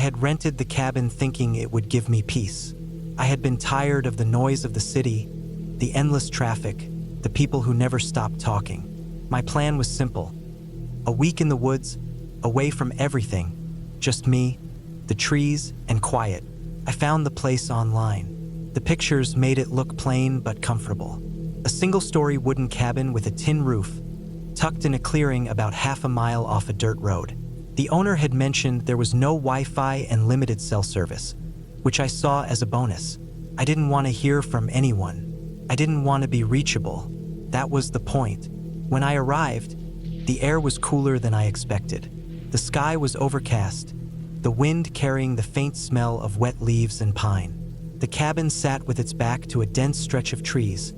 I had rented the cabin thinking it would give me peace. I had been tired of the noise of the city, the endless traffic, the people who never stopped talking. My plan was simple. A week in the woods, away from everything, just me, the trees, and quiet. I found the place online. The pictures made it look plain but comfortable. A single-story wooden cabin with a tin roof, tucked in a clearing about half a mile off a dirt road. The owner had mentioned there was no Wi-Fi and limited cell service, which I saw as a bonus. I didn't want to hear from anyone. I didn't want to be reachable. That was the point. When I arrived, the air was cooler than I expected. The sky was overcast, the wind carrying the faint smell of wet leaves and pine. The cabin sat with its back to a dense stretch of trees,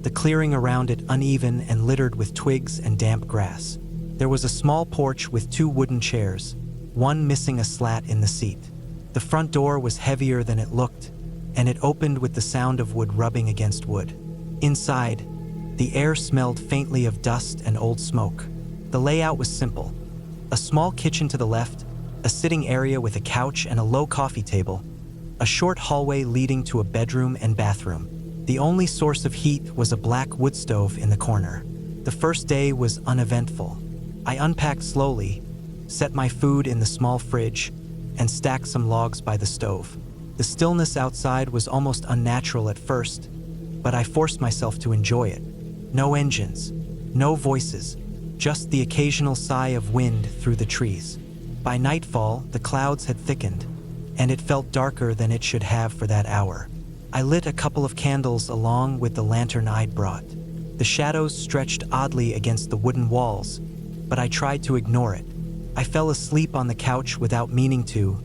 the clearing around it uneven and littered with twigs and damp grass. There was a small porch with 2 wooden chairs, one missing a slat in the seat. The front door was heavier than it looked, and it opened with the sound of wood rubbing against wood. Inside, the air smelled faintly of dust and old smoke. The layout was simple. A small kitchen to the left, a sitting area with a couch and a low coffee table, a short hallway leading to a bedroom and bathroom. The only source of heat was a black wood stove in the corner. The first day was uneventful. I unpacked slowly, set my food in the small fridge, and stacked some logs by the stove. The stillness outside was almost unnatural at first, but I forced myself to enjoy it. No engines, no voices, just the occasional sigh of wind through the trees. By nightfall, the clouds had thickened, and it felt darker than it should have for that hour. I lit a couple of candles along with the lantern I'd brought. The shadows stretched oddly against the wooden walls, but I tried to ignore it. I fell asleep on the couch without meaning to,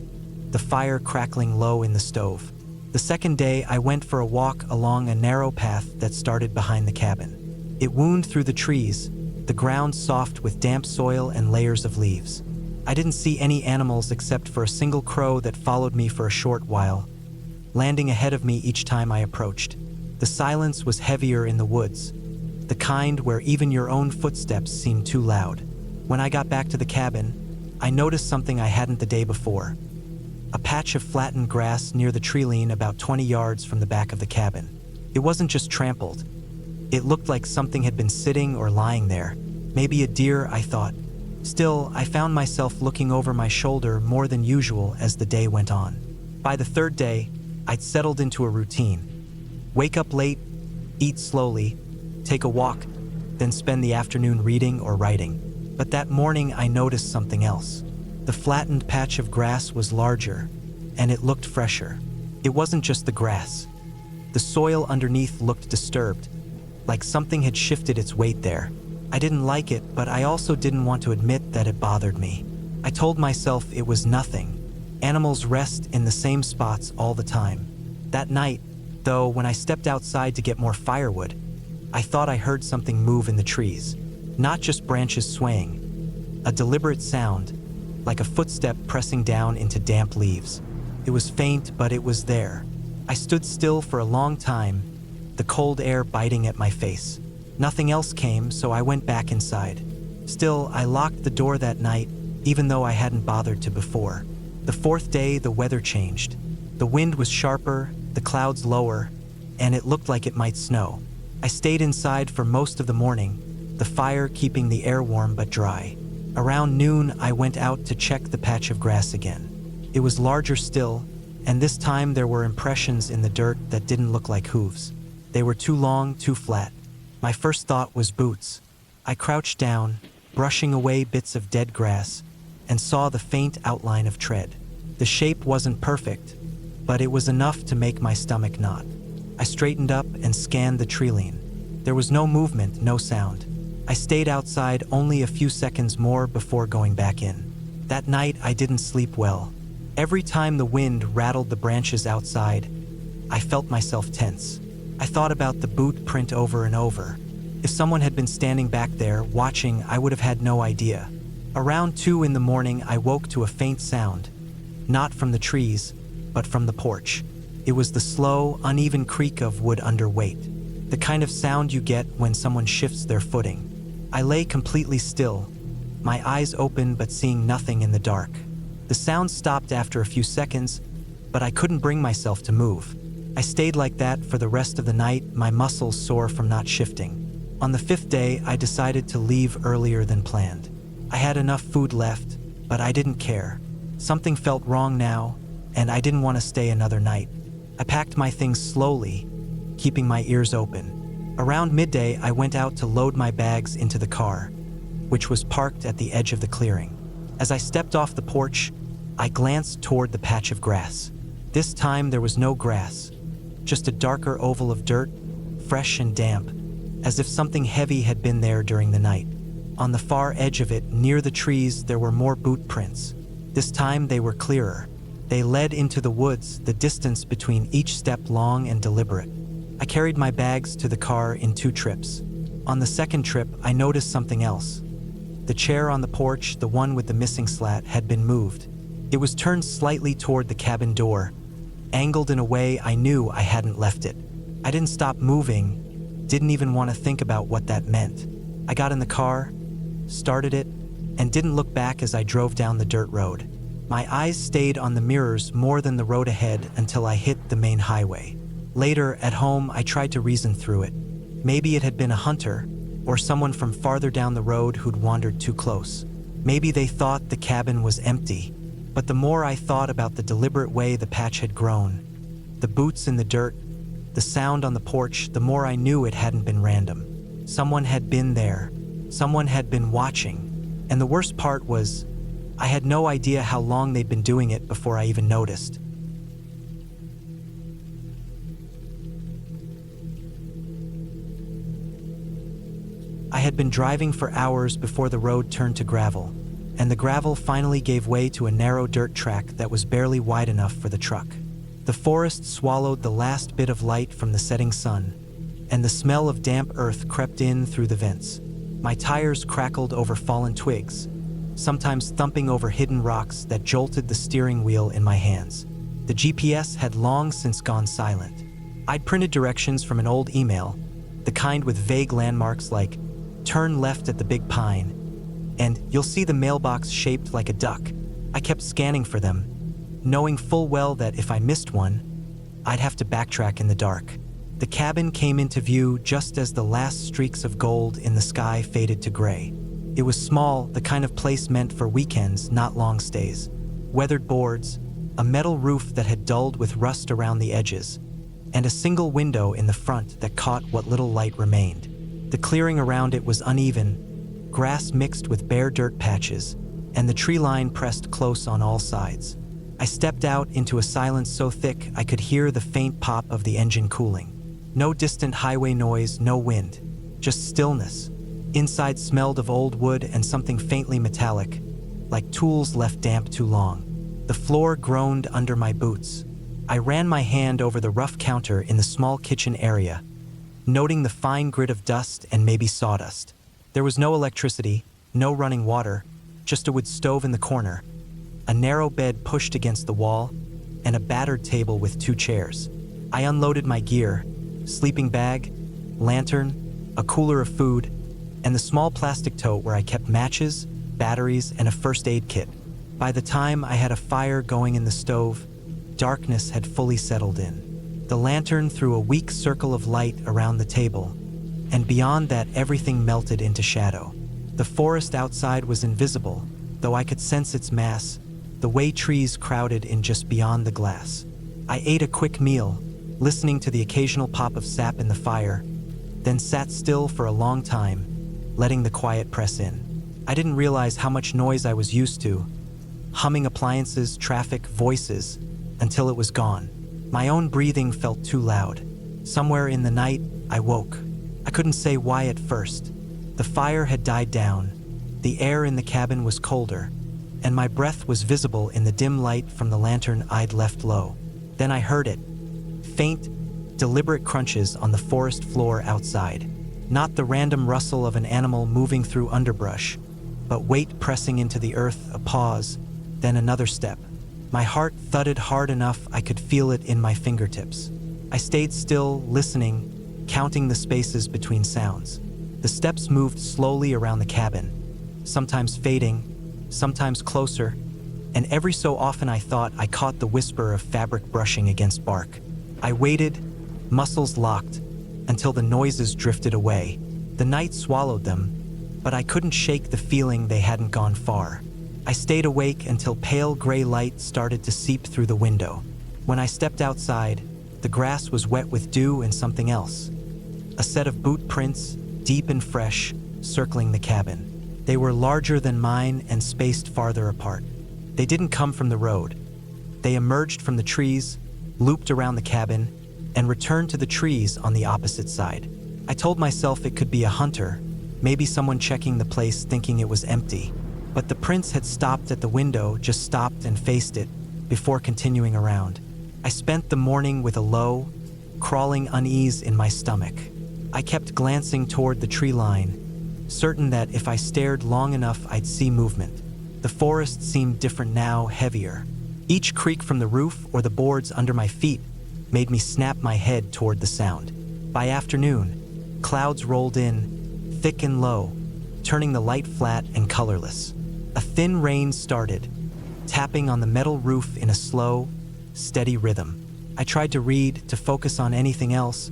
the fire crackling low in the stove. The second day, I went for a walk along a narrow path that started behind the cabin. It wound through the trees, the ground soft with damp soil and layers of leaves. I didn't see any animals except for a single crow that followed me for a short while, landing ahead of me each time I approached. The silence was heavier in the woods, the kind where even your own footsteps seemed too loud. When I got back to the cabin, I noticed something I hadn't the day before. A patch of flattened grass near the tree-line about 20 yards from the back of the cabin. It wasn't just trampled. It looked like something had been sitting or lying there. Maybe a deer, I thought. Still, I found myself looking over my shoulder more than usual as the day went on. By the third day, I'd settled into a routine. Wake up late, eat slowly, take a walk, then spend the afternoon reading or writing. But that morning I noticed something else. The flattened patch of grass was larger, and it looked fresher. It wasn't just the grass. The soil underneath looked disturbed, like something had shifted its weight there. I didn't like it, but I also didn't want to admit that it bothered me. I told myself it was nothing. Animals rest in the same spots all the time. That night, though, when I stepped outside to get more firewood, I thought I heard something move in the trees. Not just branches swaying. A deliberate sound, like a footstep pressing down into damp leaves. It was faint, but it was there. I stood still for a long time, the cold air biting at my face. Nothing else came, so I went back inside. Still, I locked the door that night, even though I hadn't bothered to before. The fourth day, the weather changed. The wind was sharper, the clouds lower, and it looked like it might snow. I stayed inside for most of the morning, the fire keeping the air warm but dry. Around noon, I went out to check the patch of grass again. It was larger still, and this time there were impressions in the dirt that didn't look like hooves. They were too long, too flat. My first thought was boots. I crouched down, brushing away bits of dead grass, and saw the faint outline of tread. The shape wasn't perfect, but it was enough to make my stomach knot. I straightened up and scanned the tree-line. There was no movement, no sound. I stayed outside only a few seconds more before going back in. That night, I didn't sleep well. Every time the wind rattled the branches outside, I felt myself tense. I thought about the boot print over and over. If someone had been standing back there, watching, I would have had no idea. Around 2 in the morning, I woke to a faint sound. Not from the trees, but from the porch. It was the slow, uneven creak of wood under weight. The kind of sound you get when someone shifts their footing. I lay completely still, my eyes open but seeing nothing in the dark. The sound stopped after a few seconds, but I couldn't bring myself to move. I stayed like that for the rest of the night, my muscles sore from not shifting. On the 5th day, I decided to leave earlier than planned. I had enough food left, but I didn't care. Something felt wrong now, and I didn't want to stay another night. I packed my things slowly, keeping my ears open. Around midday, I went out to load my bags into the car, which was parked at the edge of the clearing. As I stepped off the porch, I glanced toward the patch of grass. This time there was no grass, just a darker oval of dirt, fresh and damp, as if something heavy had been there during the night. On the far edge of it, near the trees, there were more boot prints. This time they were clearer. They led into the woods, the distance between each step long and deliberate. I carried my bags to the car in 2 trips. On the second trip, I noticed something else. The chair on the porch, the one with the missing slat, had been moved. It was turned slightly toward the cabin door, angled in a way I knew I hadn't left it. I didn't stop moving, didn't even want to think about what that meant. I got in the car, started it, and didn't look back as I drove down the dirt road. My eyes stayed on the mirrors more than the road ahead until I hit the main highway. Later, at home, I tried to reason through it. Maybe it had been a hunter, or someone from farther down the road who'd wandered too close. Maybe they thought the cabin was empty. But the more I thought about the deliberate way the patch had grown, the boots in the dirt, the sound on the porch, the more I knew it hadn't been random. Someone had been there. Someone had been watching. And the worst part was, I had no idea how long they'd been doing it before I even noticed. I had been driving for hours before the road turned to gravel, and the gravel finally gave way to a narrow dirt track that was barely wide enough for the truck. The forest swallowed the last bit of light from the setting sun, and the smell of damp earth crept in through the vents. My tires crackled over fallen twigs, sometimes thumping over hidden rocks that jolted the steering wheel in my hands. The GPS had long since gone silent. I'd printed directions from an old email, the kind with vague landmarks like, "Turn left at the big pine," and "You'll see the mailbox shaped like a duck." I kept scanning for them, knowing full well that if I missed one, I'd have to backtrack in the dark. The cabin came into view just as the last streaks of gold in the sky faded to gray. It was small, the kind of place meant for weekends, not long stays. Weathered boards, a metal roof that had dulled with rust around the edges, and a single window in the front that caught what little light remained. The clearing around it was uneven, grass mixed with bare dirt patches, and the tree line pressed close on all sides. I stepped out into a silence so thick I could hear the faint pop of the engine cooling. No distant highway noise, no wind, just stillness. Inside smelled of old wood and something faintly metallic, like tools left damp too long. The floor groaned under my boots. I ran my hand over the rough counter in the small kitchen area, noting the fine grit of dust and maybe sawdust. There was no electricity, no running water, just a wood stove in the corner, a narrow bed pushed against the wall, and a battered table with 2 chairs. I unloaded my gear, sleeping bag, lantern, a cooler of food, and the small plastic tote where I kept matches, batteries, and a first aid kit. By the time I had a fire going in the stove, darkness had fully settled in. The lantern threw a weak circle of light around the table, and beyond that everything melted into shadow. The forest outside was invisible, though I could sense its mass, the way trees crowded in just beyond the glass. I ate a quick meal, listening to the occasional pop of sap in the fire, then sat still for a long time, letting the quiet press in. I didn't realize how much noise I was used to, humming appliances, traffic, voices, until it was gone. My own breathing felt too loud. Somewhere in the night, I woke. I couldn't say why at first. The fire had died down, the air in the cabin was colder, and my breath was visible in the dim light from the lantern I'd left low. Then I heard it. Faint, deliberate crunches on the forest floor outside. Not the random rustle of an animal moving through underbrush, but weight pressing into the earth, a pause, then another step. My heart thudded hard enough I could feel it in my fingertips. I stayed still, listening, counting the spaces between sounds. The steps moved slowly around the cabin, sometimes fading, sometimes closer, and every so often I thought I caught the whisper of fabric brushing against bark. I waited, muscles locked, until the noises drifted away. The night swallowed them, but I couldn't shake the feeling they hadn't gone far. I stayed awake until pale gray light started to seep through the window. When I stepped outside, the grass was wet with dew and something else. A set of boot prints, deep and fresh, circling the cabin. They were larger than mine and spaced farther apart. They didn't come from the road. They emerged from the trees, looped around the cabin, and returned to the trees on the opposite side. I told myself it could be a hunter, maybe someone checking the place thinking it was empty. But the prints had stopped at the window, just stopped and faced it, before continuing around. I spent the morning with a low, crawling unease in my stomach. I kept glancing toward the tree line, certain that if I stared long enough I'd see movement. The forest seemed different now, heavier. Each creak from the roof or the boards under my feet made me snap my head toward the sound. By afternoon, clouds rolled in, thick and low, turning the light flat and colorless. A thin rain started, tapping on the metal roof in a slow, steady rhythm. I tried to read, to focus on anything else,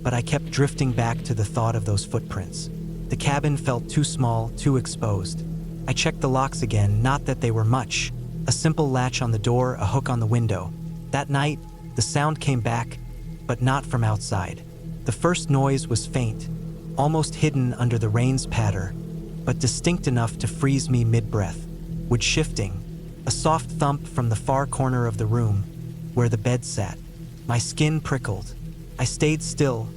but I kept drifting back to the thought of those footprints. The cabin felt too small, too exposed. I checked the locks again, not that they were much. A simple latch on the door, a hook on the window. That night, the sound came back, but not from outside. The first noise was faint, almost hidden under the rain's patter, but distinct enough to freeze me mid-breath. Wood shifting, a soft thump from the far corner of the room, where the bed sat. My skin prickled. I stayed still,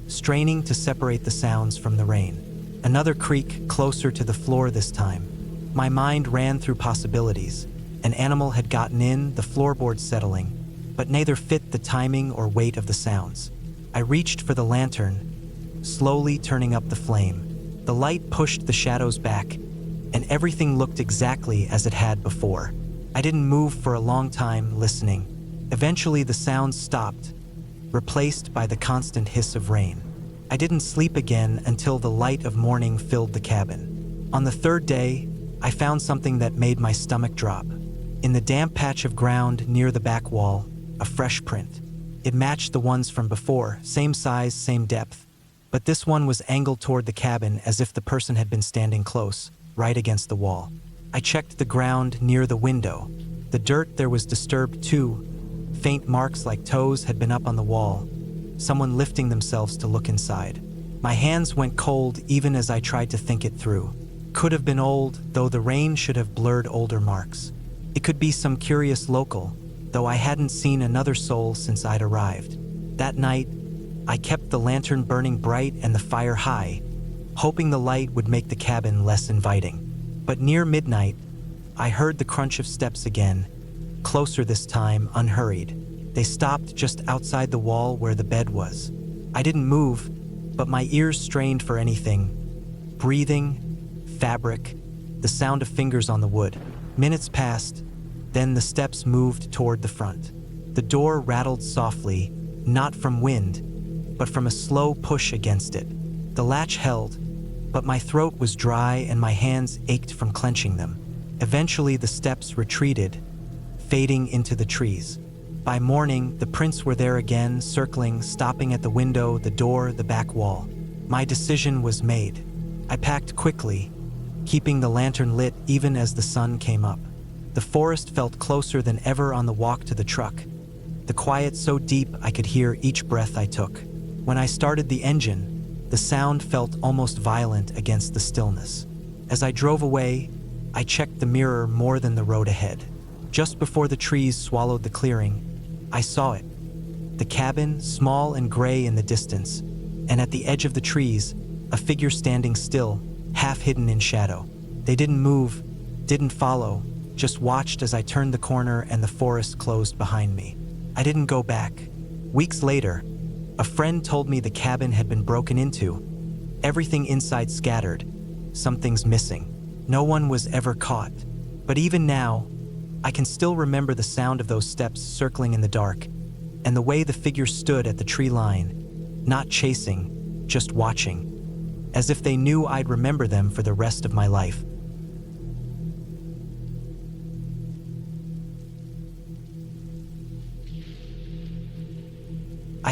straining to separate the sounds from the rain. Another creak, closer to the floor this time. My mind ran through possibilities. An animal had gotten in, the floorboards settling, but neither fit the timing or weight of the sounds. I reached for the lantern, slowly turning up the flame. The light pushed the shadows back, and everything looked exactly as it had before. I didn't move for a long time, listening. Eventually the sounds stopped, replaced by the constant hiss of rain. I didn't sleep again until the light of morning filled the cabin. On the third day, I found something that made my stomach drop. In the damp patch of ground near the back wall, a fresh print. It matched the ones from before, same size, same depth. But this one was angled toward the cabin as if the person had been standing close, right against the wall. I checked the ground near the window. The dirt there was disturbed too. Faint marks like toes had been up on the wall, someone lifting themselves to look inside. My hands went cold even as I tried to think it through. Could have been old, though the rain should have blurred older marks. It could be some curious local, though I hadn't seen another soul since I'd arrived. That night, I kept the lantern burning bright and the fire high, hoping the light would make the cabin less inviting. But near midnight, I heard the crunch of steps again, closer this time, unhurried. They stopped just outside the wall where the bed was. I didn't move, but my ears strained for anything. Breathing, fabric, the sound of fingers on the wood. Minutes passed, then the steps moved toward the front. The door rattled softly, not from wind, but from a slow push against it. The latch held, but my throat was dry and my hands ached from clenching them. Eventually the steps retreated, fading into the trees. By morning, the prints were there again, circling, stopping at the window, the door, the back wall. My decision was made. I packed quickly, keeping the lantern lit even as the sun came up. The forest felt closer than ever on the walk to the truck, the quiet so deep I could hear each breath I took. When I started the engine, the sound felt almost violent against the stillness. As I drove away, I checked the mirror more than the road ahead. Just before the trees swallowed the clearing, I saw it. The cabin, small and gray in the distance, and at the edge of the trees, a figure standing still, half hidden in shadow. They didn't move, didn't follow, just watched as I turned the corner and the forest closed behind me. I didn't go back. Weeks later, a friend told me the cabin had been broken into, everything inside scattered, some things missing. No one was ever caught. But even now, I can still remember the sound of those steps circling in the dark, and the way the figure stood at the tree line, not chasing, just watching, as if they knew I'd remember them for the rest of my life.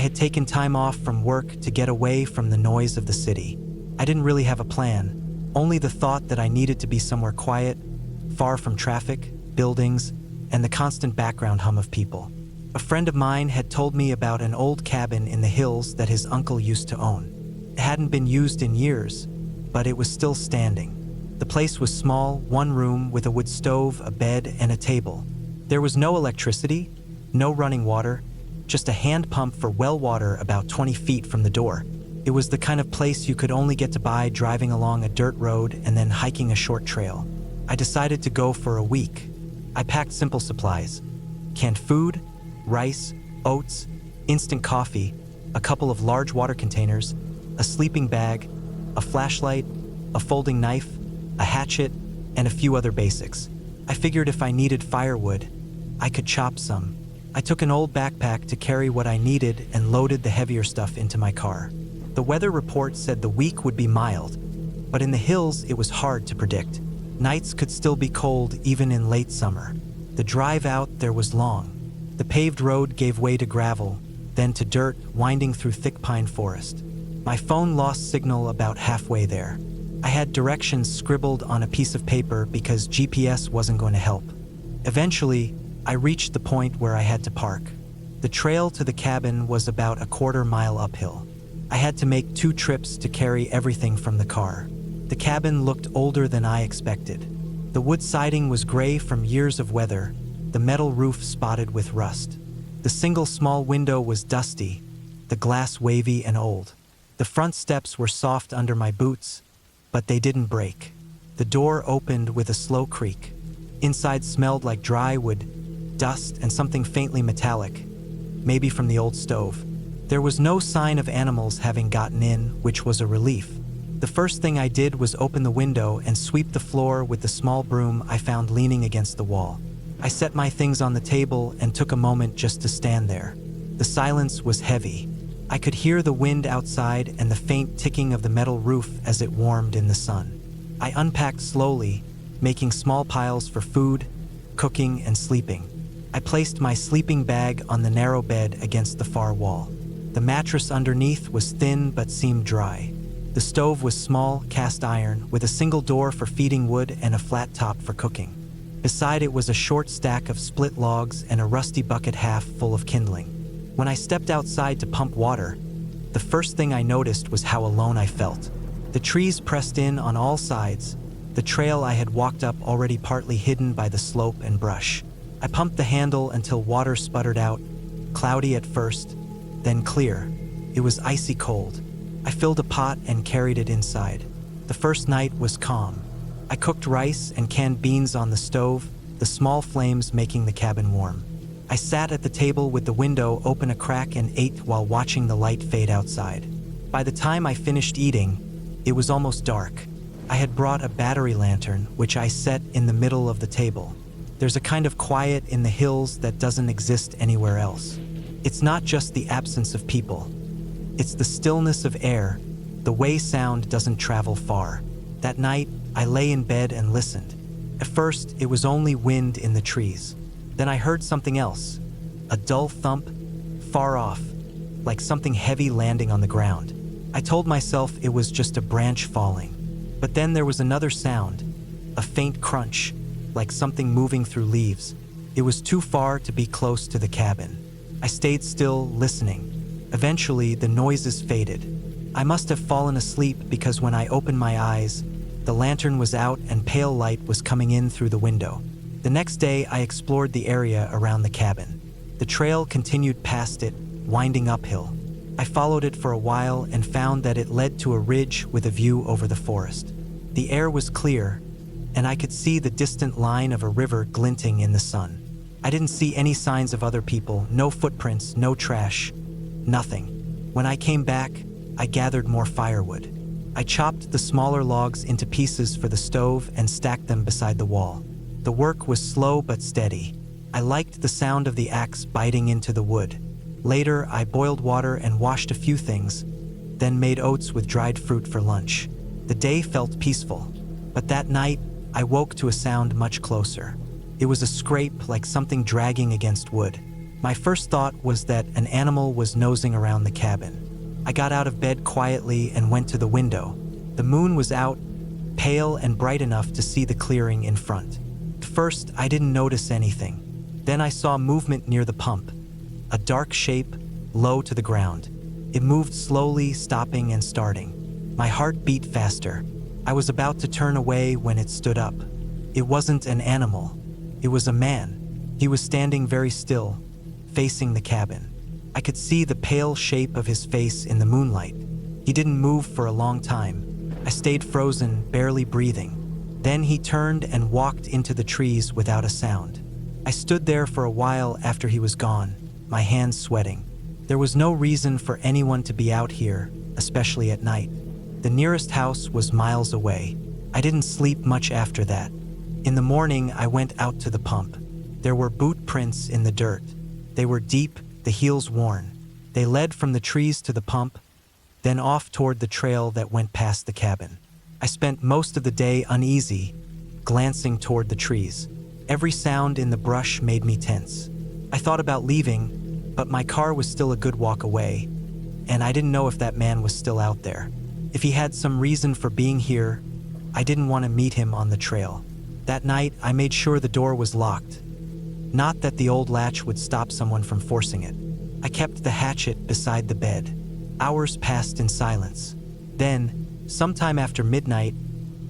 had taken time off from work to get away from the noise of the city. I didn't really have a plan, only the thought that I needed to be somewhere quiet, far from traffic, buildings, and the constant background hum of people. A friend of mine had told me about an old cabin in the hills that his uncle used to own. It hadn't been used in years, but it was still standing. The place was small, one room with a wood stove, a bed, and a table. There was no electricity, no running water, just a hand pump for well water about 20 feet from the door. It was the kind of place you could only get to by driving along a dirt road and then hiking a short trail. I decided to go for a week. I packed simple supplies: canned food, rice, oats, instant coffee, a couple of large water containers, a sleeping bag, a flashlight, a folding knife, a hatchet, and a few other basics. I figured if I needed firewood, I could chop some. I took an old backpack to carry what I needed and loaded the heavier stuff into my car. The weather report said the week would be mild, but in the hills it was hard to predict. Nights could still be cold even in late summer. The drive out there was long. The paved road gave way to gravel, then to dirt winding through thick pine forest. My phone lost signal about halfway there. I had directions scribbled on a piece of paper because GPS wasn't going to help. Eventually, I reached the point where I had to park. The trail to the cabin was about a quarter-mile uphill. I had to make 2 trips to carry everything from the car. The cabin looked older than I expected. The wood siding was gray from years of weather, the metal roof spotted with rust. The single small window was dusty, the glass wavy and old. The front steps were soft under my boots, but they didn't break. The door opened with a slow creak. Inside smelled like dry wood, dust, and something faintly metallic, maybe from the old stove. There was no sign of animals having gotten in, which was a relief. The first thing I did was open the window and sweep the floor with the small broom I found leaning against the wall. I set my things on the table and took a moment just to stand there. The silence was heavy. I could hear the wind outside and the faint ticking of the metal roof as it warmed in the sun. I unpacked slowly, making small piles for food, cooking, and sleeping. I placed my sleeping bag on the narrow bed against the far wall. The mattress underneath was thin but seemed dry. The stove was small, cast iron, with a single door for feeding wood and a flat top for cooking. Beside it was a short stack of split logs and a rusty bucket half full of kindling. When I stepped outside to pump water, the first thing I noticed was how alone I felt. The trees pressed in on all sides, the trail I had walked up already partly hidden by the slope and brush. I pumped the handle until water sputtered out, cloudy at first, then clear. It was icy cold. I filled a pot and carried it inside. The first night was calm. I cooked rice and canned beans on the stove, the small flames making the cabin warm. I sat at the table with the window open a crack and ate while watching the light fade outside. By the time I finished eating, it was almost dark. I had brought a battery lantern, which I set in the middle of the table. There's a kind of quiet in the hills that doesn't exist anywhere else. It's not just the absence of people. It's the stillness of air, the way sound doesn't travel far. That night, I lay in bed and listened. At first, it was only wind in the trees. Then I heard something else, a dull thump, far off, like something heavy landing on the ground. I told myself it was just a branch falling. But then there was another sound, a faint crunch, like something moving through leaves. It was too far to be close to the cabin. I stayed still, listening. Eventually, the noises faded. I must have fallen asleep because when I opened my eyes, the lantern was out and pale light was coming in through the window. The next day, I explored the area around the cabin. The trail continued past it, winding uphill. I followed it for a while and found that it led to a ridge with a view over the forest. The air was clear, and I could see the distant line of a river glinting in the sun. I didn't see any signs of other people, no footprints, no trash, nothing. When I came back, I gathered more firewood. I chopped the smaller logs into pieces for the stove and stacked them beside the wall. The work was slow but steady. I liked the sound of the axe biting into the wood. Later, I boiled water and washed a few things, then made oats with dried fruit for lunch. The day felt peaceful, but that night, I woke to a sound much closer. It was a scrape like something dragging against wood. My first thought was that an animal was nosing around the cabin. I got out of bed quietly and went to the window. The moon was out, pale and bright enough to see the clearing in front. At first, I didn't notice anything. Then I saw movement near the pump, a dark shape, low to the ground. It moved slowly, stopping and starting. My heart beat faster. I was about to turn away when it stood up. It wasn't an animal. It was a man. He was standing very still, facing the cabin. I could see the pale shape of his face in the moonlight. He didn't move for a long time. I stayed frozen, barely breathing. Then he turned and walked into the trees without a sound. I stood there for a while after he was gone, my hands sweating. There was no reason for anyone to be out here, especially at night. The nearest house was miles away. I didn't sleep much after that. In the morning, I went out to the pump. There were boot prints in the dirt. They were deep, the heels worn. They led from the trees to the pump, then off toward the trail that went past the cabin. I spent most of the day uneasy, glancing toward the trees. Every sound in the brush made me tense. I thought about leaving, but my car was still a good walk away, and I didn't know if that man was still out there. If he had some reason for being here, I didn't want to meet him on the trail. That night, I made sure the door was locked. Not that the old latch would stop someone from forcing it. I kept the hatchet beside the bed. Hours passed in silence. Then, sometime after midnight,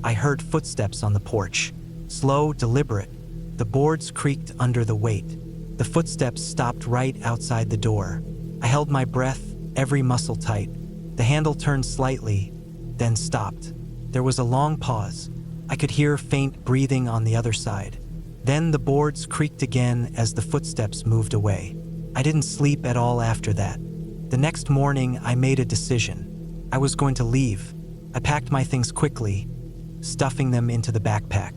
I heard footsteps on the porch. Slow, deliberate. The boards creaked under the weight. The footsteps stopped right outside the door. I held my breath, every muscle tight. The handle turned slightly, then stopped. There was a long pause. I could hear faint breathing on the other side. Then the boards creaked again as the footsteps moved away. I didn't sleep at all after that. The next morning, I made a decision. I was going to leave. I packed my things quickly, stuffing them into the backpack.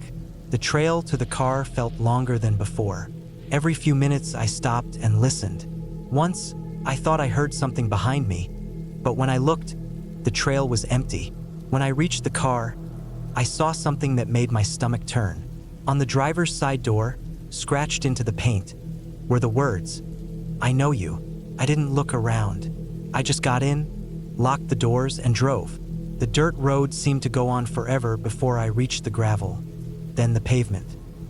The trail to the car felt longer than before. Every few minutes, I stopped and listened. Once, I thought I heard something behind me, but when I looked, the trail was empty. When I reached the car, I saw something that made my stomach turn. On the driver's side door, scratched into the paint, were the words, "I know you." I didn't look around. I just got in, locked the doors, and drove. The dirt road seemed to go on forever before I reached the gravel, then the pavement.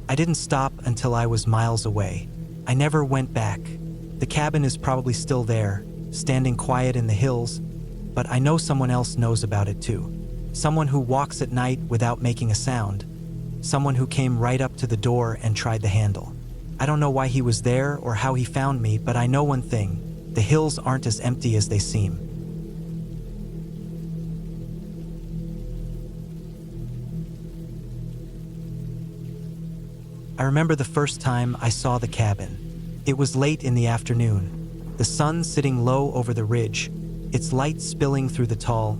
I didn't stop until I was miles away. I never went back. The cabin is probably still there, standing quiet in the hills, but I know someone else knows about it too. Someone who walks at night without making a sound. Someone who came right up to the door and tried the handle. I don't know why he was there or how he found me, but I know one thing. The hills aren't as empty as they seem. I remember the first time I saw the cabin. It was late in the afternoon. The sun sitting low over the ridge, its light spilling through the tall,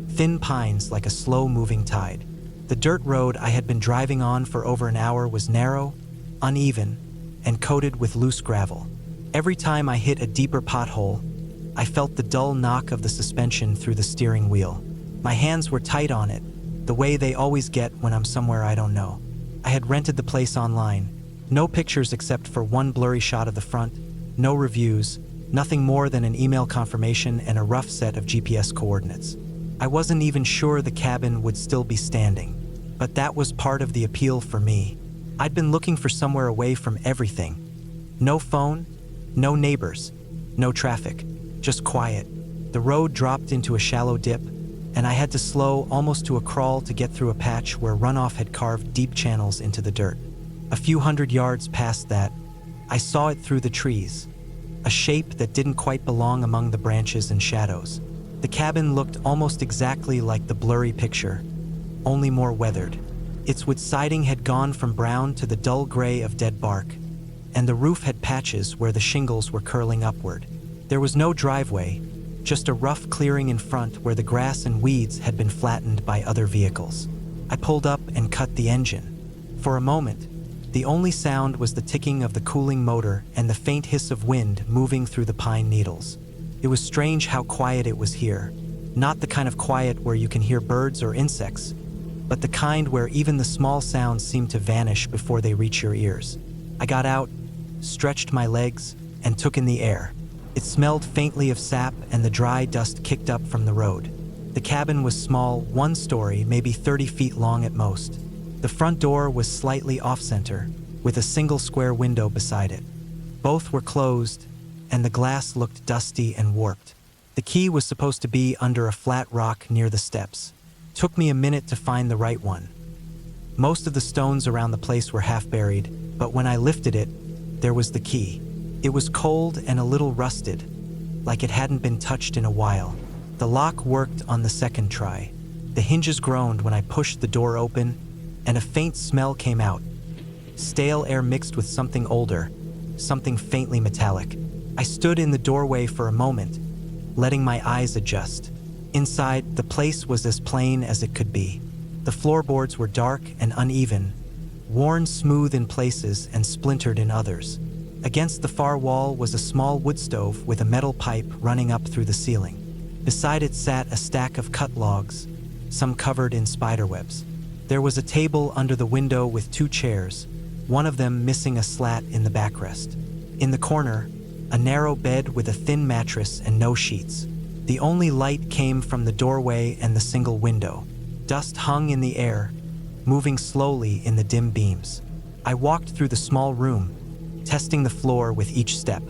thin pines like a slow-moving tide. The dirt road I had been driving on for over an hour was narrow, uneven, and coated with loose gravel. Every time I hit a deeper pothole, I felt the dull knock of the suspension through the steering wheel. My hands were tight on it, the way they always get when I'm somewhere I don't know. I had rented the place online. No pictures except for one blurry shot of the front, no reviews, nothing more than an email confirmation and a rough set of GPS coordinates. I wasn't even sure the cabin would still be standing, but that was part of the appeal for me. I'd been looking for somewhere away from everything. No phone, no neighbors, no traffic, just quiet. The road dropped into a shallow dip, and I had to slow almost to a crawl to get through a patch where runoff had carved deep channels into the dirt. A few hundred yards past that, I saw it through the trees, a shape that didn't quite belong among the branches and shadows. The cabin looked almost exactly like the blurry picture, only more weathered. Its wood siding had gone from brown to the dull gray of dead bark, and the roof had patches where the shingles were curling upward. There was no driveway, just a rough clearing in front where the grass and weeds had been flattened by other vehicles. I pulled up and cut the engine. For a moment, the only sound was the ticking of the cooling motor and the faint hiss of wind moving through the pine needles. It was strange how quiet it was here. Not the kind of quiet where you can hear birds or insects, but the kind where even the small sounds seem to vanish before they reach your ears. I got out, stretched my legs, and took in the air. It smelled faintly of sap and the dry dust kicked up from the road. The cabin was small, one story, maybe 30 feet long at most. The front door was slightly off-center, with a single square window beside it. Both were closed, and the glass looked dusty and warped. The key was supposed to be under a flat rock near the steps. Took me a minute to find the right one. Most of the stones around the place were half buried, but when I lifted it, there was the key. It was cold and a little rusted, like it hadn't been touched in a while. The lock worked on the second try. The hinges groaned when I pushed the door open, and a faint smell came out. Stale air mixed with something older, something faintly metallic. I stood in the doorway for a moment, letting my eyes adjust. Inside, the place was as plain as it could be. The floorboards were dark and uneven, worn smooth in places and splintered in others. Against the far wall was a small wood stove with a metal pipe running up through the ceiling. Beside it sat a stack of cut logs, some covered in spiderwebs. There was a table under the window with 2 chairs, one of them missing a slat in the backrest. In the corner, a narrow bed with a thin mattress and no sheets. The only light came from the doorway and the single window. Dust hung in the air, moving slowly in the dim beams. I walked through the small room, testing the floor with each step.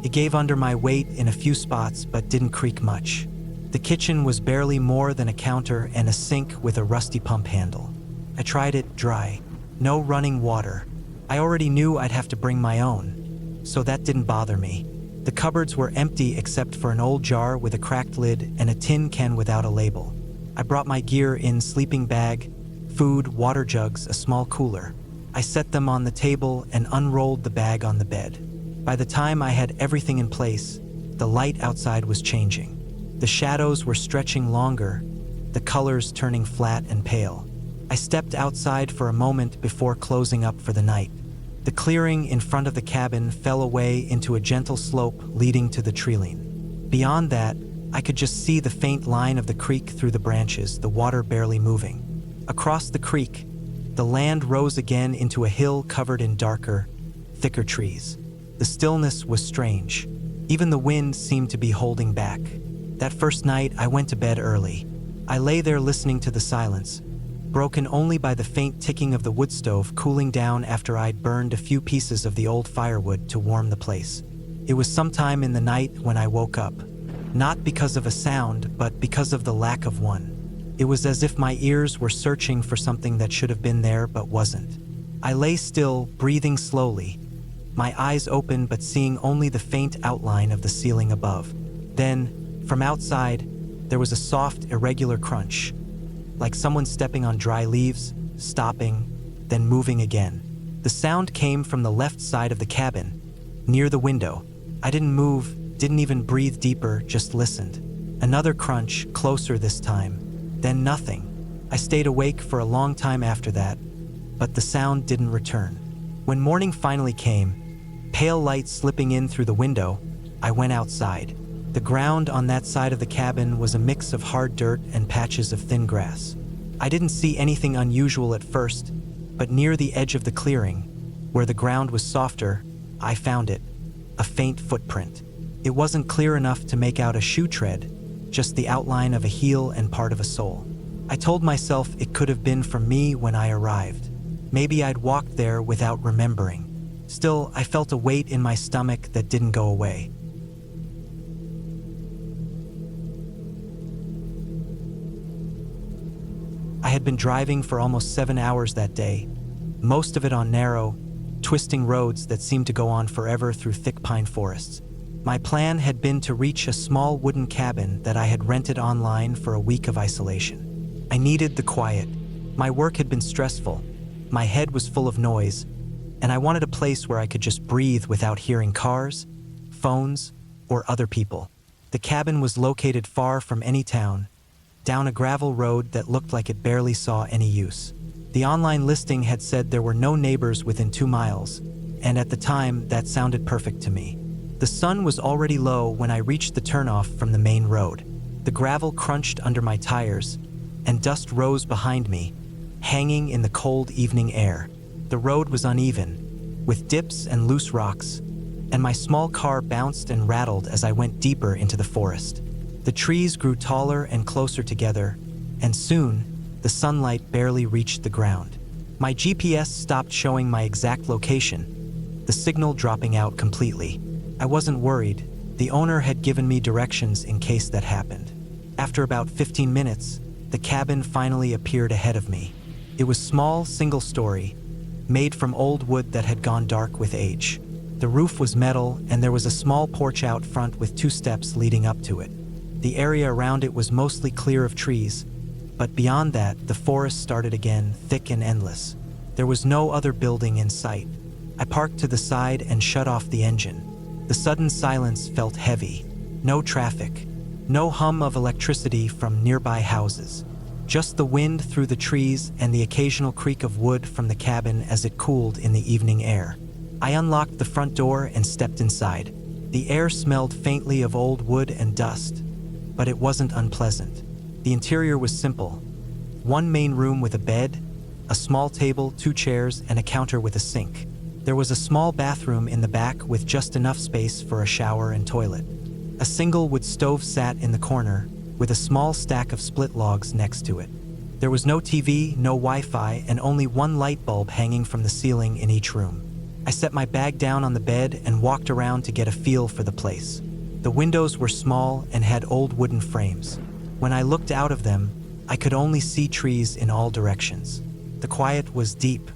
It gave under my weight in a few spots but didn't creak much. The kitchen was barely more than a counter and a sink with a rusty pump handle. I tried it dry. No running water. I already knew I'd have to bring my own, so that didn't bother me. The cupboards were empty except for an old jar with a cracked lid and a tin can without a label. I brought my gear in: sleeping bag, food, water jugs, a small cooler. I set them on the table and unrolled the bag on the bed. By the time I had everything in place, the light outside was changing. The shadows were stretching longer, the colors turning flat and pale. I stepped outside for a moment before closing up for the night. The clearing in front of the cabin fell away into a gentle slope leading to the treeline. Beyond that, I could just see the faint line of the creek through the branches, the water barely moving. Across the creek, the land rose again into a hill covered in darker, thicker trees. The stillness was strange. Even the wind seemed to be holding back. That first night, I went to bed early. I lay there listening to the silence, broken only by the faint ticking of the wood stove cooling down after I'd burned a few pieces of the old firewood to warm the place. It was sometime in the night when I woke up, not because of a sound, but because of the lack of one. It was as if my ears were searching for something that should have been there but wasn't. I lay still, breathing slowly, my eyes open but seeing only the faint outline of the ceiling above. Then, from outside, there was a soft, irregular crunch, like someone stepping on dry leaves, stopping, then moving again. The sound came from the left side of the cabin, near the window. I didn't move, didn't even breathe deeper, just listened. Another crunch, closer this time, then nothing. I stayed awake for a long time after that, but the sound didn't return. When morning finally came, pale light slipping in through the window, I went outside. The ground on that side of the cabin was a mix of hard dirt and patches of thin grass. I didn't see anything unusual at first, but near the edge of the clearing, where the ground was softer, I found it, a faint footprint. It wasn't clear enough to make out a shoe tread, just the outline of a heel and part of a sole. I told myself it could have been from me when I arrived. Maybe I'd walked there without remembering. Still, I felt a weight in my stomach that didn't go away. I had been driving for almost 7 hours that day, most of it on narrow, twisting roads that seemed to go on forever through thick pine forests. My plan had been to reach a small wooden cabin that I had rented online for a week of isolation. I needed the quiet. My work had been stressful, my head was full of noise, and I wanted a place where I could just breathe without hearing cars, phones, or other people. The cabin was located far from any town, down a gravel road that looked like it barely saw any use. The online listing had said there were no neighbors within 2 miles, and at the time, that sounded perfect to me. The sun was already low when I reached the turnoff from the main road. The gravel crunched under my tires, and dust rose behind me, hanging in the cold evening air. The road was uneven, with dips and loose rocks, and my small car bounced and rattled as I went deeper into the forest. The trees grew taller and closer together, and soon, the sunlight barely reached the ground. My GPS stopped showing my exact location, the signal dropping out completely. I wasn't worried. The owner had given me directions in case that happened. After about 15 minutes, the cabin finally appeared ahead of me. It was small, single-story, made from old wood that had gone dark with age. The roof was metal, and there was a small porch out front with 2 steps leading up to it. The area around it was mostly clear of trees, but beyond that, the forest started again, thick and endless. There was no other building in sight. I parked to the side and shut off the engine. The sudden silence felt heavy. No traffic. No hum of electricity from nearby houses. Just the wind through the trees and the occasional creak of wood from the cabin as it cooled in the evening air. I unlocked the front door and stepped inside. The air smelled faintly of old wood and dust, but it wasn't unpleasant. The interior was simple. 1 main room with a bed, a small table, 2 chairs, and a counter with a sink. There was a small bathroom in the back with just enough space for a shower and toilet. A single wood stove sat in the corner, with a small stack of split logs next to it. There was no TV, no Wi-Fi, and only 1 light bulb hanging from the ceiling in each room. I set my bag down on the bed and walked around to get a feel for the place. The windows were small and had old wooden frames. When I looked out of them, I could only see trees in all directions. The quiet was deep.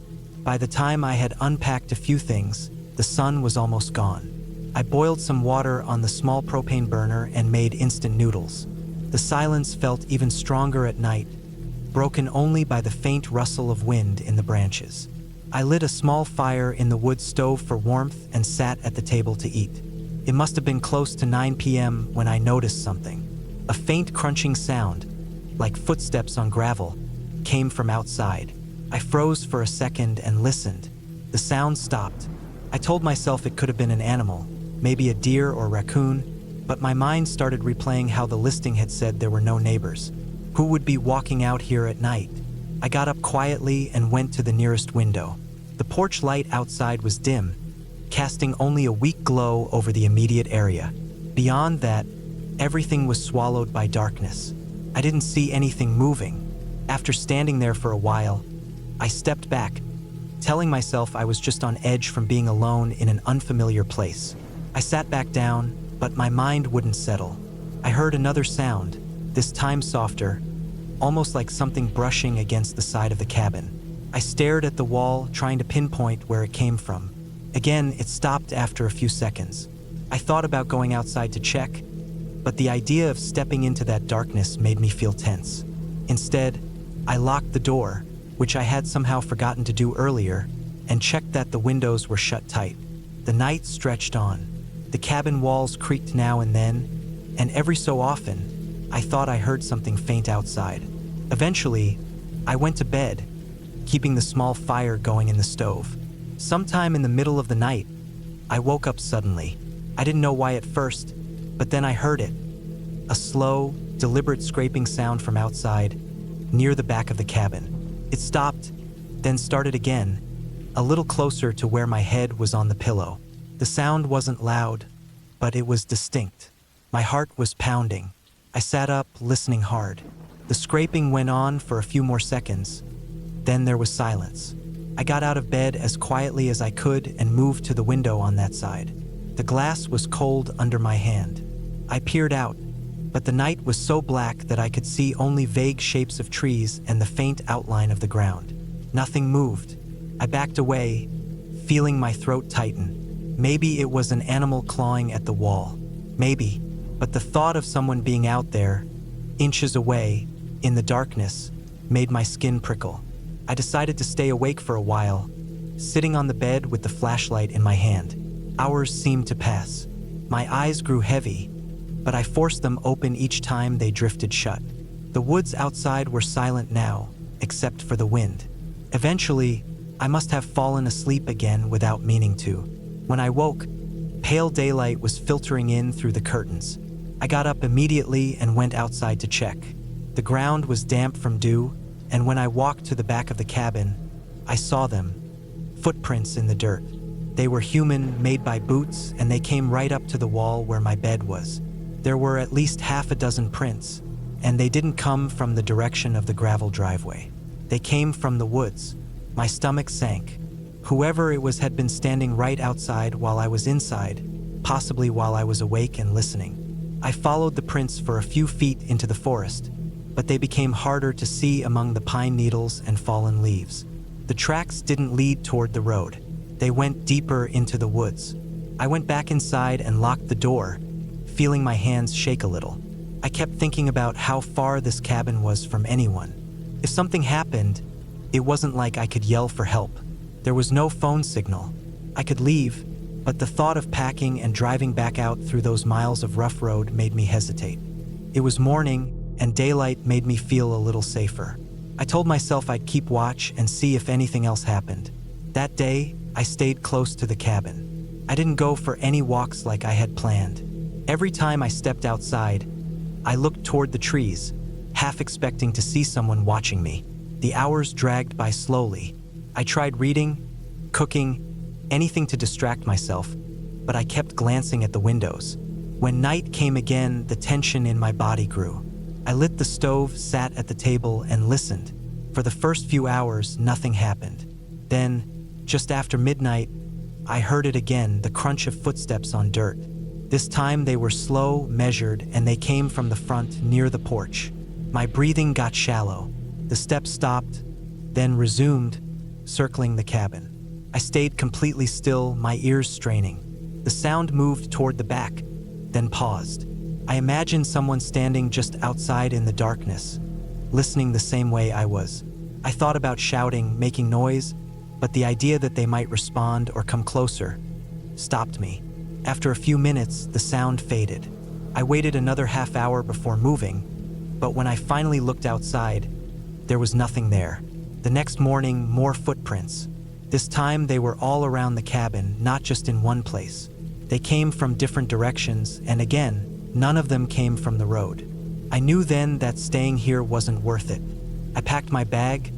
By the time I had unpacked a few things, the sun was almost gone. I boiled some water on the small propane burner and made instant noodles. The silence felt even stronger at night, broken only by the faint rustle of wind in the branches. I lit a small fire in the wood stove for warmth and sat at the table to eat. It must have been close to 9 p.m. when I noticed something. A faint crunching sound, like footsteps on gravel, came from outside. I froze for a second and listened. The sound stopped. I told myself it could have been an animal, maybe a deer or raccoon, but my mind started replaying how the listing had said there were no neighbors. Who would be walking out here at night? I got up quietly and went to the nearest window. The porch light outside was dim, casting only a weak glow over the immediate area. Beyond that, everything was swallowed by darkness. I didn't see anything moving. After standing there for a while, I stepped back, telling myself I was just on edge from being alone in an unfamiliar place. I sat back down, but my mind wouldn't settle. I heard another sound, this time softer, almost like something brushing against the side of the cabin. I stared at the wall, trying to pinpoint where it came from. Again, it stopped after a few seconds. I thought about going outside to check, but the idea of stepping into that darkness made me feel tense. Instead, I locked the door, which I had somehow forgotten to do earlier, and checked that the windows were shut tight. The night stretched on. The cabin walls creaked now and then, and every so often, I thought I heard something faint outside. Eventually, I went to bed, keeping the small fire going in the stove. Sometime in the middle of the night, I woke up suddenly. I didn't know why at first, but then I heard it. A slow, deliberate scraping sound from outside, near the back of the cabin. It stopped, then started again, a little closer to where my head was on the pillow. The sound wasn't loud, but it was distinct. My heart was pounding. I sat up, listening hard. The scraping went on for a few more seconds. Then there was silence. I got out of bed as quietly as I could and moved to the window on that side. The glass was cold under my hand. I peered out, but the night was so black that I could see only vague shapes of trees and the faint outline of the ground. Nothing moved. I backed away, feeling my throat tighten. Maybe it was an animal clawing at the wall. Maybe, but the thought of someone being out there, inches away, in the darkness, made my skin prickle. I decided to stay awake for a while, sitting on the bed with the flashlight in my hand. Hours seemed to pass. My eyes grew heavy, but I forced them open each time they drifted shut. The woods outside were silent now, except for the wind. Eventually, I must have fallen asleep again without meaning to. When I woke, pale daylight was filtering in through the curtains. I got up immediately and went outside to check. The ground was damp from dew, and when I walked to the back of the cabin, I saw them, footprints in the dirt. They were human, made by boots, and they came right up to the wall where my bed was. There were at least half a dozen prints, and they didn't come from the direction of the gravel driveway. They came from the woods. My stomach sank. Whoever it was had been standing right outside while I was inside, possibly while I was awake and listening. I followed the prints for a few feet into the forest, but they became harder to see among the pine needles and fallen leaves. The tracks didn't lead toward the road. They went deeper into the woods. I went back inside and locked the door, feeling my hands shake a little. I kept thinking about how far this cabin was from anyone. If something happened, it wasn't like I could yell for help. There was no phone signal. I could leave, but the thought of packing and driving back out through those miles of rough road made me hesitate. It was morning, and daylight made me feel a little safer. I told myself I'd keep watch and see if anything else happened. That day, I stayed close to the cabin. I didn't go for any walks like I had planned. Every time I stepped outside, I looked toward the trees, half expecting to see someone watching me. The hours dragged by slowly. I tried reading, cooking, anything to distract myself, but I kept glancing at the windows. When night came again, the tension in my body grew. I lit the stove, sat at the table, and listened. For the first few hours, nothing happened. Then, just after midnight, I heard it again, the crunch of footsteps on dirt. This time they were slow, measured, and they came from the front near the porch. My breathing got shallow. The steps stopped, then resumed, circling the cabin. I stayed completely still, my ears straining. The sound moved toward the back, then paused. I imagined someone standing just outside in the darkness, listening the same way I was. I thought about shouting, making noise, but the idea that they might respond or come closer stopped me. After a few minutes, the sound faded. I waited another half hour before moving, but when I finally looked outside, there was nothing there. The next morning, more footprints. This time they were all around the cabin, not just in one place. They came from different directions, and again, none of them came from the road. I knew then that staying here wasn't worth it. I packed my bag,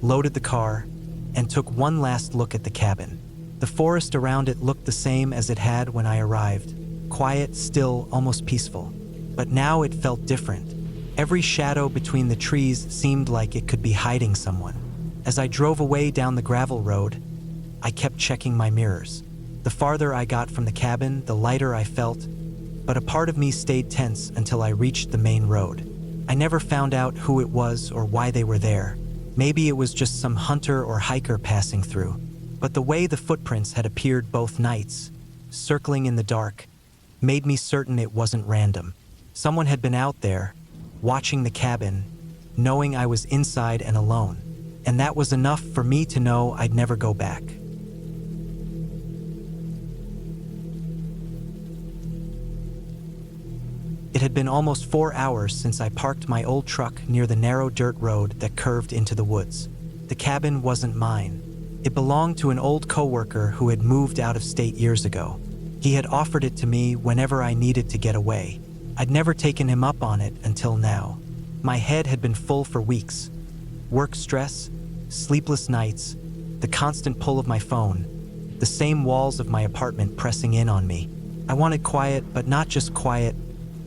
loaded the car, and took one last look at the cabin. The forest around it looked the same as it had when I arrived. Quiet, still, almost peaceful. But now it felt different. Every shadow between the trees seemed like it could be hiding someone. As I drove away down the gravel road, I kept checking my mirrors. The farther I got from the cabin, the lighter I felt, but a part of me stayed tense until I reached the main road. I never found out who it was or why they were there. Maybe it was just some hunter or hiker passing through. But the way the footprints had appeared both nights, circling in the dark, made me certain it wasn't random. Someone had been out there, watching the cabin, knowing I was inside and alone. And that was enough for me to know I'd never go back. It had been almost 4 hours since I parked my old truck near the narrow dirt road that curved into the woods. The cabin wasn't mine. It belonged to an old coworker who had moved out of state years ago. He had offered it to me whenever I needed to get away. I'd never taken him up on it until now. My head had been full for weeks. Work stress, sleepless nights, the constant pull of my phone, the same walls of my apartment pressing in on me. I wanted quiet, but not just quiet,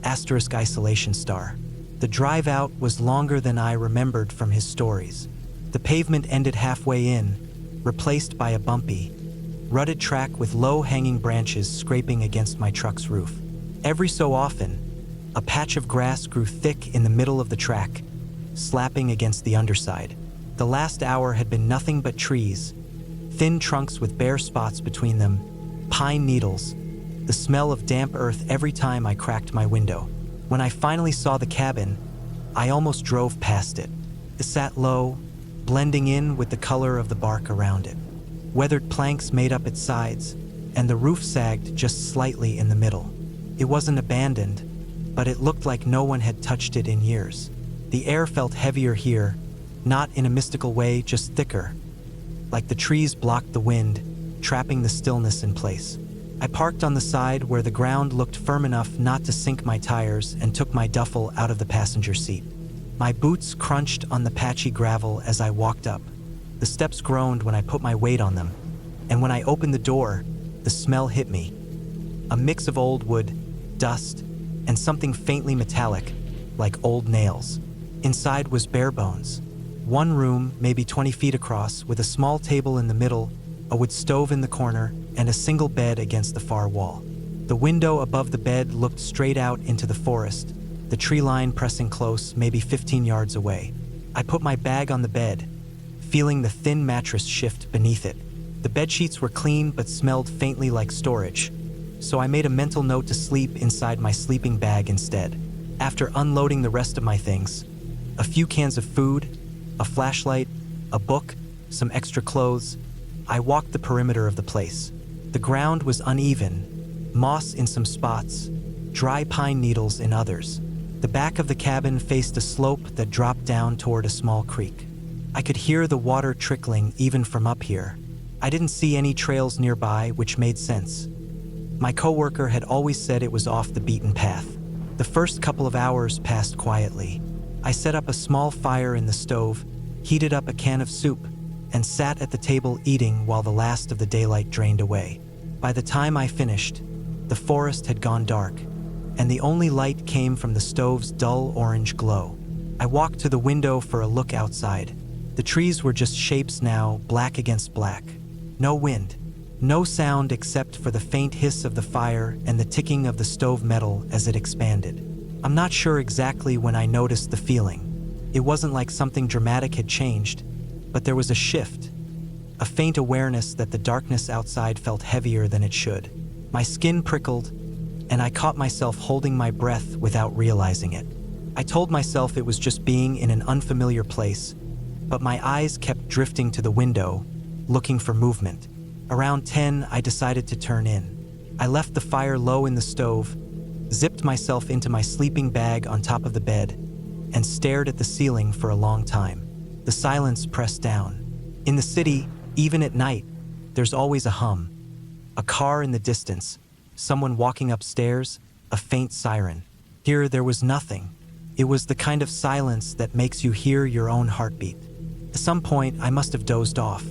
*isolation star. The drive out was longer than I remembered from his stories. The pavement ended halfway in, replaced by a bumpy, rutted track with low-hanging branches scraping against my truck's roof. Every so often, a patch of grass grew thick in the middle of the track, slapping against the underside. The last hour had been nothing but trees, thin trunks with bare spots between them, pine needles, the smell of damp earth every time I cracked my window. When I finally saw the cabin, I almost drove past it. It sat low, blending in with the color of the bark around it. Weathered planks made up its sides, and the roof sagged just slightly in the middle. It wasn't abandoned, but it looked like no one had touched it in years. The air felt heavier here, not in a mystical way, just thicker, like the trees blocked the wind, trapping the stillness in place. I parked on the side where the ground looked firm enough not to sink my tires and took my duffel out of the passenger seat. My boots crunched on the patchy gravel as I walked up. The steps groaned when I put my weight on them, and when I opened the door, the smell hit me. A mix of old wood, dust, and something faintly metallic, like old nails. Inside was bare bones. One room, maybe 20 feet across, with a small table in the middle, a wood stove in the corner, and a single bed against the far wall. The window above the bed looked straight out into the forest, the tree line pressing close, maybe 15 yards away. I put my bag on the bed, feeling the thin mattress shift beneath it. The bedsheets were clean but smelled faintly like storage, so I made a mental note to sleep inside my sleeping bag instead. After unloading the rest of my things, a few cans of food, a flashlight, a book, some extra clothes, I walked the perimeter of the place. The ground was uneven, moss in some spots, dry pine needles in others. The back of the cabin faced a slope that dropped down toward a small creek. I could hear the water trickling even from up here. I didn't see any trails nearby, which made sense. My coworker had always said it was off the beaten path. The first couple of hours passed quietly. I set up a small fire in the stove, heated up a can of soup, and sat at the table eating while the last of the daylight drained away. By the time I finished, the forest had gone dark, and the only light came from the stove's dull orange glow. I walked to the window for a look outside. The trees were just shapes now, black against black. No wind, no sound except for the faint hiss of the fire and the ticking of the stove metal as it expanded. I'm not sure exactly when I noticed the feeling. It wasn't like something dramatic had changed, but there was a shift, a faint awareness that the darkness outside felt heavier than it should. My skin prickled, and I caught myself holding my breath without realizing it. I told myself it was just being in an unfamiliar place, but my eyes kept drifting to the window, looking for movement. Around 10, I decided to turn in. I left the fire low in the stove, zipped myself into my sleeping bag on top of the bed, and stared at the ceiling for a long time. The silence pressed down. In the city, even at night, there's always a hum. A car in the distance, someone walking upstairs, a faint siren. Here, there was nothing. It was the kind of silence that makes you hear your own heartbeat. At some point, I must have dozed off.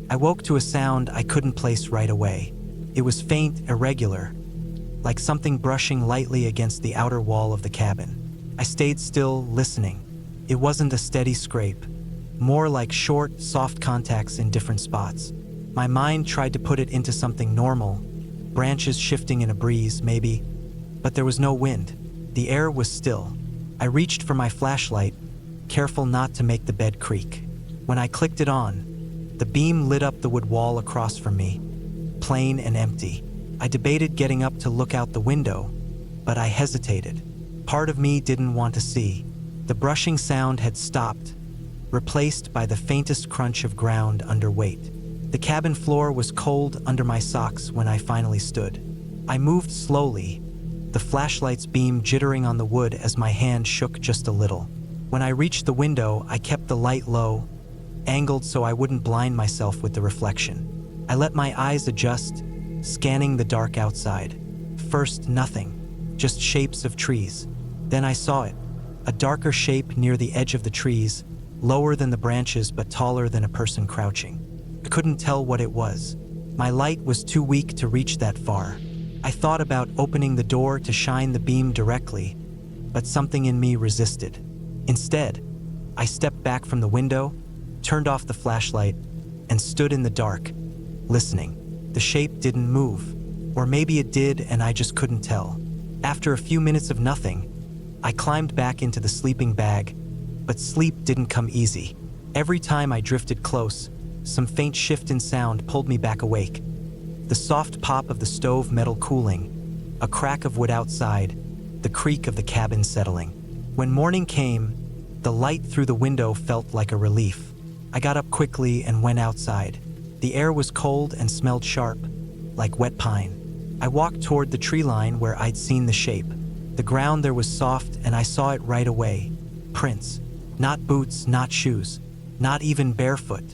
I woke to a sound I couldn't place right away. It was faint, irregular, like something brushing lightly against the outer wall of the cabin. I stayed still, listening. It wasn't a steady scrape, more like short, soft contacts in different spots. My mind tried to put it into something normal, branches shifting in a breeze, maybe, but there was no wind. The air was still. I reached for my flashlight, careful not to make the bed creak. When I clicked it on, the beam lit up the wood wall across from me, plain and empty. I debated getting up to look out the window, but I hesitated. Part of me didn't want to see. The brushing sound had stopped, replaced by the faintest crunch of ground under weight. The cabin floor was cold under my socks when I finally stood. I moved slowly, the flashlight's beam jittering on the wood as my hand shook just a little. When I reached the window, I kept the light low, angled so I wouldn't blind myself with the reflection. I let my eyes adjust, scanning the dark outside. First, nothing, just shapes of trees. Then I saw it, a darker shape near the edge of the trees, lower than the branches but taller than a person crouching. I couldn't tell what it was. My light was too weak to reach that far. I thought about opening the door to shine the beam directly, but something in me resisted. Instead, I stepped back from the window, turned off the flashlight, and stood in the dark, listening. The shape didn't move, or maybe it did and I just couldn't tell. After a few minutes of nothing, I climbed back into the sleeping bag, but sleep didn't come easy. Every time I drifted close, some faint shift in sound pulled me back awake. The soft pop of the stove metal cooling, a crack of wood outside, the creak of the cabin settling. When morning came, the light through the window felt like a relief. I got up quickly and went outside. The air was cold and smelled sharp, like wet pine. I walked toward the tree line where I'd seen the shape. The ground there was soft and I saw it right away. Prints. Not boots, not shoes, not even barefoot.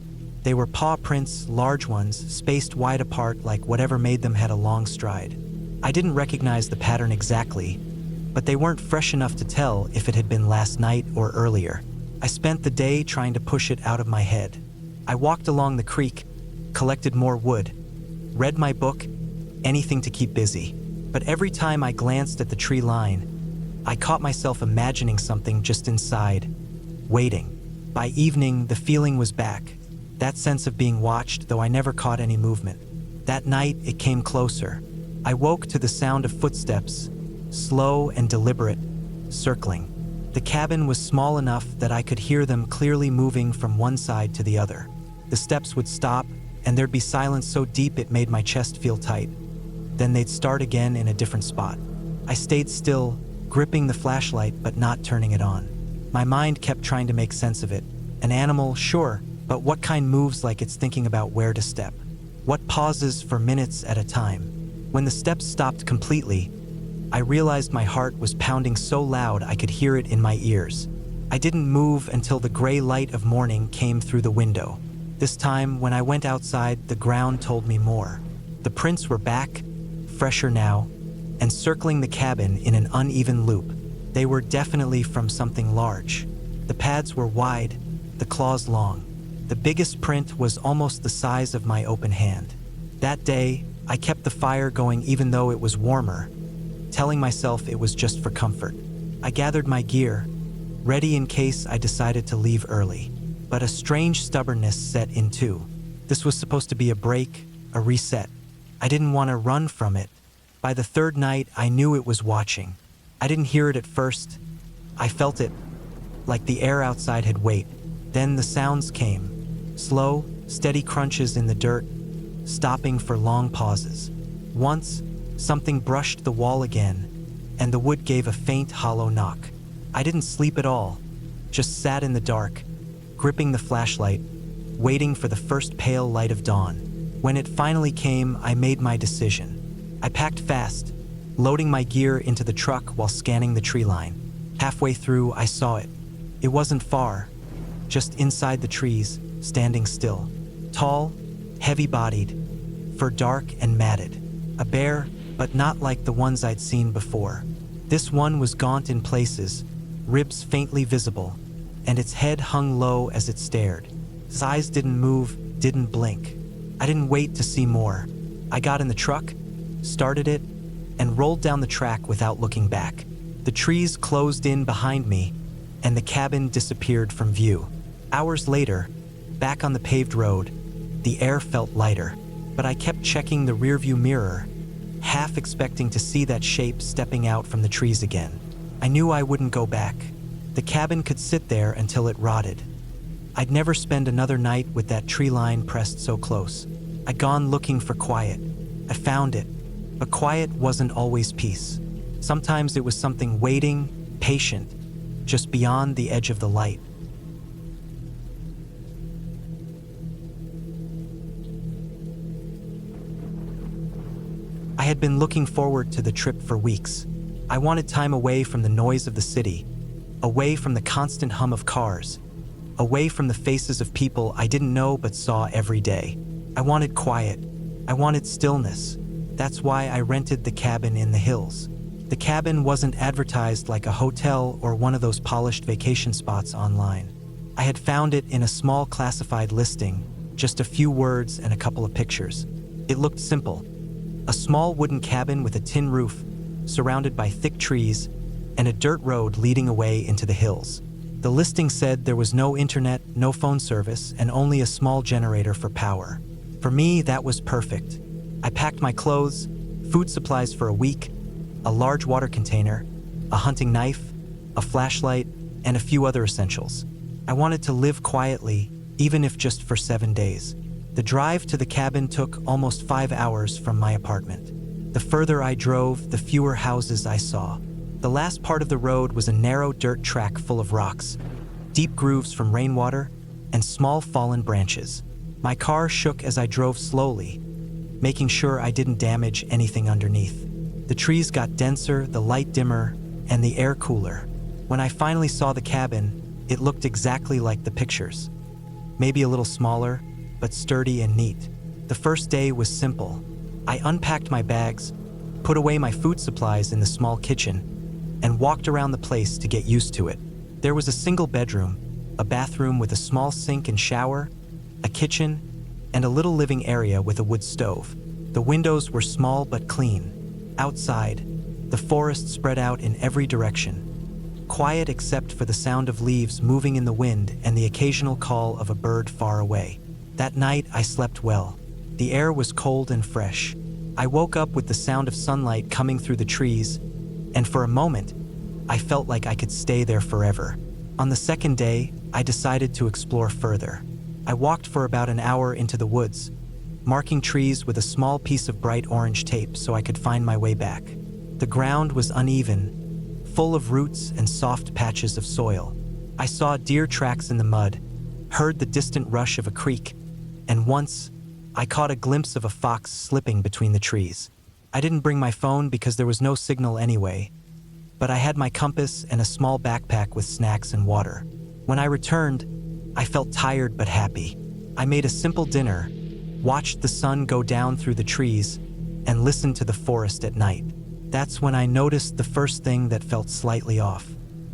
They were paw prints, large ones, spaced wide apart like whatever made them had a long stride. I didn't recognize the pattern exactly, but they weren't fresh enough to tell if it had been last night or earlier. I spent the day trying to push it out of my head. I walked along the creek, collected more wood, read my book, anything to keep busy. But every time I glanced at the tree line, I caught myself imagining something just inside, waiting. By evening, the feeling was back. That sense of being watched, though I never caught any movement. That night, it came closer. I woke to the sound of footsteps, slow and deliberate, circling. The cabin was small enough that I could hear them clearly moving from one side to the other. The steps would stop, and there'd be silence so deep it made my chest feel tight. Then they'd start again in a different spot. I stayed still, gripping the flashlight but not turning it on. My mind kept trying to make sense of it. An animal, sure, but what kind moves like it's thinking about where to step? What pauses for minutes at a time? When the steps stopped completely, I realized my heart was pounding so loud I could hear it in my ears. I didn't move until the gray light of morning came through the window. This time, when I went outside, the ground told me more. The prints were back, fresher now, and circling the cabin in an uneven loop. They were definitely from something large. The pads were wide, the claws long. The biggest print was almost the size of my open hand. That day, I kept the fire going even though it was warmer, telling myself it was just for comfort. I gathered my gear, ready in case I decided to leave early. But a strange stubbornness set in too. This was supposed to be a break, a reset. I didn't want to run from it. By the third night, I knew it was watching. I didn't hear it at first. I felt it, like the air outside had weight. Then the sounds came. Slow, steady crunches in the dirt, stopping for long pauses. Once, something brushed the wall again, and the wood gave a faint, hollow knock. I didn't sleep at all, just sat in the dark, gripping the flashlight, waiting for the first pale light of dawn. When it finally came, I made my decision. I packed fast, loading my gear into the truck while scanning the tree line. Halfway through, I saw it. It wasn't far, just inside the trees, standing still. Tall, heavy-bodied, fur dark and matted. A bear, but not like the ones I'd seen before. This one was gaunt in places, ribs faintly visible, and its head hung low as it stared. Its eyes didn't move, didn't blink. I didn't wait to see more. I got in the truck, started it, and rolled down the track without looking back. The trees closed in behind me, and the cabin disappeared from view. Hours later, back on the paved road, the air felt lighter, but I kept checking the rearview mirror, half expecting to see that shape stepping out from the trees again. I knew I wouldn't go back. The cabin could sit there until it rotted. I'd never spend another night with that tree line pressed so close. I'd gone looking for quiet. I found it, but quiet wasn't always peace. Sometimes it was something waiting, patient, just beyond the edge of the light. I had been looking forward to the trip for weeks. I wanted time away from the noise of the city, away from the constant hum of cars, away from the faces of people I didn't know but saw every day. I wanted quiet. I wanted stillness. That's why I rented the cabin in the hills. The cabin wasn't advertised like a hotel or one of those polished vacation spots online. I had found it in a small classified listing, just a few words and a couple of pictures. It looked simple. A small wooden cabin with a tin roof, surrounded by thick trees, and a dirt road leading away into the hills. The listing said there was no internet, no phone service, and only a small generator for power. For me, that was perfect. I packed my clothes, food supplies for a week, a large water container, a hunting knife, a flashlight, and a few other essentials. I wanted to live quietly, even if just for 7 days. The drive to the cabin took almost 5 hours from my apartment. The further I drove, the fewer houses I saw. The last part of the road was a narrow dirt track full of rocks, deep grooves from rainwater, and small fallen branches. My car shook as I drove slowly, making sure I didn't damage anything underneath. The trees got denser, the light dimmer, and the air cooler. When I finally saw the cabin, it looked exactly like the pictures. Maybe a little smaller, but sturdy and neat. The first day was simple. I unpacked my bags, put away my food supplies in the small kitchen, and walked around the place to get used to it. There was a single bedroom, a bathroom with a small sink and shower, a kitchen, and a little living area with a wood stove. The windows were small but clean. Outside, the forest spread out in every direction, quiet except for the sound of leaves moving in the wind and the occasional call of a bird far away. That night, I slept well. The air was cold and fresh. I woke up with the sound of sunlight coming through the trees, and for a moment, I felt like I could stay there forever. On the second day, I decided to explore further. I walked for about an hour into the woods, marking trees with a small piece of bright orange tape so I could find my way back. The ground was uneven, full of roots and soft patches of soil. I saw deer tracks in the mud, heard the distant rush of a creek, and once, I caught a glimpse of a fox slipping between the trees. I didn't bring my phone because there was no signal anyway, but I had my compass and a small backpack with snacks and water. When I returned, I felt tired but happy. I made a simple dinner, watched the sun go down through the trees, and listened to the forest at night. That's when I noticed the first thing that felt slightly off.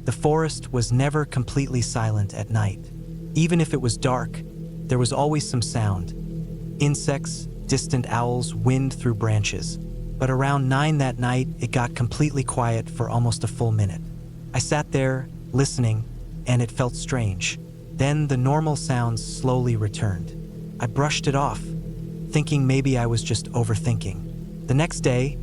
The forest was never completely silent at night. Even if it was dark, there was always some sound. Insects, distant owls, wind through branches. But around 9 that night, it got completely quiet for almost a full minute. I sat there, listening, and it felt strange. Then the normal sounds slowly returned. I brushed it off, thinking maybe I was just overthinking. The next day,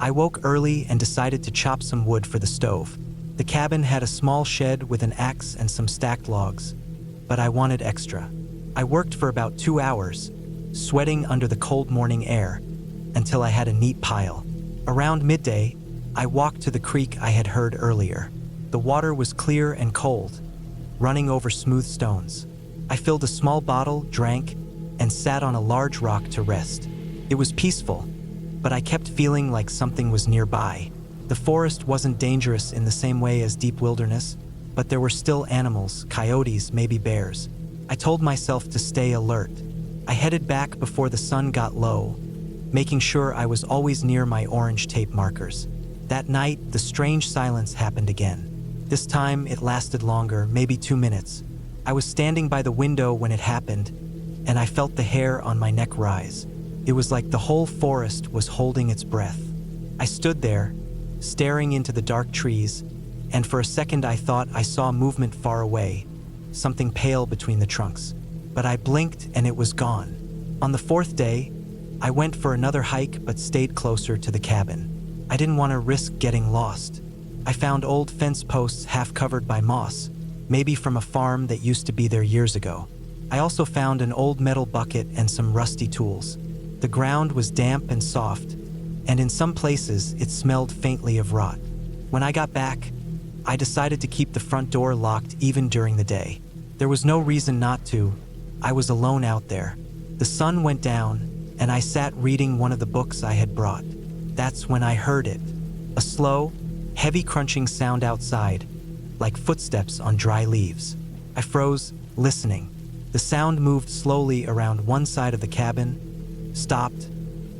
I woke early and decided to chop some wood for the stove. The cabin had a small shed with an axe and some stacked logs, but I wanted extra. I worked for about 2 hours, sweating under the cold morning air, until I had a neat pile. Around midday, I walked to the creek I had heard earlier. The water was clear and cold, running over smooth stones. I filled a small bottle, drank, and sat on a large rock to rest. It was peaceful, but I kept feeling like something was nearby. The forest wasn't dangerous in the same way as deep wilderness, but there were still animals, coyotes, maybe bears. I told myself to stay alert. I headed back before the sun got low, making sure I was always near my orange tape markers. That night, the strange silence happened again. This time, it lasted longer, maybe 2 minutes. I was standing by the window when it happened, and I felt the hair on my neck rise. It was like the whole forest was holding its breath. I stood there, staring into the dark trees, and for a second I thought I saw movement far away, something pale between the trunks. But I blinked and it was gone. On the 4th day, I went for another hike but stayed closer to the cabin. I didn't want to risk getting lost. I found old fence posts half covered by moss, maybe from a farm that used to be there years ago. I also found an old metal bucket and some rusty tools. The ground was damp and soft, and in some places it smelled faintly of rot. When I got back, I decided to keep the front door locked even during the day. There was no reason not to. I was alone out there. The sun went down, and I sat reading one of the books I had brought. That's when I heard it. A slow, heavy crunching sound outside, like footsteps on dry leaves. I froze, listening. The sound moved slowly around one side of the cabin, stopped,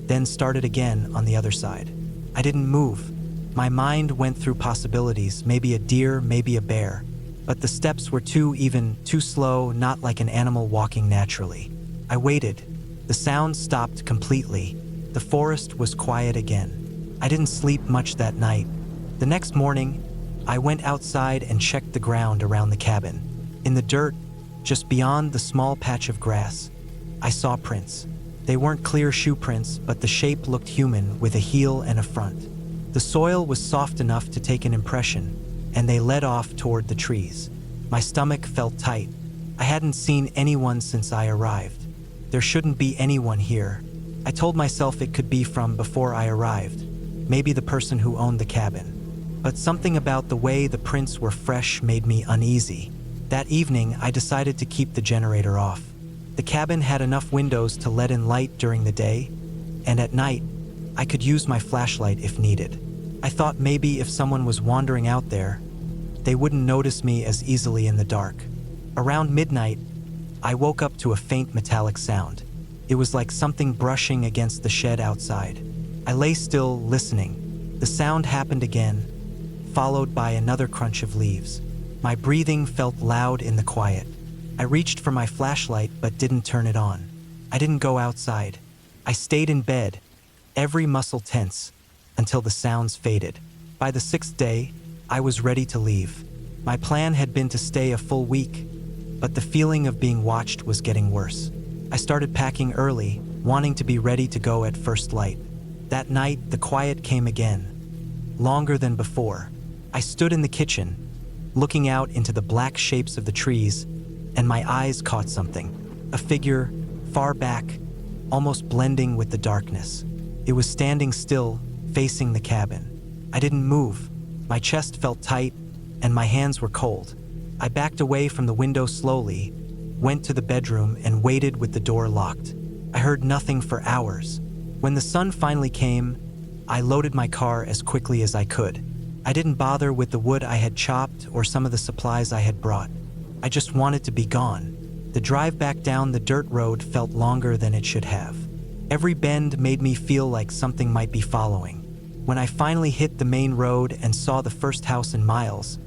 then started again on the other side. I didn't move. My mind went through possibilities, maybe a deer, maybe a bear. But the steps were too slow, not like an animal walking naturally. I waited. The sound stopped completely. The forest was quiet again. I didn't sleep much that night. The next morning, I went outside and checked the ground around the cabin. In the dirt, just beyond the small patch of grass, I saw prints. They weren't clear shoe prints, but the shape looked human, with a heel and a front. The soil was soft enough to take an impression, and they led off toward the trees. My stomach felt tight. I hadn't seen anyone since I arrived. There shouldn't be anyone here. I told myself it could be from before I arrived, maybe the person who owned the cabin. But something about the way the prints were fresh made me uneasy. That evening, I decided to keep the generator off. The cabin had enough windows to let in light during the day, and at night, I could use my flashlight if needed. I thought maybe if someone was wandering out there, they wouldn't notice me as easily in the dark. Around midnight, I woke up to a faint metallic sound. It was like something brushing against the shed outside. I lay still, listening. The sound happened again, followed by another crunch of leaves. My breathing felt loud in the quiet. I reached for my flashlight but didn't turn it on. I didn't go outside. I stayed in bed, every muscle tense, until the sounds faded. By the 6th day, I was ready to leave. My plan had been to stay a full week, but the feeling of being watched was getting worse. I started packing early, wanting to be ready to go at first light. That night, the quiet came again, longer than before. I stood in the kitchen, looking out into the black shapes of the trees, and my eyes caught something. A figure, far back, almost blending with the darkness. It was standing still, facing the cabin. I didn't move. My chest felt tight, and my hands were cold. I backed away from the window slowly, went to the bedroom, and waited with the door locked. I heard nothing for hours. When the sun finally came, I loaded my car as quickly as I could. I didn't bother with the wood I had chopped or some of the supplies I had brought. I just wanted to be gone. The drive back down the dirt road felt longer than it should have. Every bend made me feel like something might be following. When I finally hit the main road and saw the first house in miles,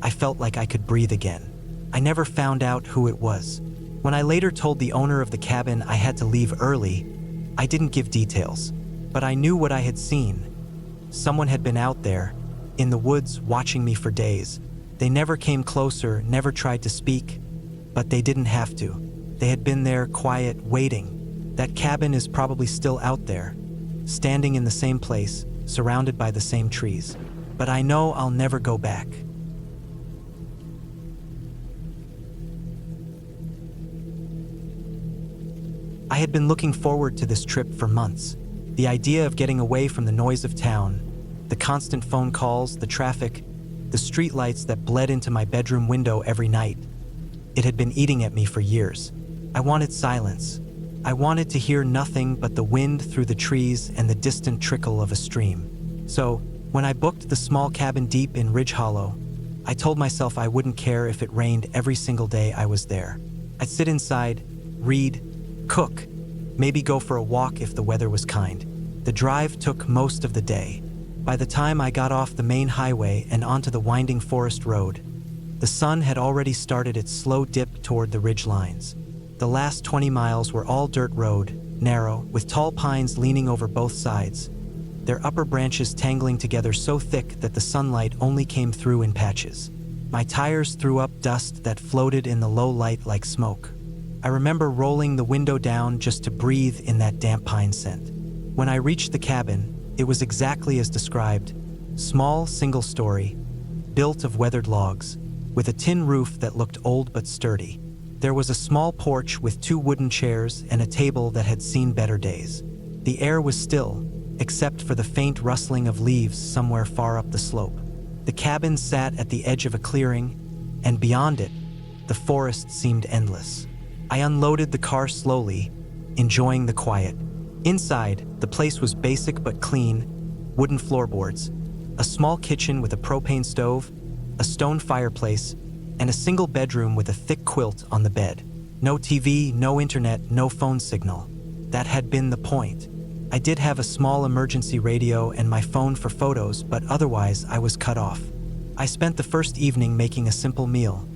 I felt like I could breathe again. I never found out who it was. When I later told the owner of the cabin I had to leave early, I didn't give details, but I knew what I had seen. Someone had been out there, in the woods, watching me for days. They never came closer, never tried to speak, but they didn't have to. They had been there, quiet, waiting. That cabin is probably still out there, standing in the same place, surrounded by the same trees. But I know I'll never go back. I had been looking forward to this trip for months. The idea of getting away from the noise of town, the constant phone calls, the traffic, the streetlights that bled into my bedroom window every night. It had been eating at me for years. I wanted silence. I wanted to hear nothing but the wind through the trees and the distant trickle of a stream. So, when I booked the small cabin deep in Ridge Hollow, I told myself I wouldn't care if it rained every single day I was there. I'd sit inside, read, cook, maybe go for a walk if the weather was kind. The drive took most of the day. By the time I got off the main highway and onto the winding forest road, the sun had already started its slow dip toward the ridge lines. The last 20 miles were all dirt road, narrow, with tall pines leaning over both sides, their upper branches tangling together so thick that the sunlight only came through in patches. My tires threw up dust that floated in the low light like smoke. I remember rolling the window down just to breathe in that damp pine scent. When I reached the cabin, it was exactly as described. Small, single-story, built of weathered logs, with a tin roof that looked old but sturdy. There was a small porch with 2 wooden chairs and a table that had seen better days. The air was still, except for the faint rustling of leaves somewhere far up the slope. The cabin sat at the edge of a clearing, and beyond it, the forest seemed endless. I unloaded the car slowly, enjoying the quiet. Inside, the place was basic but clean: wooden floorboards, a small kitchen with a propane stove, a stone fireplace, and a single bedroom with a thick quilt on the bed. No TV, no internet, no phone signal. That had been the point. I did have a small emergency radio and my phone for photos, but otherwise I was cut off. I spent the first evening making a simple meal: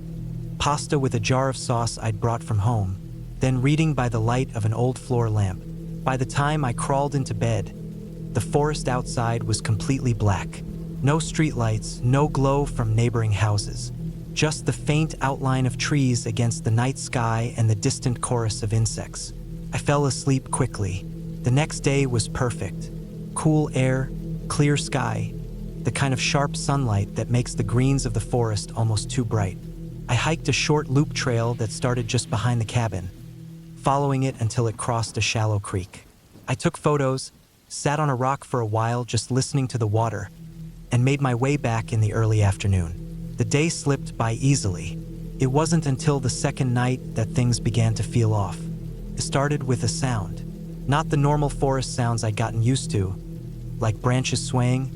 pasta with a jar of sauce I'd brought from home, then reading by the light of an old floor lamp. By the time I crawled into bed, the forest outside was completely black. No streetlights, no glow from neighboring houses. Just the faint outline of trees against the night sky and the distant chorus of insects. I fell asleep quickly. The next day was perfect. Cool air, clear sky, the kind of sharp sunlight that makes the greens of the forest almost too bright. I hiked a short loop trail that started just behind the cabin, following it until it crossed a shallow creek. I took photos, sat on a rock for a while just listening to the water, and made my way back in the early afternoon. The day slipped by easily. It wasn't until the second night that things began to feel off. It started with a sound. Not the normal forest sounds I'd gotten used to, like branches swaying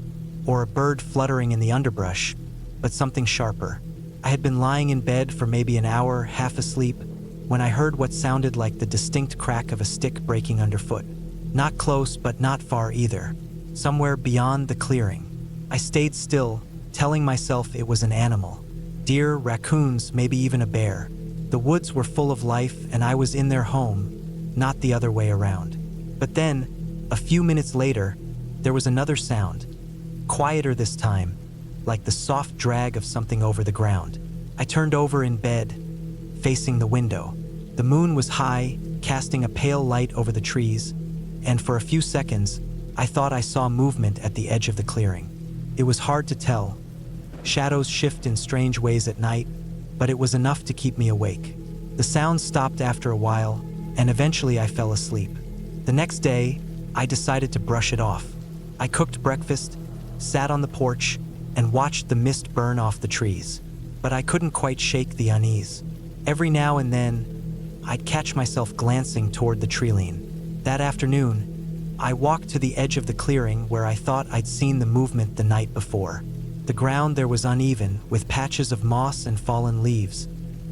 or a bird fluttering in the underbrush, but something sharper. I had been lying in bed for maybe an hour, half asleep, when I heard what sounded like the distinct crack of a stick breaking underfoot. Not close, but not far either. Somewhere beyond the clearing. I stayed still, telling myself it was an animal. Deer, raccoons, maybe even a bear. The woods were full of life, and I was in their home, not the other way around. But then, A few minutes later, there was another sound, quieter this time, like the soft drag of something over the ground. I turned over in bed, facing the window. The moon was high, casting a pale light over the trees, and for a few seconds, I thought I saw movement at the edge of the clearing. It was hard to tell. Shadows shift in strange ways at night, but it was enough to keep me awake. The sound stopped after a while, and eventually I fell asleep. The next day, I decided to brush it off. I cooked breakfast, sat on the porch, and watched the mist burn off the trees. But I couldn't quite shake the unease. Every now and then, I'd catch myself glancing toward the treeline. That afternoon, I walked to the edge of the clearing where I thought I'd seen the movement the night before. The ground there was uneven, with patches of moss and fallen leaves.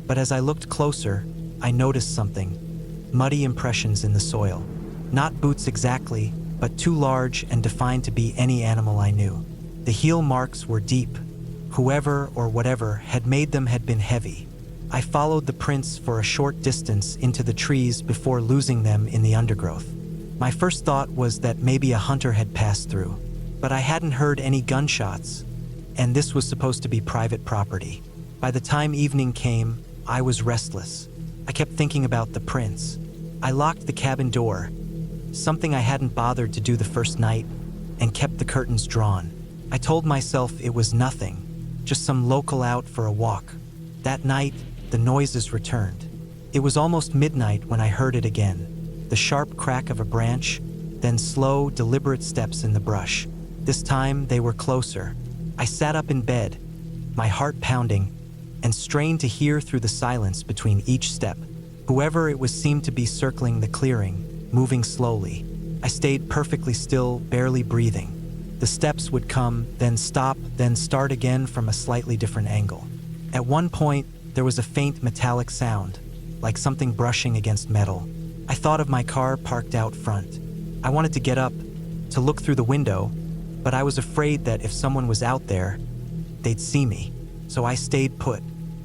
But as I looked closer, I noticed something. Muddy impressions in the soil. Not boots exactly, but too large and defined to be any animal I knew. The heel marks were deep. Whoever or whatever had made them had been heavy. I followed the prints for a short distance into the trees before losing them in the undergrowth. My first thought was that maybe a hunter had passed through, but I hadn't heard any gunshots, and this was supposed to be private property. By the time evening came, I was restless. I kept thinking about the prints. I locked the cabin door, something I hadn't bothered to do the first night, and kept the curtains drawn. I told myself it was nothing, just some local out for a walk. That night, the noises returned. It was almost midnight when I heard it again. The sharp crack of a branch, then slow, deliberate steps in the brush. This time, they were closer. I sat up in bed, my heart pounding, and strained to hear through the silence between each step. Whoever it was seemed to be circling the clearing, moving slowly. I stayed perfectly still, barely breathing. The steps would come, then stop, then start again from a slightly different angle. At one point, there was a faint metallic sound, like something brushing against metal. I thought of my car parked out front. I wanted to get up, to look through the window, but I was afraid that if someone was out there, they'd see me. So I stayed put.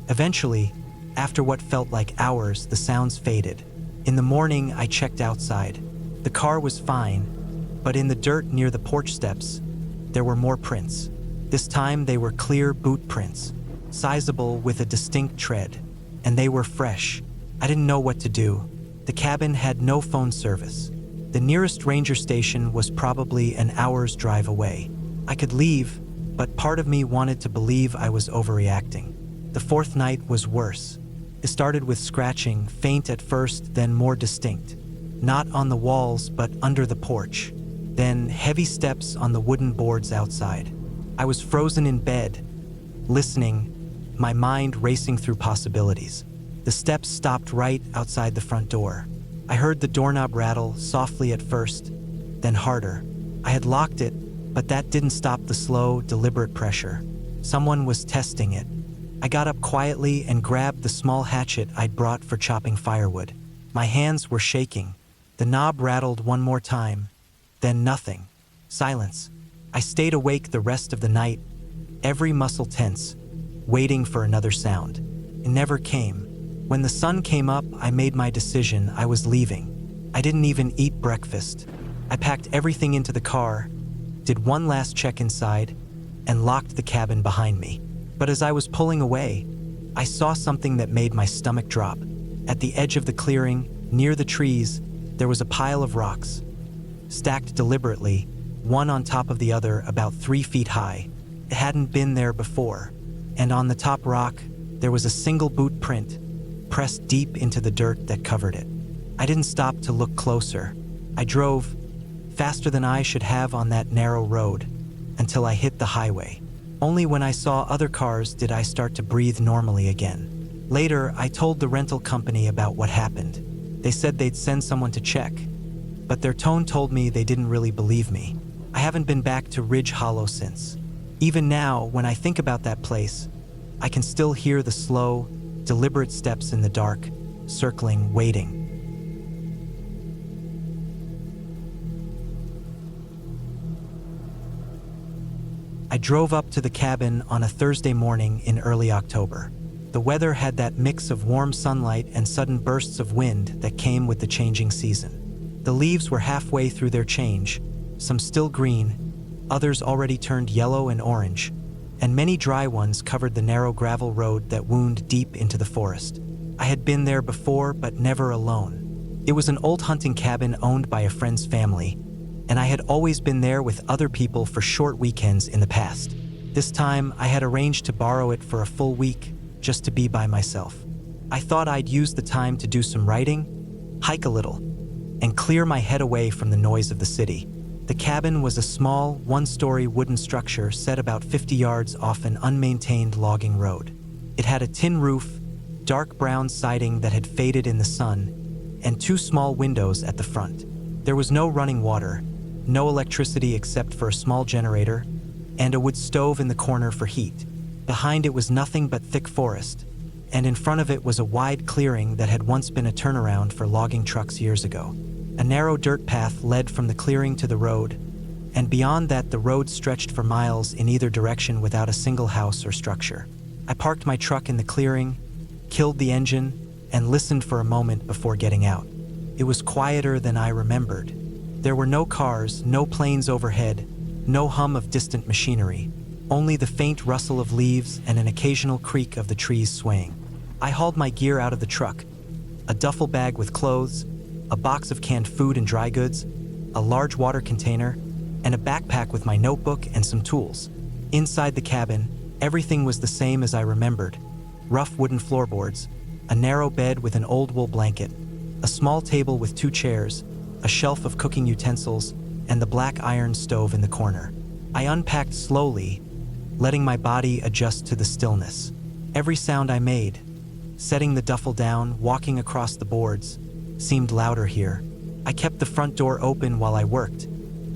Eventually, after what felt like hours, the sounds faded. In the morning, I checked outside. The car was fine, but in the dirt near the porch steps, there were more prints. This time they were clear boot prints, sizable with a distinct tread, and they were fresh. I didn't know what to do. The cabin had no phone service. The nearest ranger station was probably an hour's drive away. I could leave, but part of me wanted to believe I was overreacting. The fourth night was worse. It started with scratching, faint at first, then more distinct. Not on the walls, but under the porch. Then heavy steps on the wooden boards outside. I was frozen in bed, listening, my mind racing through possibilities. The steps stopped right outside the front door. I heard the doorknob rattle, softly at first, then harder. I had locked it, but that didn't stop the slow, deliberate pressure. Someone was testing it. I got up quietly and grabbed the small hatchet I'd brought for chopping firewood. My hands were shaking. The knob rattled one more time, then nothing. Silence. I stayed awake the rest of the night, every muscle tense, waiting for another sound. It never came. When the sun came up, I made my decision. I was leaving. I didn't even eat breakfast. I packed everything into the car, did one last check inside, and locked the cabin behind me. But as I was pulling away, I saw something that made my stomach drop. At the edge of the clearing, near the trees, there was a pile of rocks, stacked deliberately, one on top of the other about 3 feet high. It hadn't been there before, and on the top rock, there was a single boot print, pressed deep into the dirt that covered it. I didn't stop to look closer. I drove, faster than I should have on that narrow road, until I hit the highway. Only when I saw other cars did I start to breathe normally again. Later, I told the rental company about what happened. They said they'd send someone to check, but their tone told me they didn't really believe me. I haven't been back to Ridge Hollow since. Even now, when I think about that place, I can still hear the slow, deliberate steps in the dark, circling, waiting. I drove up to the cabin on a Thursday morning in early October. The weather had that mix of warm sunlight and sudden bursts of wind that came with the changing season. The leaves were halfway through their change, some still green, others already turned yellow and orange, and many dry ones covered the narrow gravel road that wound deep into the forest. I had been there before, but never alone. It was an old hunting cabin owned by a friend's family, and I had always been there with other people for short weekends in the past. This time, I had arranged to borrow it for a full week, just to be by myself. I thought I'd use the time to do some writing, hike a little, and clear my head away from the noise of the city. The cabin was a small, one-story wooden structure set about 50 yards off an unmaintained logging road. It had a tin roof, dark brown siding that had faded in the sun, and 2 small windows at the front. There was no running water, no electricity except for a small generator, and a wood stove in the corner for heat. Behind it was nothing but thick forest, and in front of it was a wide clearing that had once been a turnaround for logging trucks years ago. A narrow dirt path led from the clearing to the road, and beyond that the road stretched for miles in either direction without a single house or structure. I parked my truck in the clearing, killed the engine, and listened for a moment before getting out. It was quieter than I remembered. There were no cars, no planes overhead, no hum of distant machinery, only the faint rustle of leaves and an occasional creak of the trees swaying. I hauled my gear out of the truck, a duffel bag with clothes, a box of canned food and dry goods, a large water container, and a backpack with my notebook and some tools. Inside the cabin, everything was the same as I remembered. Rough wooden floorboards, a narrow bed with an old wool blanket, a small table with 2 chairs, a shelf of cooking utensils, and the black iron stove in the corner. I unpacked slowly, letting my body adjust to the stillness. Every sound I made, setting the duffel down, walking across the boards, seemed louder here. I kept the front door open while I worked,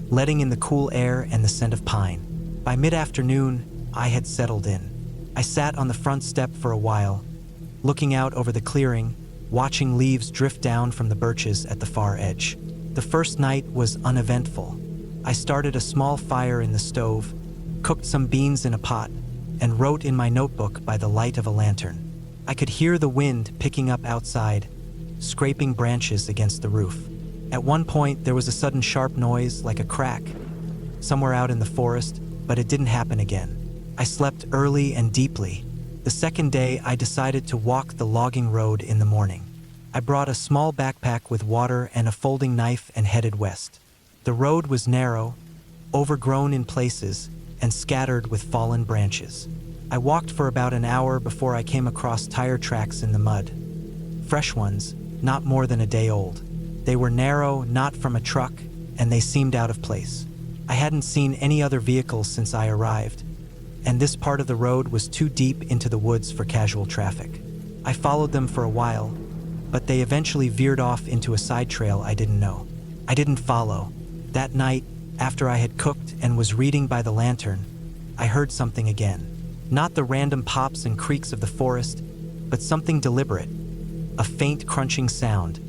letting in the cool air and the scent of pine. By mid-afternoon, I had settled in. I sat on the front step for a while, looking out over the clearing, watching leaves drift down from the birches at the far edge. The first night was uneventful. I started a small fire in the stove, cooked some beans in a pot, and wrote in my notebook by the light of a lantern. I could hear the wind picking up outside, scraping branches against the roof. At one point, there was a sudden sharp noise like a crack, somewhere out in the forest, but it didn't happen again. I slept early and deeply. The second day, I decided to walk the logging road in the morning. I brought a small backpack with water and a folding knife and headed west. The road was narrow, overgrown in places, and scattered with fallen branches. I walked for about an hour before I came across tire tracks in the mud. Fresh ones, not more than a day old. They were narrow, not from a truck, and they seemed out of place. I hadn't seen any other vehicles since I arrived, and this part of the road was too deep into the woods for casual traffic. I followed them for a while, but they eventually veered off into a side trail I didn't know. I didn't follow. That night, after I had cooked and was reading by the lantern, I heard something again. Not the random pops and creaks of the forest, but something deliberate. A faint crunching sound,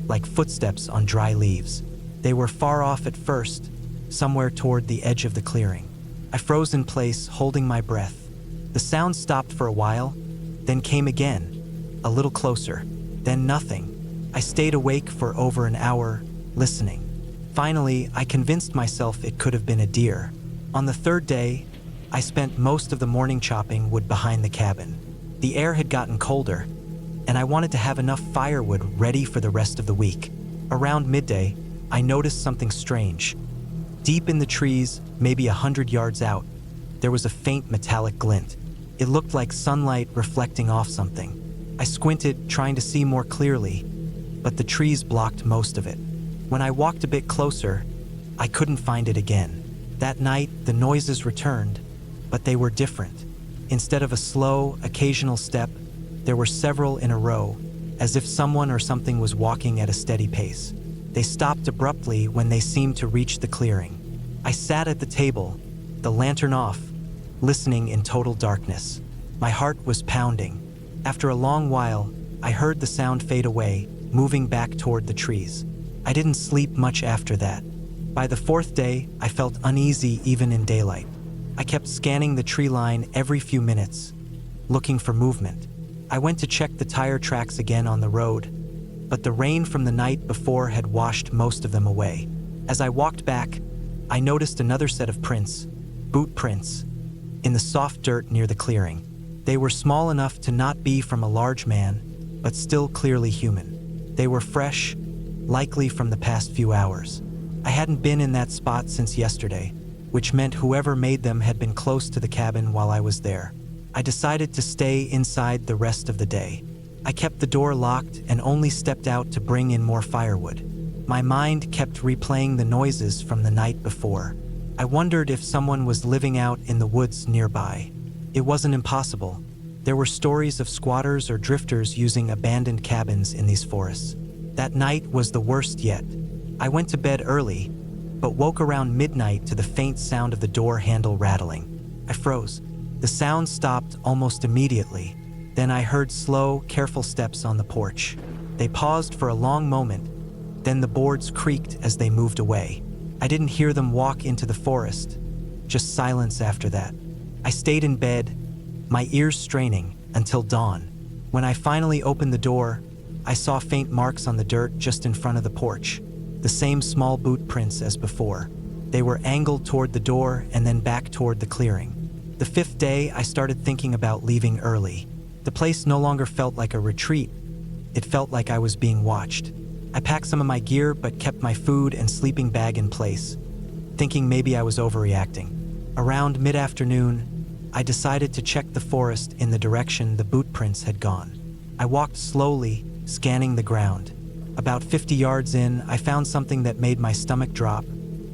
like footsteps on dry leaves. They were far off at first, somewhere toward the edge of the clearing. I froze in place, holding my breath. The sound stopped for a while, then came again, a little closer, then nothing. I stayed awake for over an hour, listening. Finally, I convinced myself it could have been a deer. On the third day, I spent most of the morning chopping wood behind the cabin. The air had gotten colder, and I wanted to have enough firewood ready for the rest of the week. Around midday, I noticed something strange. Deep in the trees, maybe 100 yards out, there was a faint metallic glint. It looked like sunlight reflecting off something. I squinted, trying to see more clearly, but the trees blocked most of it. When I walked a bit closer, I couldn't find it again. That night, the noises returned, but they were different. Instead of a slow, occasional step, there were several in a row, as if someone or something was walking at a steady pace. They stopped abruptly when they seemed to reach the clearing. I sat at the table, the lantern off, listening in total darkness. My heart was pounding. After a long while, I heard the sound fade away, moving back toward the trees. I didn't sleep much after that. By the fourth day, I felt uneasy even in daylight. I kept scanning the tree line every few minutes, looking for movement. I went to check the tire tracks again on the road, but the rain from the night before had washed most of them away. As I walked back, I noticed another set of prints, boot prints, in the soft dirt near the clearing. They were small enough to not be from a large man, but still clearly human. They were fresh, likely from the past few hours. I hadn't been in that spot since yesterday, which meant whoever made them had been close to the cabin while I was there. I decided to stay inside the rest of the day. I kept the door locked and only stepped out to bring in more firewood. My mind kept replaying the noises from the night before. I wondered if someone was living out in the woods nearby. It wasn't impossible. There were stories of squatters or drifters using abandoned cabins in these forests. That night was the worst yet. I went to bed early, but woke around midnight to the faint sound of the door handle rattling. I froze. The sound stopped almost immediately. Then I heard slow, careful steps on the porch. They paused for a long moment, then the boards creaked as they moved away. I didn't hear them walk into the forest, just silence after that. I stayed in bed, my ears straining, until dawn. When I finally opened the door, I saw faint marks on the dirt just in front of the porch, the same small boot prints as before. They were angled toward the door and then back toward the clearing. The fifth day, I started thinking about leaving early. The place no longer felt like a retreat. It felt like I was being watched. I packed some of my gear but kept my food and sleeping bag in place, thinking maybe I was overreacting. Around mid-afternoon, I decided to check the forest in the direction the boot prints had gone. I walked slowly, scanning the ground. About 50 yards in, I found something that made my stomach drop,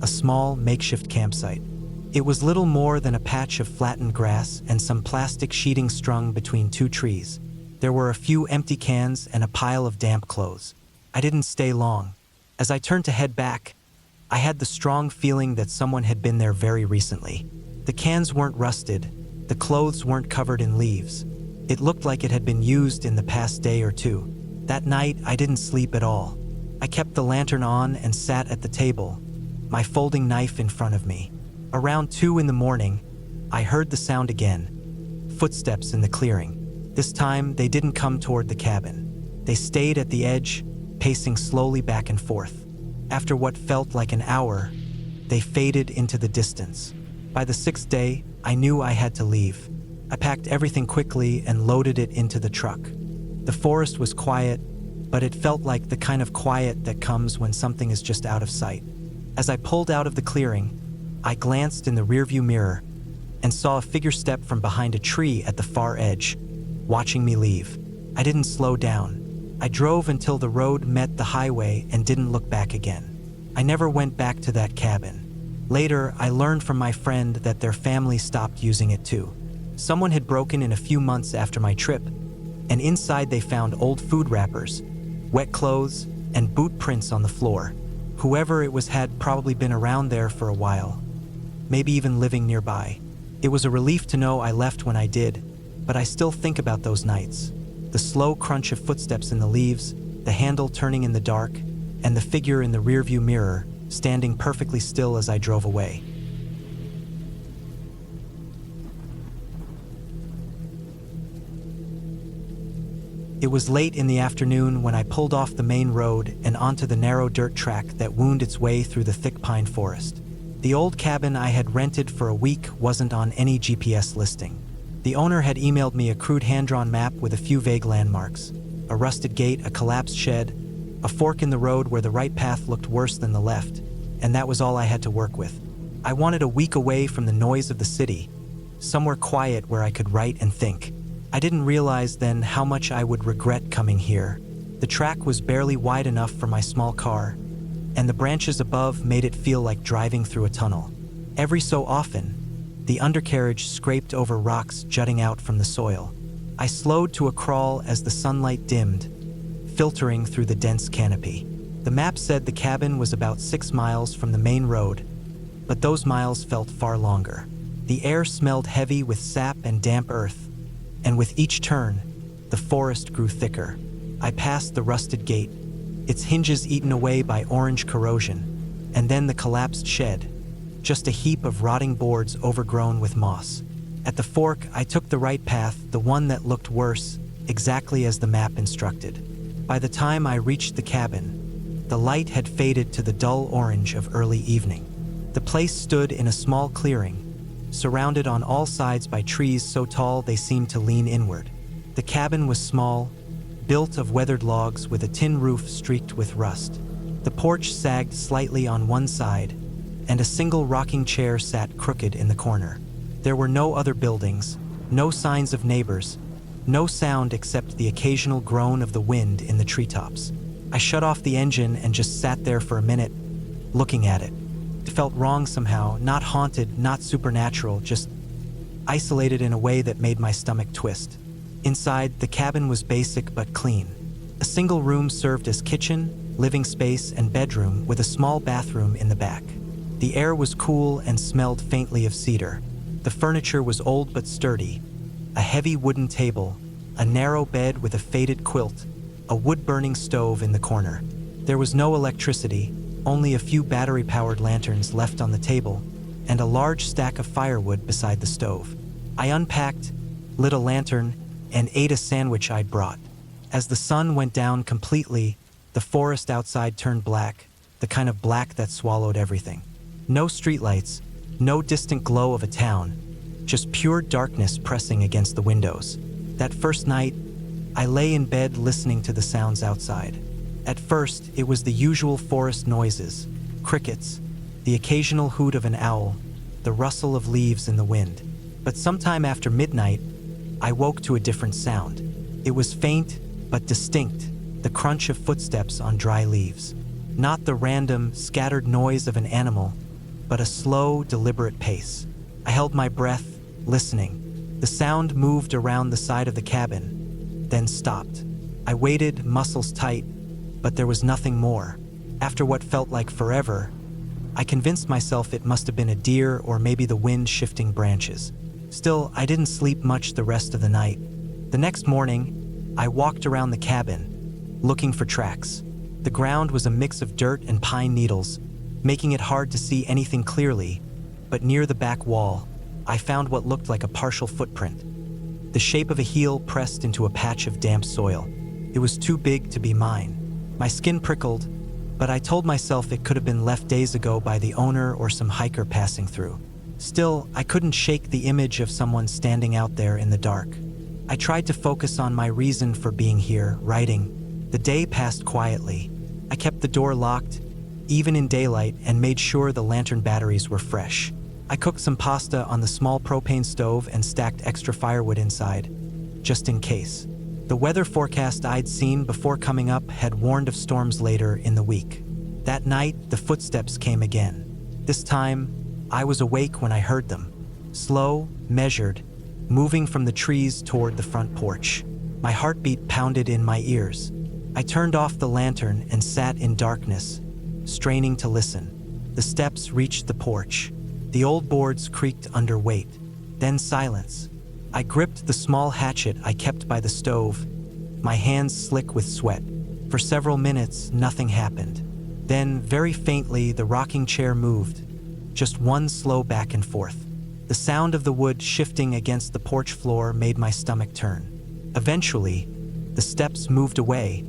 a small makeshift campsite. It was little more than a patch of flattened grass and some plastic sheeting strung between two trees. There were a few empty cans and a pile of damp clothes. I didn't stay long. As I turned to head back, I had the strong feeling that someone had been there very recently. The cans weren't rusted, the clothes weren't covered in leaves. It looked like it had been used in the past day or two. That night, I didn't sleep at all. I kept the lantern on and sat at the table, my folding knife in front of me. Around 2 in the morning, I heard the sound again. Footsteps in the clearing. This time, they didn't come toward the cabin. They stayed at the edge, pacing slowly back and forth. After what felt like an hour, they faded into the distance. By the 6th day, I knew I had to leave. I packed everything quickly and loaded it into the truck. The forest was quiet, but it felt like the kind of quiet that comes when something is just out of sight. As I pulled out of the clearing, I glanced in the rearview mirror and saw a figure step from behind a tree at the far edge, watching me leave. I didn't slow down. I drove until the road met the highway and didn't look back again. I never went back to that cabin. Later, I learned from my friend that their family stopped using it too. Someone had broken in a few months after my trip, and inside they found old food wrappers, wet clothes, and boot prints on the floor. Whoever it was had probably been around there for a while, maybe even living nearby. It was a relief to know I left when I did, but I still think about those nights. The slow crunch of footsteps in the leaves, the handle turning in the dark, and the figure in the rearview mirror standing perfectly still as I drove away. It was late in the afternoon when I pulled off the main road and onto the narrow dirt track that wound its way through the thick pine forest. The old cabin I had rented for a week wasn't on any GPS listing. The owner had emailed me a crude hand-drawn map with a few vague landmarks: a rusted gate, a collapsed shed, a fork in the road where the right path looked worse than the left, and that was all I had to work with. I wanted a week away from the noise of the city, somewhere quiet where I could write and think. I didn't realize then how much I would regret coming here. The track was barely wide enough for my small car, and the branches above made it feel like driving through a tunnel. Every so often, the undercarriage scraped over rocks jutting out from the soil. I slowed to a crawl as the sunlight dimmed, filtering through the dense canopy. The map said the cabin was about 6 miles from the main road, but those miles felt far longer. The air smelled heavy with sap and damp earth, and with each turn, the forest grew thicker. I passed the rusted gate, its hinges eaten away by orange corrosion, and then the collapsed shed, just a heap of rotting boards overgrown with moss. At the fork, I took the right path, the one that looked worse, exactly as the map instructed. By the time I reached the cabin, the light had faded to the dull orange of early evening. The place stood in a small clearing, surrounded on all sides by trees so tall they seemed to lean inward. The cabin was small, built of weathered logs with a tin roof streaked with rust. The porch sagged slightly on one side, and a single rocking chair sat crooked in the corner. There were no other buildings, no signs of neighbors, no sound except the occasional groan of the wind in the treetops. I shut off the engine and just sat there for a minute, looking at it. It felt wrong somehow, not haunted, not supernatural, just isolated in a way that made my stomach twist. Inside, the cabin was basic but clean. A single room served as kitchen, living space, and bedroom with a small bathroom in the back. The air was cool and smelled faintly of cedar. The furniture was old but sturdy. A heavy wooden table, a narrow bed with a faded quilt, a wood-burning stove in the corner. There was no electricity, only a few battery-powered lanterns left on the table, and a large stack of firewood beside the stove. I unpacked, lit a lantern, and ate a sandwich I'd brought. As the sun went down completely, the forest outside turned black, the kind of black that swallowed everything. No streetlights, no distant glow of a town, just pure darkness pressing against the windows. That first night, I lay in bed listening to the sounds outside. At first, it was the usual forest noises, crickets, the occasional hoot of an owl, the rustle of leaves in the wind. But sometime after midnight, I woke to a different sound. It was faint, but distinct, the crunch of footsteps on dry leaves. Not the random, scattered noise of an animal, but a slow, deliberate pace. I held my breath, listening. The sound moved around the side of the cabin, then stopped. I waited, muscles tight, but there was nothing more. After what felt like forever, I convinced myself it must have been a deer or maybe the wind shifting branches. Still, I didn't sleep much the rest of the night. The next morning, I walked around the cabin, looking for tracks. The ground was a mix of dirt and pine needles, making it hard to see anything clearly, but near the back wall, I found what looked like a partial footprint. The shape of a heel pressed into a patch of damp soil. It was too big to be mine. My skin prickled, but I told myself it could have been left days ago by the owner or some hiker passing through. Still, I couldn't shake the image of someone standing out there in the dark. I tried to focus on my reason for being here, writing. The day passed quietly. I kept the door locked, even in daylight, and made sure the lantern batteries were fresh. I cooked some pasta on the small propane stove and stacked extra firewood inside, just in case. The weather forecast I'd seen before coming up had warned of storms later in the week. That night, the footsteps came again. This time, I was awake when I heard them. Slow, measured, moving from the trees toward the front porch. My heartbeat pounded in my ears. I turned off the lantern and sat in darkness, straining to listen. The steps reached the porch. The old boards creaked under weight. Then silence. I gripped the small hatchet I kept by the stove, my hands slick with sweat. For several minutes, nothing happened. Then, very faintly, the rocking chair moved, just one slow back and forth. The sound of the wood shifting against the porch floor made my stomach turn. Eventually, the steps moved away,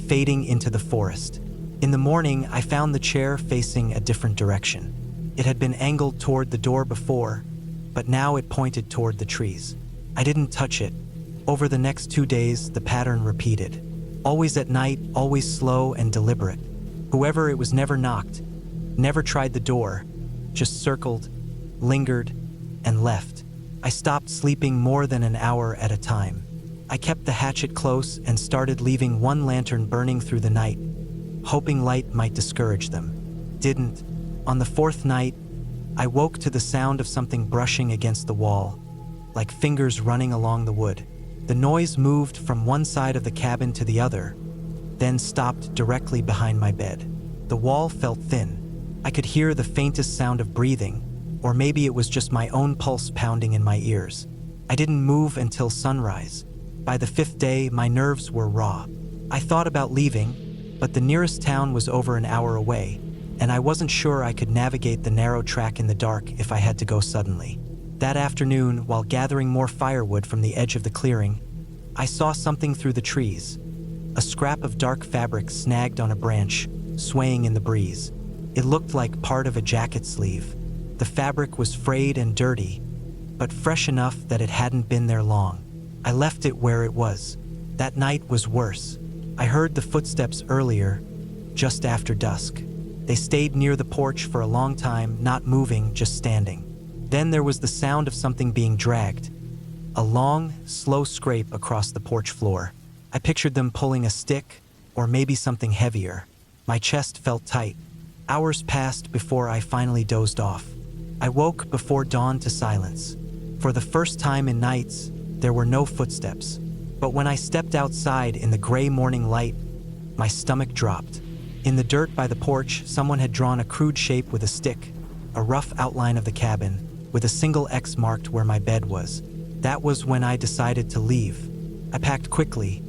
fading into the forest. In the morning, I found the chair facing a different direction. It had been angled toward the door before, but now it pointed toward the trees. I didn't touch it. Over the next 2 days, the pattern repeated. Always at night, always slow and deliberate. Whoever it was never knocked, never tried the door, just circled, lingered, and left. I stopped sleeping more than an hour at a time. I kept the hatchet close and started leaving one lantern burning through the night, hoping light might discourage them. Didn't. On the fourth night, I woke to the sound of something brushing against the wall, like fingers running along the wood. The noise moved from one side of the cabin to the other, then stopped directly behind my bed. The wall felt thin. I could hear the faintest sound of breathing, or maybe it was just my own pulse pounding in my ears. I didn't move until sunrise. By the 5th day, my nerves were raw. I thought about leaving, but the nearest town was over an hour away, and I wasn't sure I could navigate the narrow track in the dark if I had to go suddenly. That afternoon, while gathering more firewood from the edge of the clearing, I saw something through the trees. a scrap of dark fabric snagged on a branch, swaying in the breeze. It looked like part of a jacket sleeve. The fabric was frayed and dirty, but fresh enough that it hadn't been there long. I left it where it was. That night was worse. I heard the footsteps earlier, just after dusk. They stayed near the porch for a long time, not moving, just standing. Then there was the sound of something being dragged. A long, slow scrape across the porch floor. I pictured them pulling a stick, or maybe something heavier. My chest felt tight. Hours passed before I finally dozed off. I woke before dawn to silence. For the first time in nights, there were no footsteps. But when I stepped outside in the gray morning light, my stomach dropped. In the dirt by the porch, someone had drawn a crude shape with a stick, a rough outline of the cabin, with a single X marked where my bed was. That was when I decided to leave. I packed quickly,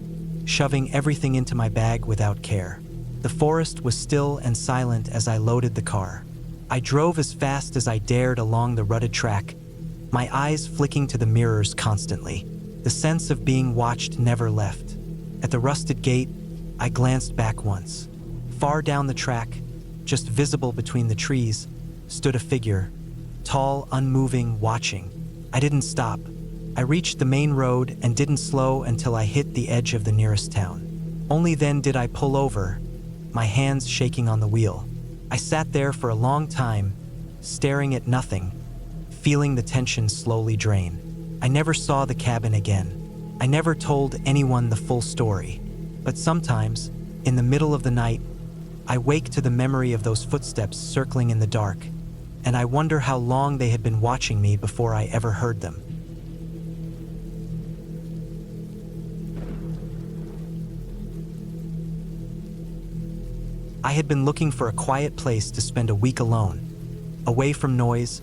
shoving everything into my bag without care. The forest was still and silent as I loaded the car. I drove as fast as I dared along the rutted track, my eyes flicking to the mirrors constantly. The sense of being watched never left. At the rusted gate, I glanced back once. Far down the track, just visible between the trees, stood a figure, tall, unmoving, watching. I didn't stop. I reached the main road and didn't slow until I hit the edge of the nearest town. Only then did I pull over, my hands shaking on the wheel. I sat there for a long time, staring at nothing, feeling the tension slowly drain. I never saw the cabin again. I never told anyone the full story. But sometimes, in the middle of the night, I wake to the memory of those footsteps circling in the dark, and I wonder how long they had been watching me before I ever heard them. I had been looking for a quiet place to spend a week alone, away from noise,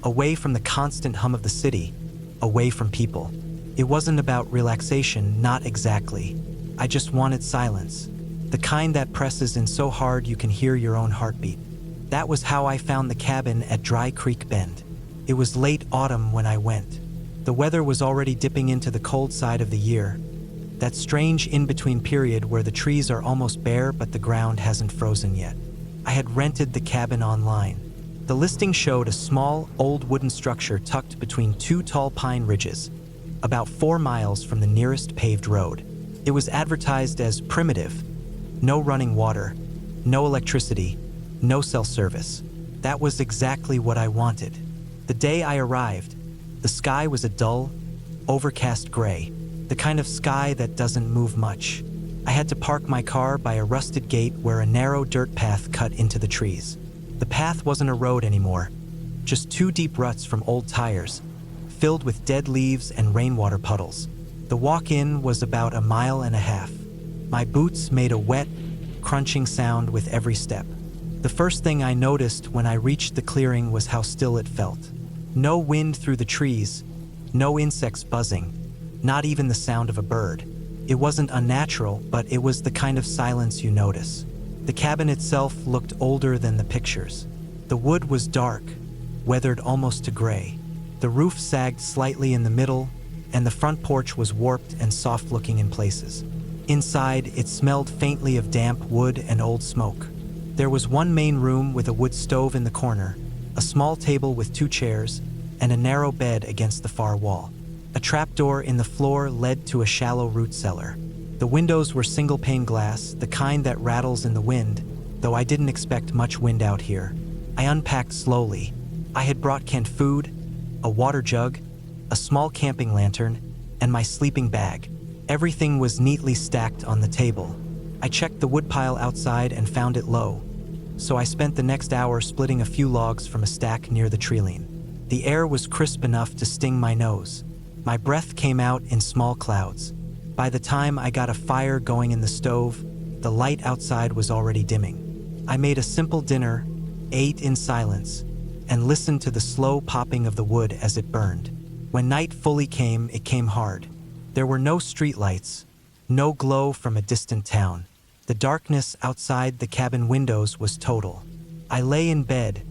away from the constant hum of the city, away from people. It wasn't about relaxation, not exactly. I just wanted silence, the kind that presses in so hard you can hear your own heartbeat. That was how I found the cabin at Dry Creek Bend. It was late autumn when I went. The weather was already dipping into the cold side of the year, that strange in-between period where the trees are almost bare but the ground hasn't frozen yet. I had rented the cabin online. The listing showed a small, old wooden structure tucked between two tall pine ridges, about 4 miles from the nearest paved road. It was advertised as primitive, no running water, no electricity, no cell service. That was exactly what I wanted. The day I arrived, the sky was a dull, overcast gray, the kind of sky that doesn't move much. I had to park my car by a rusted gate where a narrow dirt path cut into the trees. The path wasn't a road anymore, just 2 deep ruts from old tires, filled with dead leaves and rainwater puddles. The walk-in was about 1.5 miles. My boots made a wet, crunching sound with every step. The first thing I noticed when I reached the clearing was how still it felt. No wind through the trees, no insects buzzing, not even the sound of a bird. It wasn't unnatural, but it was the kind of silence you notice. The cabin itself looked older than the pictures. The wood was dark, weathered almost to gray. The roof sagged slightly in the middle, and the front porch was warped and soft-looking in places. Inside, it smelled faintly of damp wood and old smoke. There was one main room with a wood stove in the corner, a small table with 2 chairs, and a narrow bed against the far wall. A trapdoor in the floor led to a shallow root cellar. The windows were single-pane glass, the kind that rattles in the wind, though I didn't expect much wind out here. I unpacked slowly. I had brought canned food, a water jug, a small camping lantern, and my sleeping bag. Everything was neatly stacked on the table. I checked the woodpile outside and found it low, so I spent the next hour splitting a few logs from a stack near the treeline. The air was crisp enough to sting my nose. My breath came out in small clouds. By the time I got a fire going in the stove, the light outside was already dimming. I made a simple dinner, ate in silence, and listened to the slow popping of the wood as it burned. When night fully came, it came hard. There were no streetlights, no glow from a distant town. The darkness outside the cabin windows was total. I lay in bed,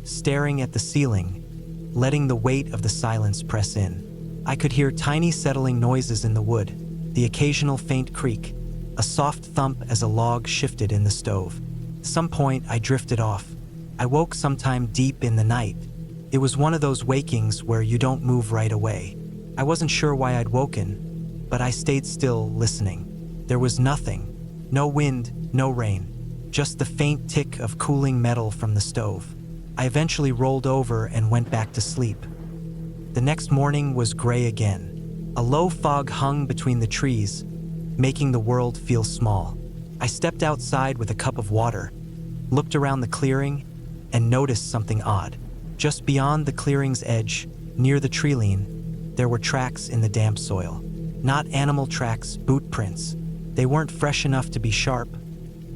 staring at the ceiling, letting the weight of the silence press in. I could hear tiny settling noises in the wood, the occasional faint creak, a soft thump as a log shifted in the stove. At some point, I drifted off. I woke sometime deep in the night. It was one of those wakings where you don't move right away. I wasn't sure why I'd woken, but I stayed still, listening. There was nothing. No wind, no rain. Just the faint tick of cooling metal from the stove. I eventually rolled over and went back to sleep. The next morning was gray again. A low fog hung between the trees, making the world feel small. I stepped outside with a cup of water, looked around the clearing, and noticed something odd. Just beyond the clearing's edge, near the treeline, there were tracks in the damp soil. Not animal tracks, boot prints. They weren't fresh enough to be sharp,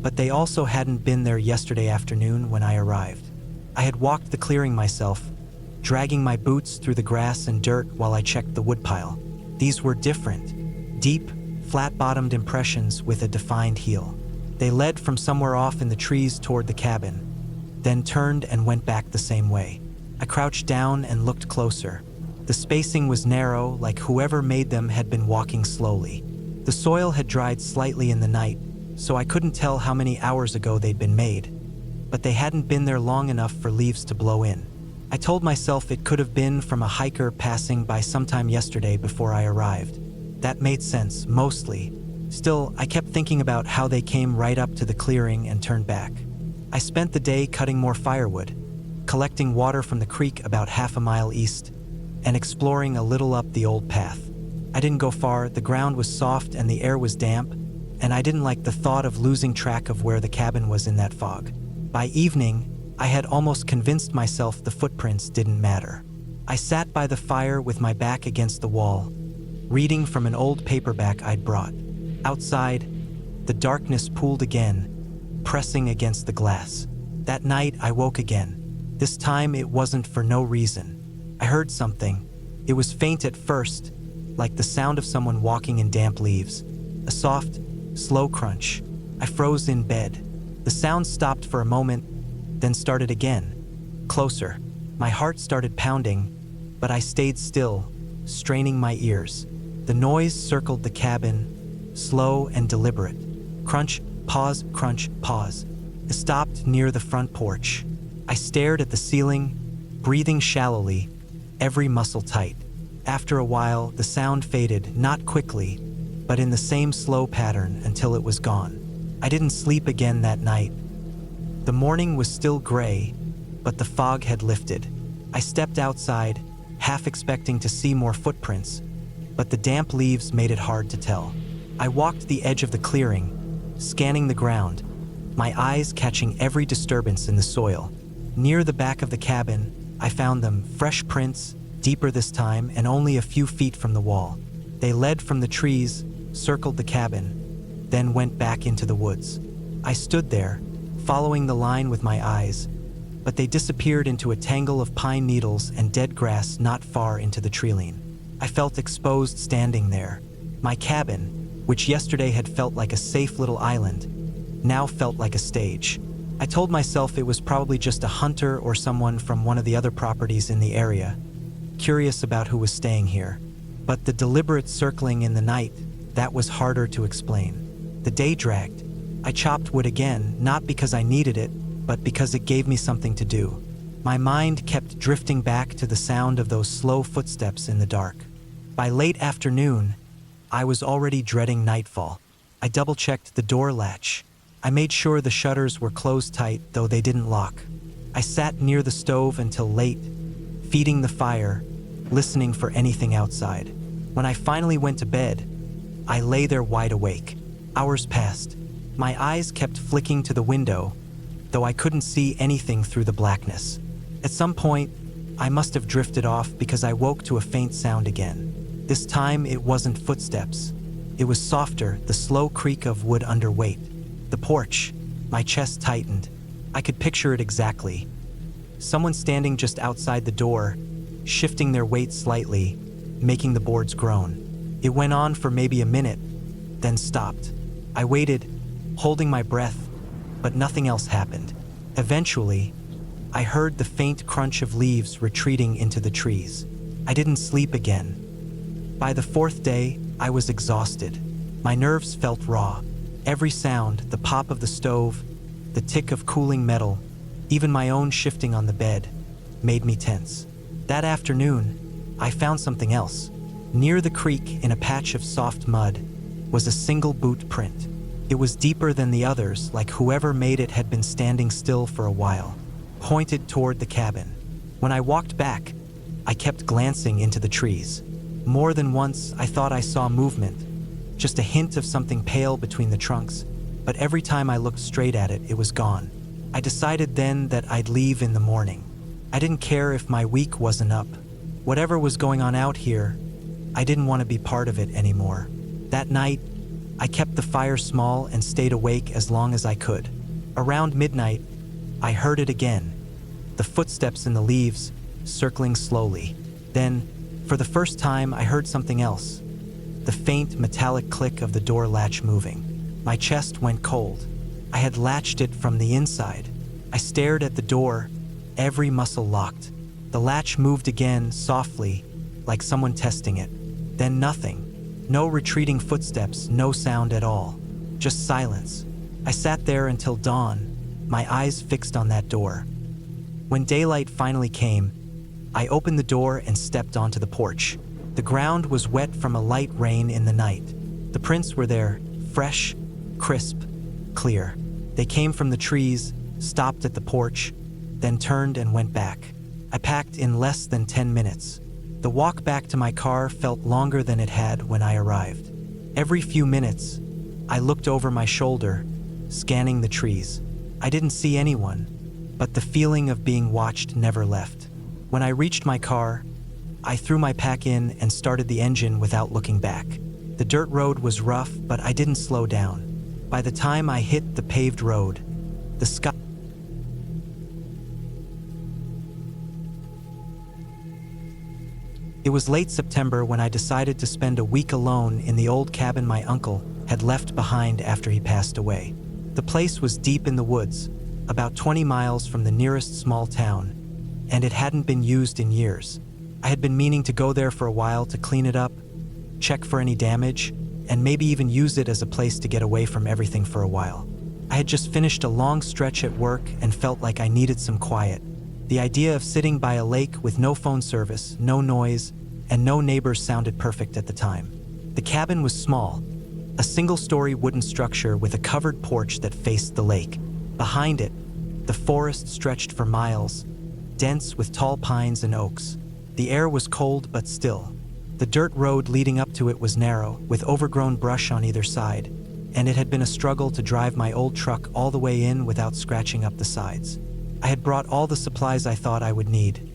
but they also hadn't been there yesterday afternoon when I arrived. I had walked the clearing myself, dragging my boots through the grass and dirt while I checked the woodpile. These were different, deep, flat-bottomed impressions with a defined heel. They led from somewhere off in the trees toward the cabin, then turned and went back the same way. I crouched down and looked closer. The spacing was narrow, like whoever made them had been walking slowly. The soil had dried slightly in the night, so I couldn't tell how many hours ago they'd been made, but they hadn't been there long enough for leaves to blow in. I told myself it could have been from a hiker passing by sometime yesterday before I arrived. That made sense, mostly. Still, I kept thinking about how they came right up to the clearing and turned back. I spent the day cutting more firewood, collecting water from the creek about half a mile east, and exploring a little up the old path. I didn't go far, the ground was soft and the air was damp, and I didn't like the thought of losing track of where the cabin was in that fog. By evening, I had almost convinced myself the footprints didn't matter. I sat by the fire with my back against the wall, reading from an old paperback I'd brought. Outside, the darkness pooled again, pressing against the glass. That night, I woke again. This time, it wasn't for no reason. I heard something. It was faint at first, like the sound of someone walking in damp leaves. A soft, slow crunch. I froze in bed. The sound stopped for a moment, then started again. Closer. My heart started pounding, but I stayed still, straining my ears. The noise circled the cabin, slow and deliberate. Crunch, pause, crunch, pause. It stopped near the front porch. I stared at the ceiling, breathing shallowly, every muscle tight. After a while, the sound faded, not quickly, but in the same slow pattern until it was gone. I didn't sleep again that night. The morning was still gray, but the fog had lifted. I stepped outside, half expecting to see more footprints, but the damp leaves made it hard to tell. I walked the edge of the clearing, scanning the ground, my eyes catching every disturbance in the soil. Near the back of the cabin, I found them, fresh prints, deeper this time and only a few feet from the wall. They led from the trees, circled the cabin, then went back into the woods. I stood there, following the line with my eyes, but they disappeared into a tangle of pine needles and dead grass not far into the treeline. I felt exposed standing there. My cabin, which yesterday had felt like a safe little island, now felt like a stage. I told myself it was probably just a hunter or someone from one of the other properties in the area, curious about who was staying here. But the deliberate circling in the night, that was harder to explain. The day dragged. I chopped wood again, not because I needed it, but because it gave me something to do. My mind kept drifting back to the sound of those slow footsteps in the dark. By late afternoon, I was already dreading nightfall. I double-checked the door latch. I made sure the shutters were closed tight, though they didn't lock. I sat near the stove until late, feeding the fire, listening for anything outside. When I finally went to bed, I lay there wide awake. Hours passed. My eyes kept flicking to the window, though I couldn't see anything through the blackness. At some point, I must have drifted off because I woke to a faint sound again. This time, it wasn't footsteps. It was softer, the slow creak of wood under weight. The porch. My chest tightened. I could picture it exactly. Someone standing just outside the door, shifting their weight slightly, making the boards groan. It went on for maybe a minute, then stopped. I waited, holding my breath, but nothing else happened. Eventually, I heard the faint crunch of leaves retreating into the trees. I didn't sleep again. By the fourth day, I was exhausted. My nerves felt raw. Every sound, the pop of the stove, the tick of cooling metal, even my own shifting on the bed, made me tense. That afternoon, I found something else. Near the creek, in a patch of soft mud, was a single boot print. It was deeper than the others, like whoever made it had been standing still for a while, pointed toward the cabin. When I walked back, I kept glancing into the trees. More than once, I thought I saw movement, just a hint of something pale between the trunks, but every time I looked straight at it, it was gone. I decided then that I'd leave in the morning. I didn't care if my week wasn't up. Whatever was going on out here, I didn't want to be part of it anymore. That night, I kept the fire small and stayed awake as long as I could. Around midnight, I heard it again. The footsteps in the leaves, circling slowly. Then, for the first time, I heard something else. The faint metallic click of the door latch moving. My chest went cold. I had latched it from the inside. I stared at the door, every muscle locked. The latch moved again, softly, like someone testing it. Then nothing. No retreating footsteps, no sound at all. Just silence. I sat there until dawn, my eyes fixed on that door. When daylight finally came, I opened the door and stepped onto the porch. The ground was wet from a light rain in the night. The prints were there, fresh, crisp, clear. They came from the trees, stopped at the porch, then turned and went back. I packed in less than 10 minutes. The walk back to my car felt longer than it had when I arrived. Every few minutes, I looked over my shoulder, scanning the trees. I didn't see anyone, but the feeling of being watched never left. When I reached my car, I threw my pack in and started the engine without looking back. The dirt road was rough, but I didn't slow down. By the time I hit the paved road, the sky It was late September when I decided to spend a week alone in the old cabin my uncle had left behind after he passed away. The place was deep in the woods, about 20 miles from the nearest small town, and it hadn't been used in years. I had been meaning to go there for a while to clean it up, check for any damage, and maybe even use it as a place to get away from everything for a while. I had just finished a long stretch at work and felt like I needed some quiet. The idea of sitting by a lake with no phone service, no noise, and no neighbors sounded perfect at the time. The cabin was small, a single-story wooden structure with a covered porch that faced the lake. Behind it, the forest stretched for miles, dense with tall pines and oaks. The air was cold but still. The dirt road leading up to it was narrow, with overgrown brush on either side, and it had been a struggle to drive my old truck all the way in without scratching up the sides. I had brought all the supplies I thought I would need.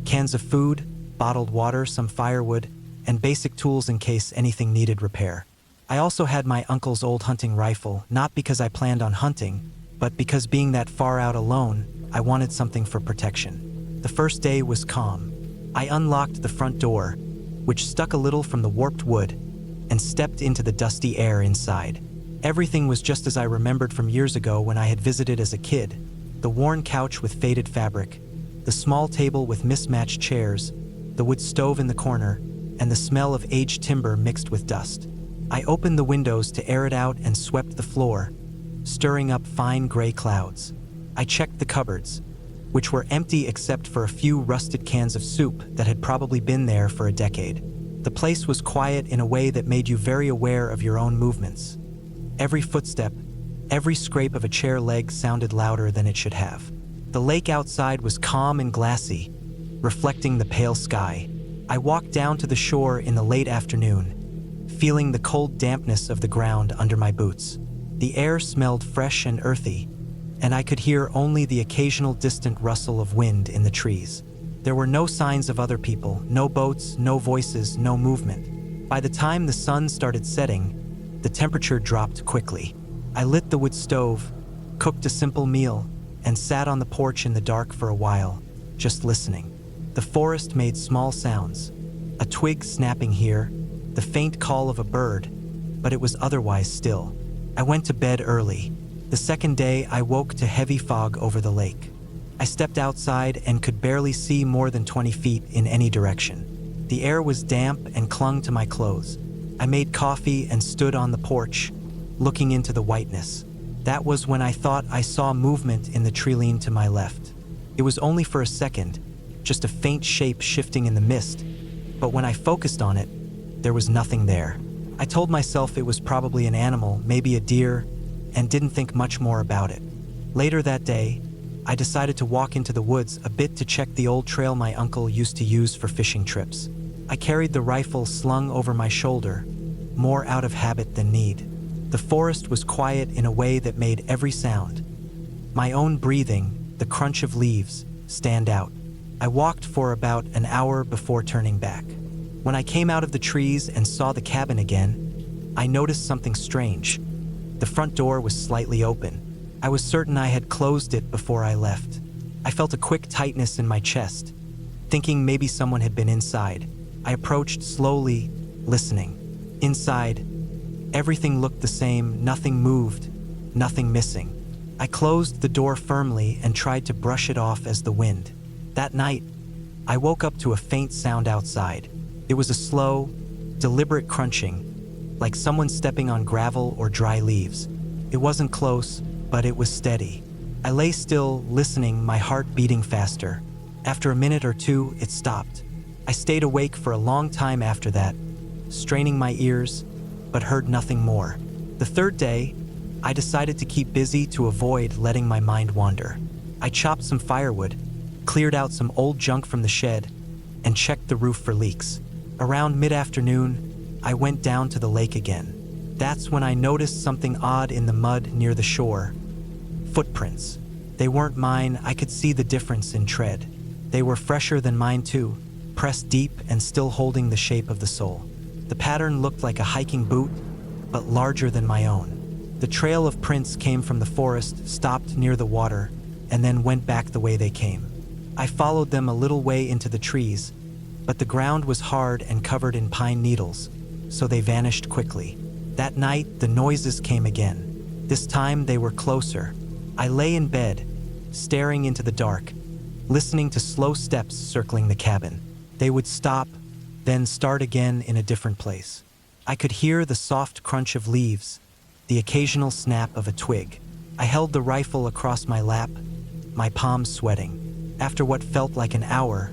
Cans of food, bottled water, some firewood, and basic tools in case anything needed repair. I also had my uncle's old hunting rifle, not because I planned on hunting, but because being that far out alone, I wanted something for protection. The first day was calm. I unlocked the front door, which stuck a little from the warped wood, and stepped into the dusty air inside. Everything was just as I remembered from years ago when I had visited as a kid. The worn couch with faded fabric, the small table with mismatched chairs, the wood stove in the corner, and the smell of aged timber mixed with dust. I opened the windows to air it out and swept the floor, stirring up fine gray clouds. I checked the cupboards, which were empty except for a few rusted cans of soup that had probably been there for a decade. The place was quiet in a way that made you very aware of your own movements. Every footstep, every scrape of a chair leg sounded louder than it should have. The lake outside was calm and glassy, reflecting the pale sky. I walked down to the shore in the late afternoon, feeling the cold dampness of the ground under my boots. The air smelled fresh and earthy, and I could hear only the occasional distant rustle of wind in the trees. There were no signs of other people, no boats, no voices, no movement. By the time the sun started setting, the temperature dropped quickly. I lit the wood stove, cooked a simple meal, and sat on the porch in the dark for a while, just listening. The forest made small sounds, a twig snapping here, the faint call of a bird, but it was otherwise still. I went to bed early. The second day, I woke to heavy fog over the lake. I stepped outside and could barely see more than 20 feet in any direction. The air was damp and clung to my clothes. I made coffee and stood on the porch, looking into the whiteness. That was when I thought I saw movement in the tree line to my left. It was only for a second, just a faint shape shifting in the mist, but when I focused on it, there was nothing there. I told myself it was probably an animal, maybe a deer, and didn't think much more about it. Later that day, I decided to walk into the woods a bit to check the old trail my uncle used to use for fishing trips. I carried the rifle slung over my shoulder, more out of habit than need. The forest was quiet in a way that made every sound, my own breathing, the crunch of leaves, stand out. I walked for about an hour before turning back. When I came out of the trees and saw the cabin again, I noticed something strange. The front door was slightly open. I was certain I had closed it before I left. I felt a quick tightness in my chest, thinking maybe someone had been inside. I approached slowly, listening. Inside, everything looked the same, nothing moved, nothing missing. I closed the door firmly and tried to brush it off as the wind. That night, I woke up to a faint sound outside. It was a slow, deliberate crunching, like someone stepping on gravel or dry leaves. It wasn't close, but it was steady. I lay still, listening, my heart beating faster. After a minute or two, it stopped. I stayed awake for a long time after that, straining my ears, but heard nothing more. The third day, I decided to keep busy to avoid letting my mind wander. I chopped some firewood, cleared out some old junk from the shed, and checked the roof for leaks. Around mid-afternoon, I went down to the lake again. That's when I noticed something odd in the mud near the shore. Footprints. They weren't mine. I could see the difference in tread. They were fresher than mine too, pressed deep and still holding the shape of the sole. The pattern looked like a hiking boot, but larger than my own. The trail of prints came from the forest, stopped near the water, and then went back the way they came. I followed them a little way into the trees, but the ground was hard and covered in pine needles, so they vanished quickly. That night, the noises came again. This time, they were closer. I lay in bed, staring into the dark, listening to slow steps circling the cabin. They would stop, then start again in a different place. I could hear the soft crunch of leaves, the occasional snap of a twig. I held the rifle across my lap, my palms sweating. After what felt like an hour,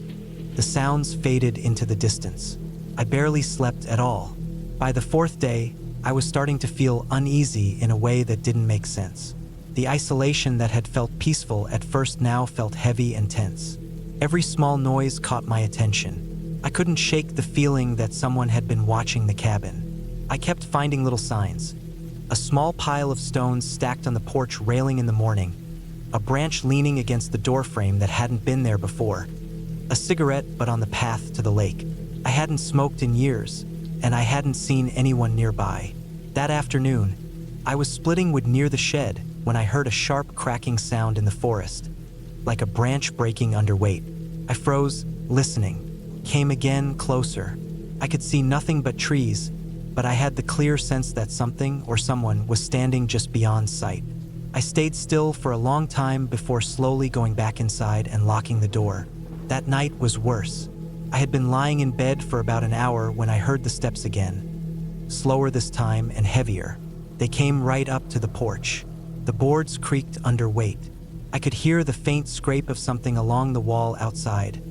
the sounds faded into the distance. I barely slept at all. By the fourth day, I was starting to feel uneasy in a way that didn't make sense. The isolation that had felt peaceful at first now felt heavy and tense. Every small noise caught my attention. I couldn't shake the feeling that someone had been watching the cabin. I kept finding little signs. A small pile of stones stacked on the porch railing in the morning, a branch leaning against the doorframe that hadn't been there before, a cigarette but on the path to the lake. I hadn't smoked in years, and I hadn't seen anyone nearby. That afternoon, I was splitting wood near the shed when I heard a sharp cracking sound in the forest, like a branch breaking under weight. I froze, listening. Came again, closer. I could see nothing but trees, but I had the clear sense that something or someone was standing just beyond sight. I stayed still for a long time before slowly going back inside and locking the door. That night was worse. I had been lying in bed for about an hour when I heard the steps again. Slower this time and heavier. They came right up to the porch. The boards creaked under weight. I could hear the faint scrape of something along the wall outside,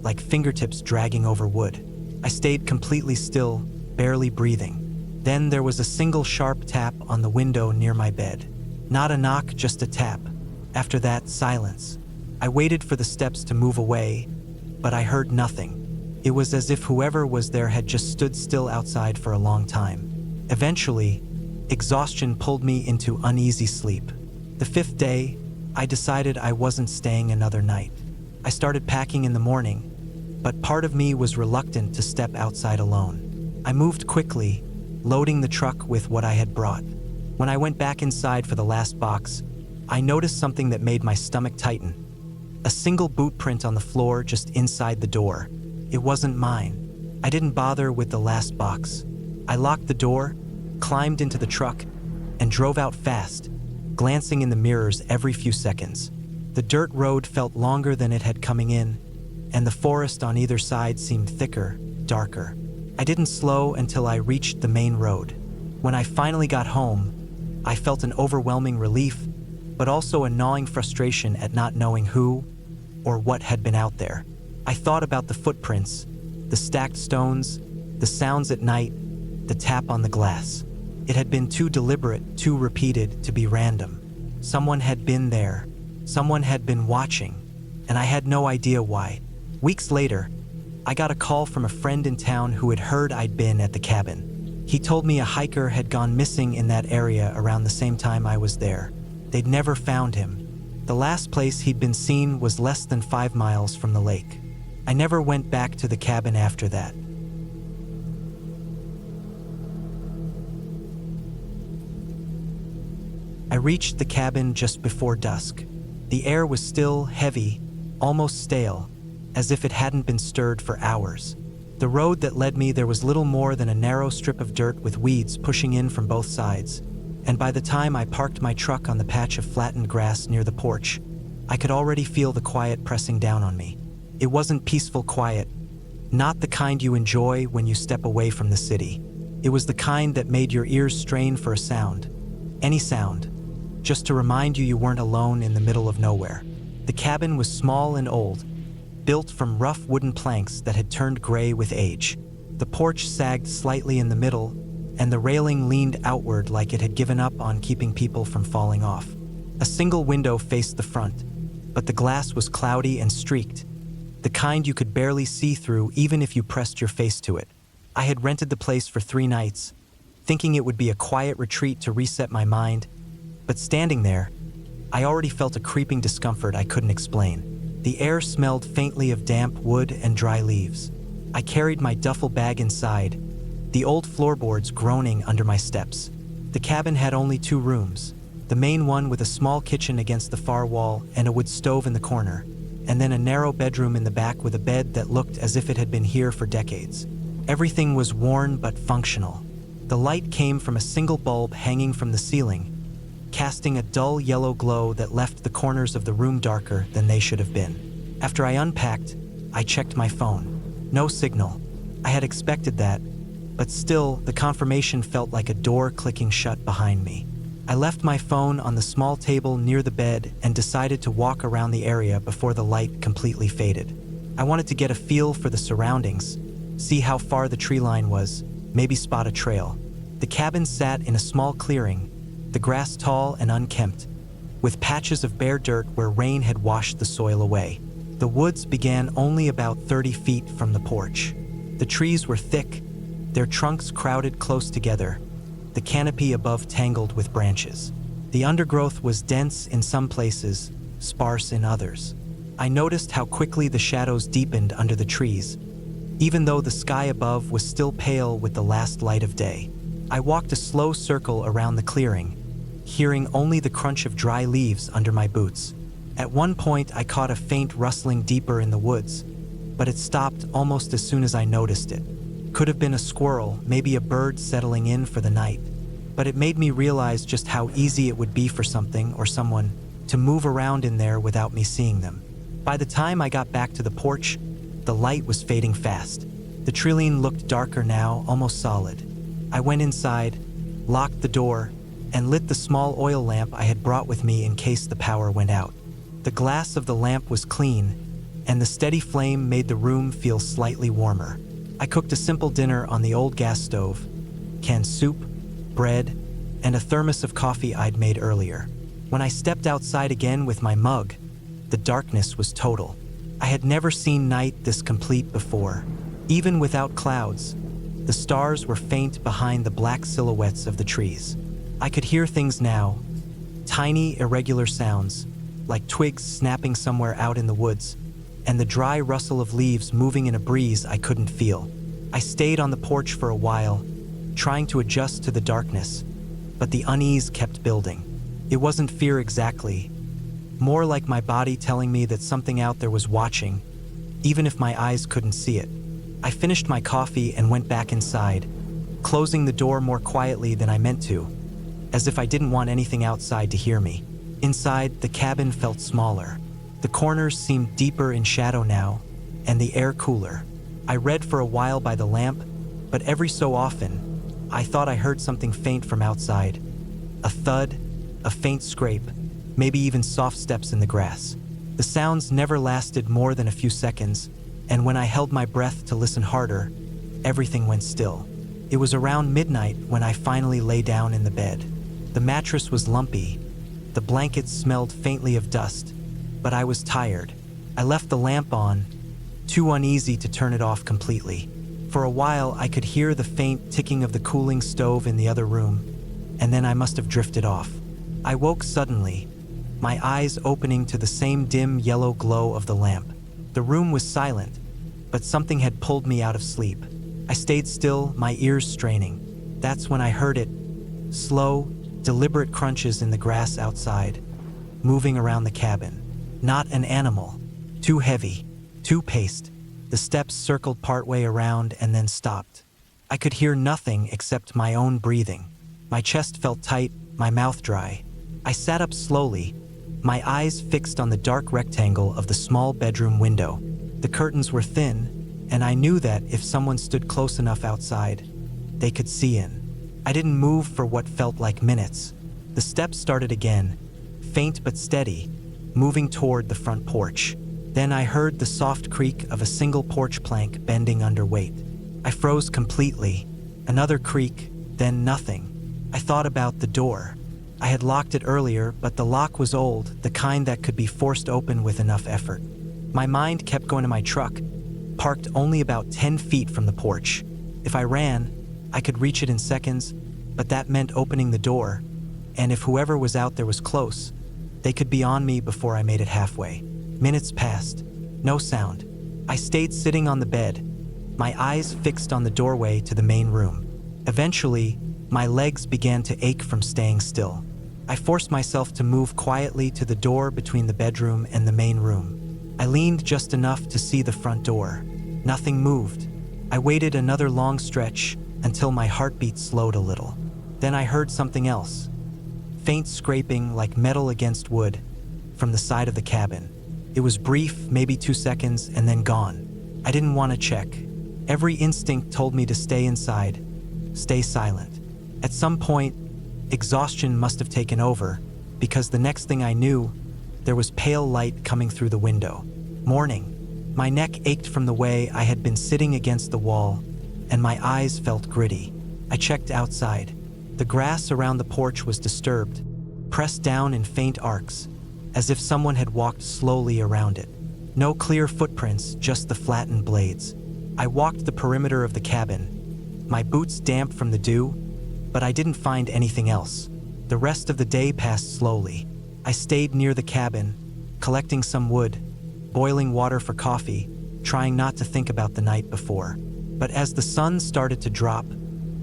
like fingertips dragging over wood. I stayed completely still, barely breathing. Then there was a single sharp tap on the window near my bed. Not a knock, just a tap. After that, silence. I waited for the steps to move away, but I heard nothing. It was as if whoever was there had just stood still outside for a long time. Eventually, exhaustion pulled me into uneasy sleep. The fifth day, I decided I wasn't staying another night. I started packing in the morning, but part of me was reluctant to step outside alone. I moved quickly, loading the truck with what I had brought. When I went back inside for the last box, I noticed something that made my stomach tighten. A single boot print on the floor just inside the door. It wasn't mine. I didn't bother with the last box. I locked the door, climbed into the truck, and drove out fast, glancing in the mirrors every few seconds. The dirt road felt longer than it had coming in, and the forest on either side seemed thicker, darker. I didn't slow until I reached the main road. When I finally got home, I felt an overwhelming relief, but also a gnawing frustration at not knowing who or what had been out there. I thought about the footprints, the stacked stones, the sounds at night, the tap on the glass. It had been too deliberate, too repeated to be random. Someone had been there. Someone had been watching, and I had no idea why. Weeks later, I got a call from a friend in town who had heard I'd been at the cabin. He told me a hiker had gone missing in that area around the same time I was there. They'd never found him. The last place he'd been seen was less than 5 miles from the lake. I never went back to the cabin after that. I reached the cabin just before dusk. The air was still heavy, almost stale, as if it hadn't been stirred for hours. The road that led me there was little more than a narrow strip of dirt with weeds pushing in from both sides, and by the time I parked my truck on the patch of flattened grass near the porch, I could already feel the quiet pressing down on me. It wasn't peaceful quiet, not the kind you enjoy when you step away from the city. It was the kind that made your ears strain for a sound, any sound, just to remind you weren't alone in the middle of nowhere. The cabin was small and old, built from rough wooden planks that had turned gray with age. The porch sagged slightly in the middle, and the railing leaned outward like it had given up on keeping people from falling off. A single window faced the front, but the glass was cloudy and streaked, the kind you could barely see through even if you pressed your face to it. I had rented the place for 3 nights, thinking it would be a quiet retreat to reset my mind, but standing there, I already felt a creeping discomfort I couldn't explain. The air smelled faintly of damp wood and dry leaves. I carried my duffel bag inside, the old floorboards groaning under my steps. The cabin had only 2 rooms, the main one with a small kitchen against the far wall and a wood stove in the corner, and then a narrow bedroom in the back with a bed that looked as if it had been here for decades. Everything was worn but functional. The light came from a single bulb hanging from the ceiling, casting a dull yellow glow that left the corners of the room darker than they should have been. After I unpacked, I checked my phone. No signal. I had expected that, but still, the confirmation felt like a door clicking shut behind me. I left my phone on the small table near the bed and decided to walk around the area before the light completely faded. I wanted to get a feel for the surroundings, see how far the tree line was, maybe spot a trail. The cabin sat in a small clearing, the grass tall and unkempt, with patches of bare dirt where rain had washed the soil away. The woods began only about 30 feet from the porch. The trees were thick, their trunks crowded close together, the canopy above tangled with branches. The undergrowth was dense in some places, sparse in others. I noticed how quickly the shadows deepened under the trees, even though the sky above was still pale with the last light of day. I walked a slow circle around the clearing, hearing only the crunch of dry leaves under my boots. At one point, I caught a faint rustling deeper in the woods, but it stopped almost as soon as I noticed it. Could have been a squirrel, maybe a bird settling in for the night, but it made me realize just how easy it would be for something or someone to move around in there without me seeing them. By the time I got back to the porch, the light was fading fast. The tree-line looked darker now, almost solid. I went inside, locked the door, and lit the small oil lamp I had brought with me in case the power went out. The glass of the lamp was clean, and the steady flame made the room feel slightly warmer. I cooked a simple dinner on the old gas stove, canned soup, bread, and a thermos of coffee I'd made earlier. When I stepped outside again with my mug, the darkness was total. I had never seen night this complete before. Even without clouds, the stars were faint behind the black silhouettes of the trees. I could hear things now, tiny, irregular sounds, like twigs snapping somewhere out in the woods, and the dry rustle of leaves moving in a breeze I couldn't feel. I stayed on the porch for a while, trying to adjust to the darkness, but the unease kept building. It wasn't fear exactly, more like my body telling me that something out there was watching, even if my eyes couldn't see it. I finished my coffee and went back inside, closing the door more quietly than I meant to, as if I didn't want anything outside to hear me. Inside, the cabin felt smaller. The corners seemed deeper in shadow now, and the air cooler. I read for a while by the lamp, but every so often, I thought I heard something faint from outside. A thud, a faint scrape, maybe even soft steps in the grass. The sounds never lasted more than a few seconds, and when I held my breath to listen harder, everything went still. It was around midnight when I finally lay down in the bed. The mattress was lumpy. The blankets smelled faintly of dust, but I was tired. I left the lamp on, too uneasy to turn it off completely. For a while, I could hear the faint ticking of the cooling stove in the other room, and then I must have drifted off. I woke suddenly, my eyes opening to the same dim yellow glow of the lamp. The room was silent, but something had pulled me out of sleep. I stayed still, my ears straining. That's when I heard it. Slow, deliberate crunches in the grass outside, moving around the cabin. Not an animal. Too heavy, too paced. The steps circled partway around and then stopped. I could hear nothing except my own breathing. My chest felt tight, my mouth dry. I sat up slowly, my eyes fixed on the dark rectangle of the small bedroom window. The curtains were thin, and I knew that if someone stood close enough outside, they could see in. I didn't move for what felt like minutes. The steps started again, faint but steady, moving toward the front porch. Then I heard the soft creak of a single porch plank bending under weight. I froze completely. Another creak, then nothing. I thought about the door. I had locked it earlier, but the lock was old, the kind that could be forced open with enough effort. My mind kept going to my truck, parked only about 10 feet from the porch. If I ran, I could reach it in seconds, but that meant opening the door, and if whoever was out there was close, they could be on me before I made it halfway. Minutes passed. No sound. I stayed sitting on the bed, my eyes fixed on the doorway to the main room. Eventually, my legs began to ache from staying still. I forced myself to move quietly to the door between the bedroom and the main room. I leaned just enough to see the front door. Nothing moved. I waited another long stretch until my heartbeat slowed a little. Then I heard something else. Faint scraping like metal against wood from the side of the cabin. It was brief, maybe 2 seconds, and then gone. I didn't want to check. Every instinct told me to stay inside, stay silent. At some point, exhaustion must have taken over, because the next thing I knew, there was pale light coming through the window. Morning. My neck ached from the way I had been sitting against the wall, and my eyes felt gritty. I checked outside. The grass around the porch was disturbed, pressed down in faint arcs, as if someone had walked slowly around it. No clear footprints, just the flattened blades. I walked the perimeter of the cabin, my boots damp from the dew, but I didn't find anything else. The rest of the day passed slowly. I stayed near the cabin, collecting some wood, boiling water for coffee, trying not to think about the night before. But as the sun started to drop,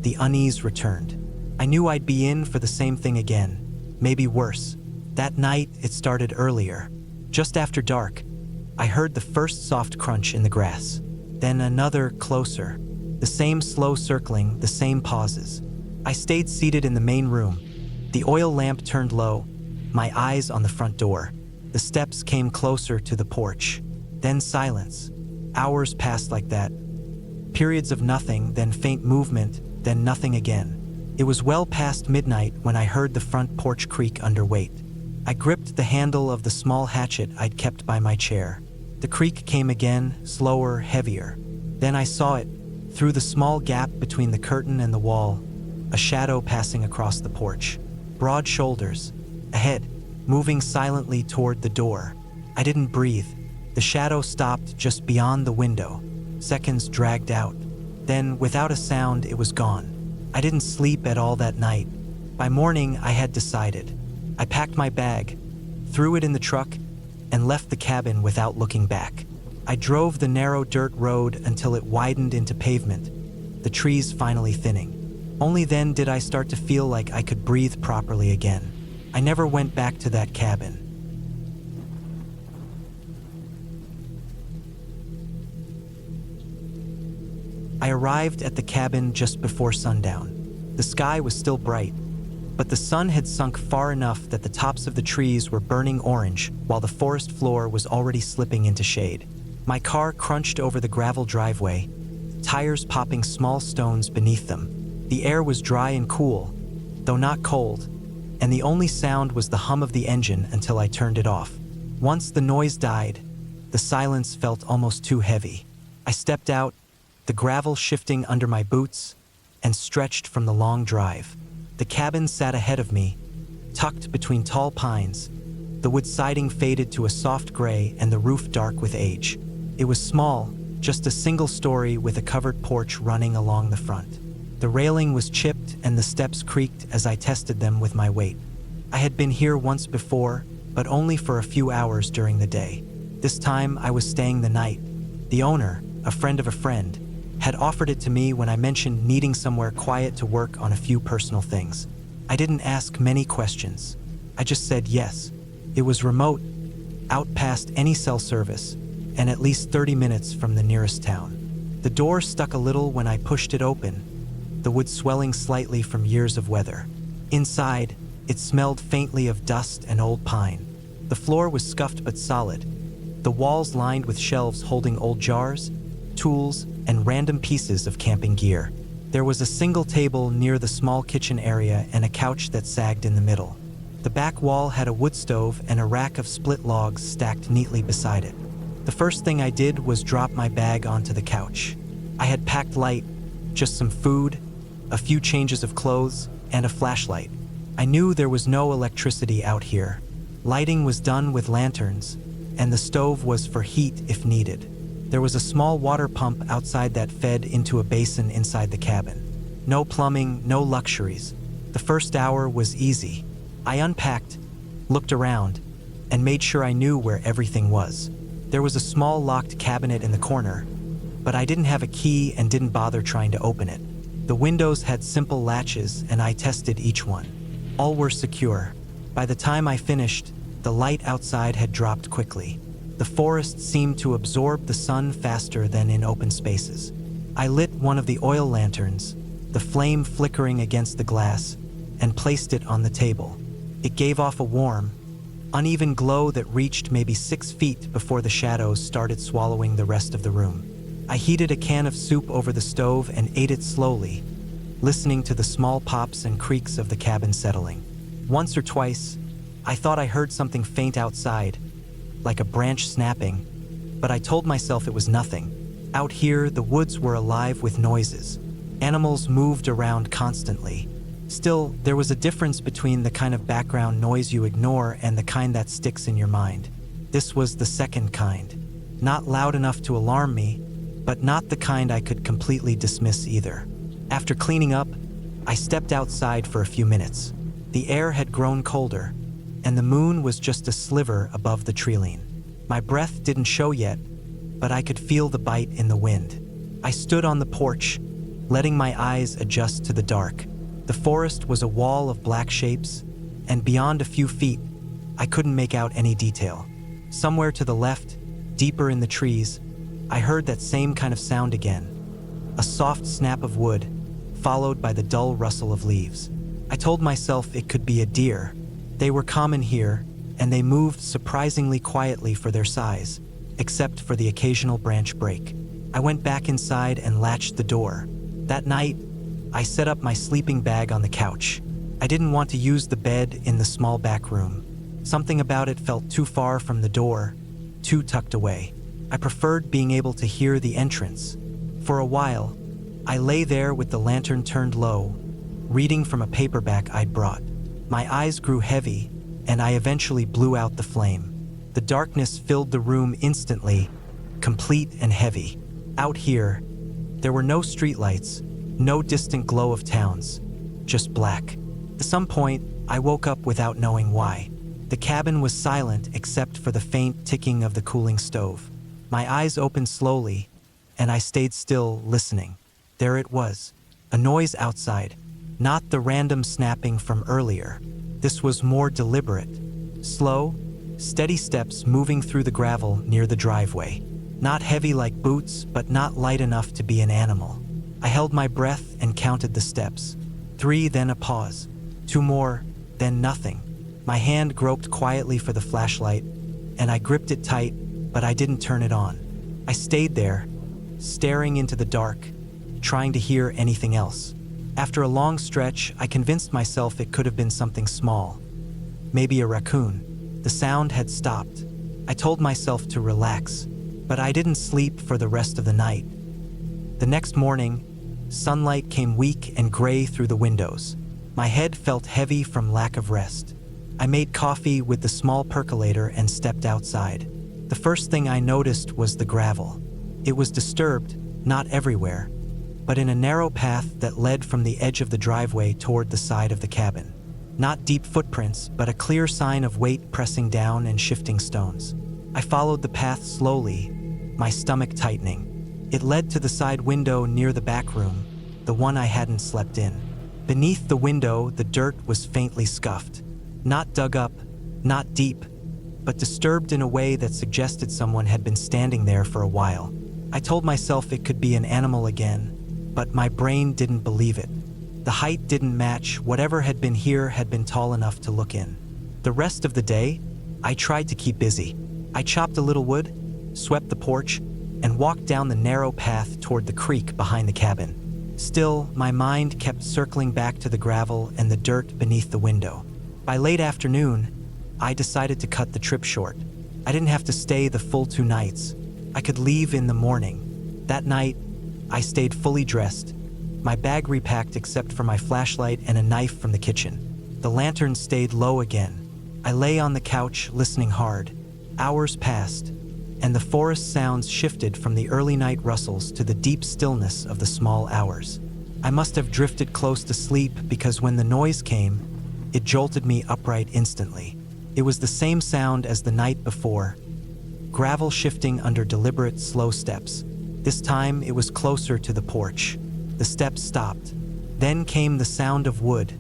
the unease returned. I knew I'd be in for the same thing again, maybe worse. That night, it started earlier. Just after dark, I heard the first soft crunch in the grass. Then another, closer. The same slow circling, the same pauses. I stayed seated in the main room. The oil lamp turned low, my eyes on the front door. The steps came closer to the porch. Then silence. Hours passed like that. Periods of nothing, then faint movement, then nothing again. It was well past midnight when I heard the front porch creak under weight. I gripped the handle of the small hatchet I'd kept by my chair. The creak came again, slower, heavier. Then I saw it, through the small gap between the curtain and the wall, a shadow passing across the porch. Broad shoulders, a head, moving silently toward the door. I didn't breathe. The shadow stopped just beyond the window. Seconds dragged out. Then, without a sound, it was gone. I didn't sleep at all that night. By morning, I had decided. I packed my bag, threw it in the truck, and left the cabin without looking back. I drove the narrow dirt road until it widened into pavement, the trees finally thinning. Only then did I start to feel like I could breathe properly again. I never went back to that cabin. I arrived at the cabin just before sundown. The sky was still bright, but the sun had sunk far enough that the tops of the trees were burning orange while the forest floor was already slipping into shade. My car crunched over the gravel driveway, tires popping small stones beneath them. The air was dry and cool, though not cold, and the only sound was the hum of the engine until I turned it off. Once the noise died, the silence felt almost too heavy. I stepped out, the gravel shifting under my boots, and stretched from the long drive. The cabin sat ahead of me, tucked between tall pines. The wood siding faded to a soft gray and the roof dark with age. It was small, just a single story with a covered porch running along the front. The railing was chipped and the steps creaked as I tested them with my weight. I had been here once before, but only for a few hours during the day. This time I was staying the night. The owner, a friend of a friend, had offered it to me when I mentioned needing somewhere quiet to work on a few personal things. I didn't ask many questions. I just said yes. It was remote, out past any cell service, and at least 30 minutes from the nearest town. The door stuck a little when I pushed it open, the wood swelling slightly from years of weather. Inside, it smelled faintly of dust and old pine. The floor was scuffed but solid, the walls lined with shelves holding old jars, tools, and random pieces of camping gear. There was a single table near the small kitchen area and a couch that sagged in the middle. The back wall had a wood stove and a rack of split logs stacked neatly beside it. The first thing I did was drop my bag onto the couch. I had packed light, just some food, a few changes of clothes, and a flashlight. I knew there was no electricity out here. Lighting was done with lanterns, and the stove was for heat if needed. There was a small water pump outside that fed into a basin inside the cabin. No plumbing, no luxuries. The first hour was easy. I unpacked, looked around, and made sure I knew where everything was. There was a small locked cabinet in the corner, but I didn't have a key and didn't bother trying to open it. The windows had simple latches and I tested each one. All were secure. By the time I finished, the light outside had dropped quickly. The forest seemed to absorb the sun faster than in open spaces. I lit one of the oil lanterns, the flame flickering against the glass, and placed it on the table. It gave off a warm, uneven glow that reached maybe 6 feet before the shadows started swallowing the rest of the room. I heated a can of soup over the stove and ate it slowly, listening to the small pops and creaks of the cabin settling. Once or twice, I thought I heard something faint outside, like a branch snapping, but I told myself it was nothing. Out here, the woods were alive with noises. Animals moved around constantly. Still, there was a difference between the kind of background noise you ignore and the kind that sticks in your mind. This was the second kind. Not loud enough to alarm me, but not the kind I could completely dismiss either. After cleaning up, I stepped outside for a few minutes. The air had grown colder, and the moon was just a sliver above the treeline. My breath didn't show yet, but I could feel the bite in the wind. I stood on the porch, letting my eyes adjust to the dark. The forest was a wall of black shapes, and beyond a few feet, I couldn't make out any detail. Somewhere to the left, deeper in the trees, I heard that same kind of sound again. A soft snap of wood, followed by the dull rustle of leaves. I told myself it could be a deer. They were common here, and they moved surprisingly quietly for their size, except for the occasional branch break. I went back inside and latched the door. That night, I set up my sleeping bag on the couch. I didn't want to use the bed in the small back room. Something about it felt too far from the door, too tucked away. I preferred being able to hear the entrance. For a while, I lay there with the lantern turned low, reading from a paperback I'd brought. My eyes grew heavy, and I eventually blew out the flame. The darkness filled the room instantly, complete and heavy. Out here, there were no streetlights, no distant glow of towns, just black. At some point, I woke up without knowing why. The cabin was silent except for the faint ticking of the cooling stove. My eyes opened slowly, and I stayed still, listening. There it was, a noise outside. Not the random snapping from earlier. This was more deliberate. Slow, steady steps moving through the gravel near the driveway. Not heavy like boots, but not light enough to be an animal. I held my breath and counted the steps. 3, then a pause. 2 more, then nothing. My hand groped quietly for the flashlight, and I gripped it tight, but I didn't turn it on. I stayed there, staring into the dark, trying to hear anything else. After a long stretch, I convinced myself it could have been something small. Maybe a raccoon. The sound had stopped. I told myself to relax, but I didn't sleep for the rest of the night. The next morning, sunlight came weak and gray through the windows. My head felt heavy from lack of rest. I made coffee with the small percolator and stepped outside. The first thing I noticed was the gravel. It was disturbed, not everywhere, but in a narrow path that led from the edge of the driveway toward the side of the cabin. Not deep footprints, but a clear sign of weight pressing down and shifting stones. I followed the path slowly, my stomach tightening. It led to the side window near the back room, the one I hadn't slept in. Beneath the window, the dirt was faintly scuffed. Not dug up, not deep, but disturbed in a way that suggested someone had been standing there for a while. I told myself it could be an animal again, but my brain didn't believe it. The height didn't match. Whatever had been here had been tall enough to look in. The rest of the day, I tried to keep busy. I chopped a little wood, swept the porch, and walked down the narrow path toward the creek behind the cabin. Still, my mind kept circling back to the gravel and the dirt beneath the window. By late afternoon, I decided to cut the trip short. I didn't have to stay the full 2 nights. I could leave in the morning. That night, I stayed fully dressed, my bag repacked except for my flashlight and a knife from the kitchen. The lantern stayed low again. I lay on the couch, listening hard. Hours passed, and the forest sounds shifted from the early night rustles to the deep stillness of the small hours. I must have drifted close to sleep because when the noise came, it jolted me upright instantly. It was the same sound as the night before, gravel shifting under deliberate, slow steps. This time, it was closer to the porch. The steps stopped. Then came the sound of wood,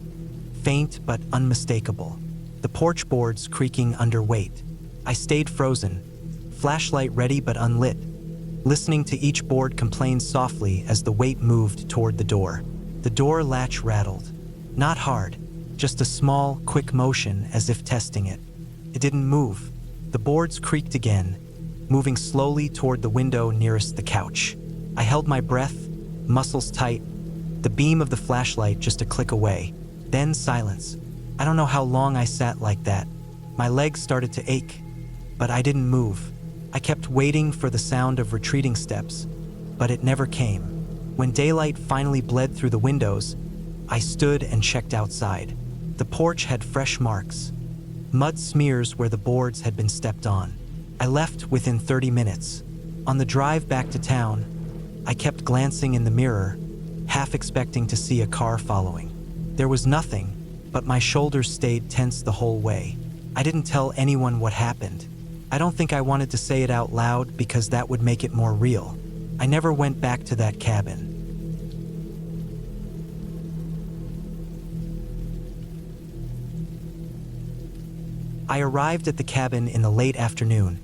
faint but unmistakable. The porch boards creaking under weight. I stayed frozen, flashlight ready but unlit, listening to each board complain softly as the weight moved toward the door. The door latch rattled. Not hard, just a small, quick motion as if testing it. It didn't move. The boards creaked again, moving slowly toward the window nearest the couch. I held my breath, muscles tight, the beam of the flashlight just a click away. Then silence. I don't know how long I sat like that. My legs started to ache, but I didn't move. I kept waiting for the sound of retreating steps, but it never came. When daylight finally bled through the windows, I stood and checked outside. The porch had fresh marks, mud smears where the boards had been stepped on. I left within 30 minutes. On the drive back to town, I kept glancing in the mirror, half expecting to see a car following. There was nothing, but my shoulders stayed tense the whole way. I didn't tell anyone what happened. I don't think I wanted to say it out loud because that would make it more real. I never went back to that cabin. I arrived at the cabin in the late afternoon,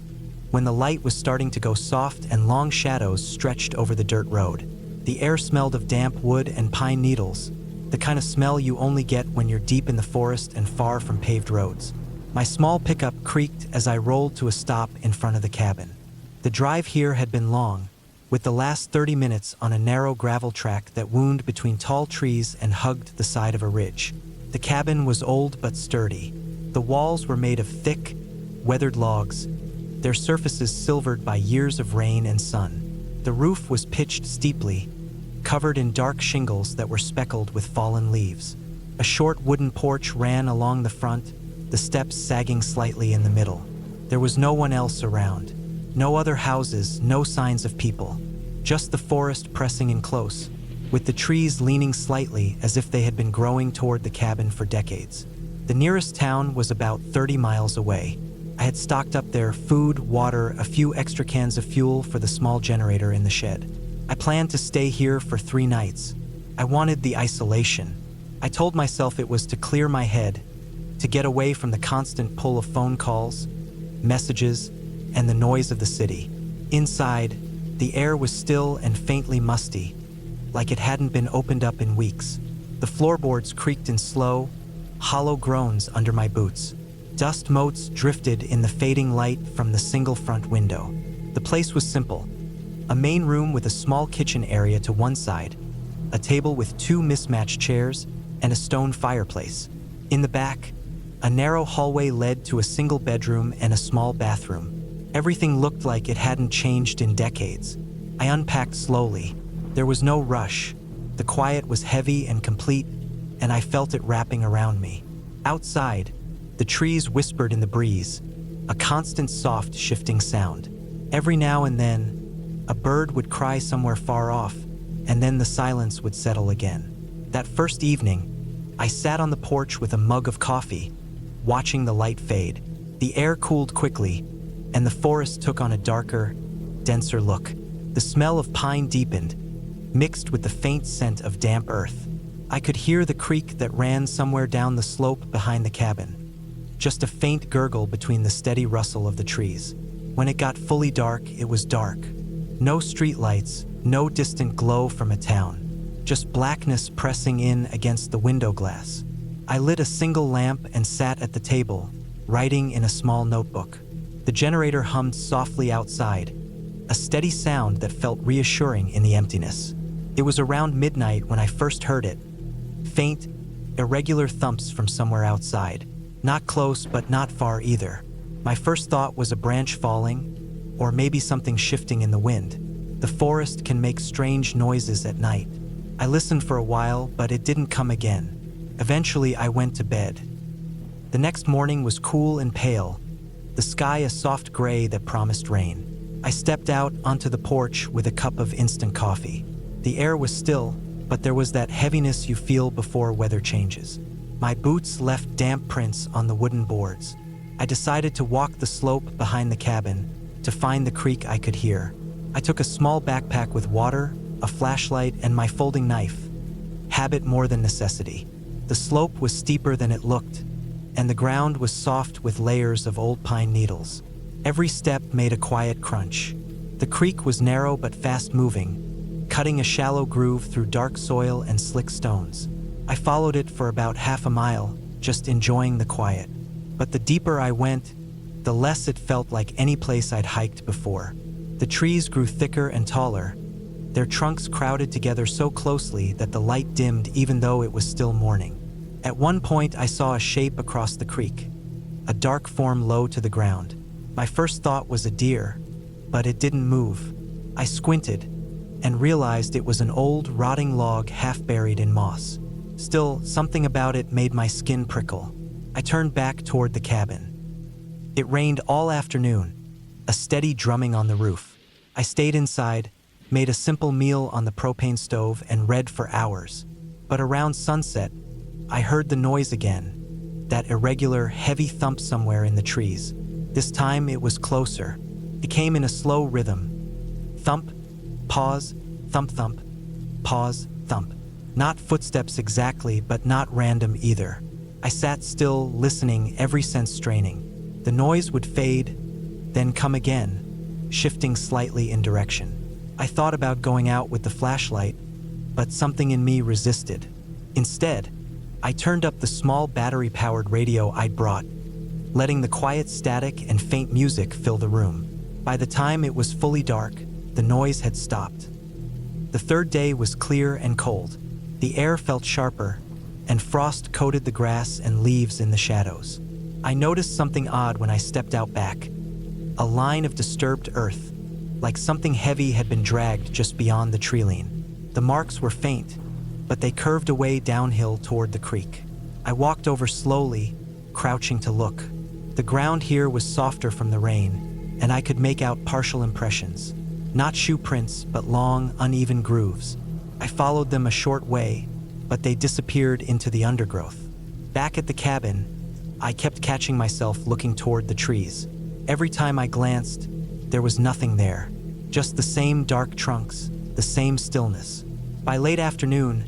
when the light was starting to go soft and long shadows stretched over the dirt road. The air smelled of damp wood and pine needles, the kind of smell you only get when you're deep in the forest and far from paved roads. My small pickup creaked as I rolled to a stop in front of the cabin. The drive here had been long, with the last 30 minutes on a narrow gravel track that wound between tall trees and hugged the side of a ridge. The cabin was old but sturdy. The walls were made of thick, weathered logs, their surfaces silvered by years of rain and sun. The roof was pitched steeply, covered in dark shingles that were speckled with fallen leaves. A short wooden porch ran along the front, the steps sagging slightly in the middle. There was no one else around. No other houses, no signs of people. Just the forest pressing in close, with the trees leaning slightly as if they had been growing toward the cabin for decades. The nearest town was about 30 miles away. I had stocked up there food, water, a few extra cans of fuel for the small generator in the shed. I planned to stay here for 3 nights. I wanted the isolation. I told myself it was to clear my head, to get away from the constant pull of phone calls, messages, and the noise of the city. Inside, the air was still and faintly musty, like it hadn't been opened up in weeks. The floorboards creaked in slow, hollow groans under my boots. Dust motes drifted in the fading light from the single front window. The place was simple. A main room with a small kitchen area to one side, a table with two mismatched chairs, and a stone fireplace. In the back, a narrow hallway led to a single bedroom and a small bathroom. Everything looked like it hadn't changed in decades. I unpacked slowly. There was no rush. The quiet was heavy and complete, and I felt it wrapping around me. Outside, the trees whispered in the breeze, a constant soft shifting sound. Every now and then, a bird would cry somewhere far off, and then the silence would settle again. That first evening, I sat on the porch with a mug of coffee, watching the light fade. The air cooled quickly, and the forest took on a darker, denser look. The smell of pine deepened, mixed with the faint scent of damp earth. I could hear the creek that ran somewhere down the slope behind the cabin, just a faint gurgle between the steady rustle of the trees. When it got fully dark, it was dark. No streetlights, no distant glow from a town, just blackness pressing in against the window glass. I lit a single lamp and sat at the table, writing in a small notebook. The generator hummed softly outside, a steady sound that felt reassuring in the emptiness. It was around midnight when I first heard it. Faint, irregular thumps from somewhere outside. Not close, but not far either. My first thought was a branch falling, or maybe something shifting in the wind. The forest can make strange noises at night. I listened for a while, but it didn't come again. Eventually, I went to bed. The next morning was cool and pale, the sky a soft gray that promised rain. I stepped out onto the porch with a cup of instant coffee. The air was still, but there was that heaviness you feel before weather changes. My boots left damp prints on the wooden boards. I decided to walk the slope behind the cabin to find the creek I could hear. I took a small backpack with water, a flashlight, and my folding knife. Habit more than necessity. The slope was steeper than it looked, and the ground was soft with layers of old pine needles. Every step made a quiet crunch. The creek was narrow but fast-moving, cutting a shallow groove through dark soil and slick stones. I followed it for about half a mile, just enjoying the quiet. But the deeper I went, the less it felt like any place I'd hiked before. The trees grew thicker and taller, their trunks crowded together so closely that the light dimmed even though it was still morning. At one point, I saw a shape across the creek, a dark form low to the ground. My first thought was a deer, but it didn't move. I squinted and realized it was an old, rotting log half buried in moss. Still, something about it made my skin prickle. I turned back toward the cabin. It rained all afternoon, a steady drumming on the roof. I stayed inside, made a simple meal on the propane stove, and read for hours. But around sunset, I heard the noise again, that irregular, heavy thump somewhere in the trees. This time it was closer. It came in a slow rhythm. Thump, pause, thump thump, pause, thump. Not footsteps exactly, but not random either. I sat still, listening, every sense straining. The noise would fade, then come again, shifting slightly in direction. I thought about going out with the flashlight, but something in me resisted. Instead, I turned up the small battery-powered radio I'd brought, letting the quiet static and faint music fill the room. By the time it was fully dark, the noise had stopped. The third day was clear and cold. The air felt sharper, and frost coated the grass and leaves in the shadows. I noticed something odd when I stepped out back. A line of disturbed earth, like something heavy had been dragged just beyond the treeline. The marks were faint, but they curved away downhill toward the creek. I walked over slowly, crouching to look. The ground here was softer from the rain, and I could make out partial impressions. Not shoe prints, but long, uneven grooves. I followed them a short way, but they disappeared into the undergrowth. Back at the cabin, I kept catching myself looking toward the trees. Every time I glanced, there was nothing there. Just the same dark trunks, the same stillness. By late afternoon,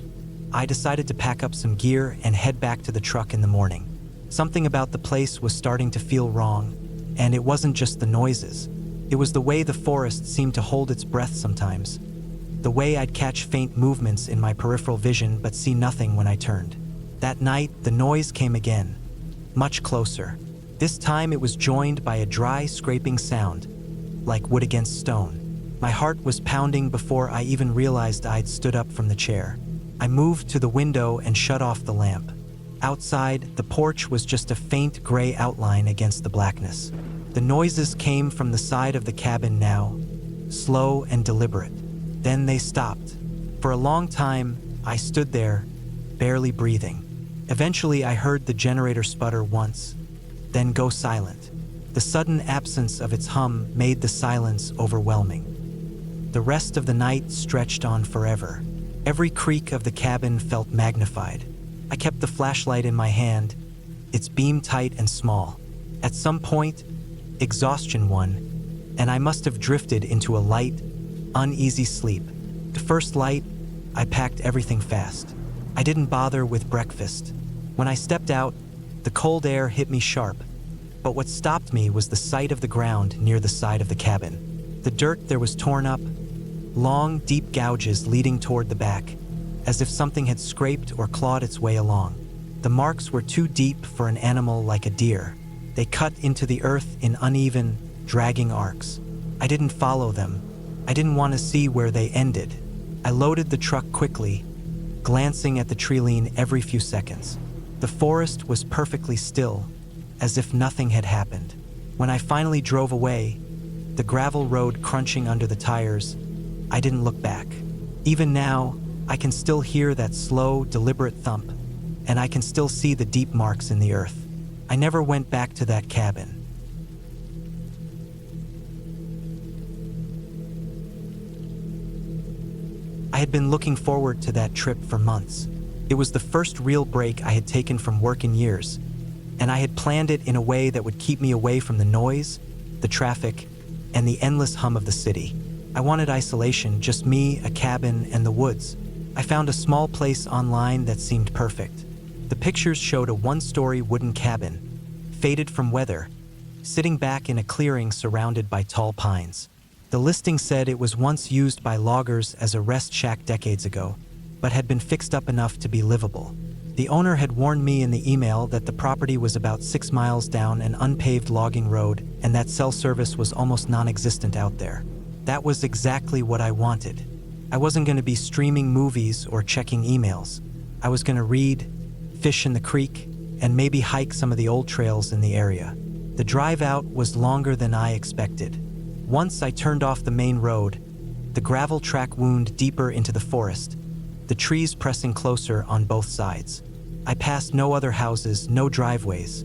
I decided to pack up some gear and head back to the truck in the morning. Something about the place was starting to feel wrong, and it wasn't just the noises. It was the way the forest seemed to hold its breath sometimes. The way I'd catch faint movements in my peripheral vision but see nothing when I turned. That night, the noise came again, much closer. This time it was joined by a dry, scraping sound, like wood against stone. My heart was pounding before I even realized I'd stood up from the chair. I moved to the window and shut off the lamp. Outside, the porch was just a faint gray outline against the blackness. The noises came from the side of the cabin now, slow and deliberate. Then they stopped. For a long time, I stood there, barely breathing. Eventually, I heard the generator sputter once, then go silent. The sudden absence of its hum made the silence overwhelming. The rest of the night stretched on forever. Every creak of the cabin felt magnified. I kept the flashlight in my hand, its beam tight and small. At some point, exhaustion won, and I must have drifted into a light, uneasy sleep. The first light, I packed everything fast. I didn't bother with breakfast. When I stepped out, the cold air hit me sharp, but what stopped me was the sight of the ground near the side of the cabin. The dirt there was torn up, long, deep gouges leading toward the back, as if something had scraped or clawed its way along. The marks were too deep for an animal like a deer. They cut into the earth in uneven, dragging arcs. I didn't follow them. I didn't want to see where they ended. I loaded the truck quickly, glancing at the tree line every few seconds. The forest was perfectly still, as if nothing had happened. When I finally drove away, the gravel road crunching under the tires, I didn't look back. Even now, I can still hear that slow, deliberate thump, and I can still see the deep marks in the earth. I never went back to that cabin. I had been looking forward to that trip for months. It was the first real break I had taken from work in years, and I had planned it in a way that would keep me away from the noise, the traffic, and the endless hum of the city. I wanted isolation, just me, a cabin, and the woods. I found a small place online that seemed perfect. The pictures showed a one-story wooden cabin, faded from weather, sitting back in a clearing surrounded by tall pines. The listing said it was once used by loggers as a rest shack decades ago, but had been fixed up enough to be livable. The owner had warned me in the email that the property was about 6 miles down an unpaved logging road and that cell service was almost non-existent out there. That was exactly what I wanted. I wasn't going to be streaming movies or checking emails. I was going to read, fish in the creek, and maybe hike some of the old trails in the area. The drive out was longer than I expected. Once I turned off the main road, the gravel track wound deeper into the forest, the trees pressing closer on both sides. I passed no other houses, no driveways,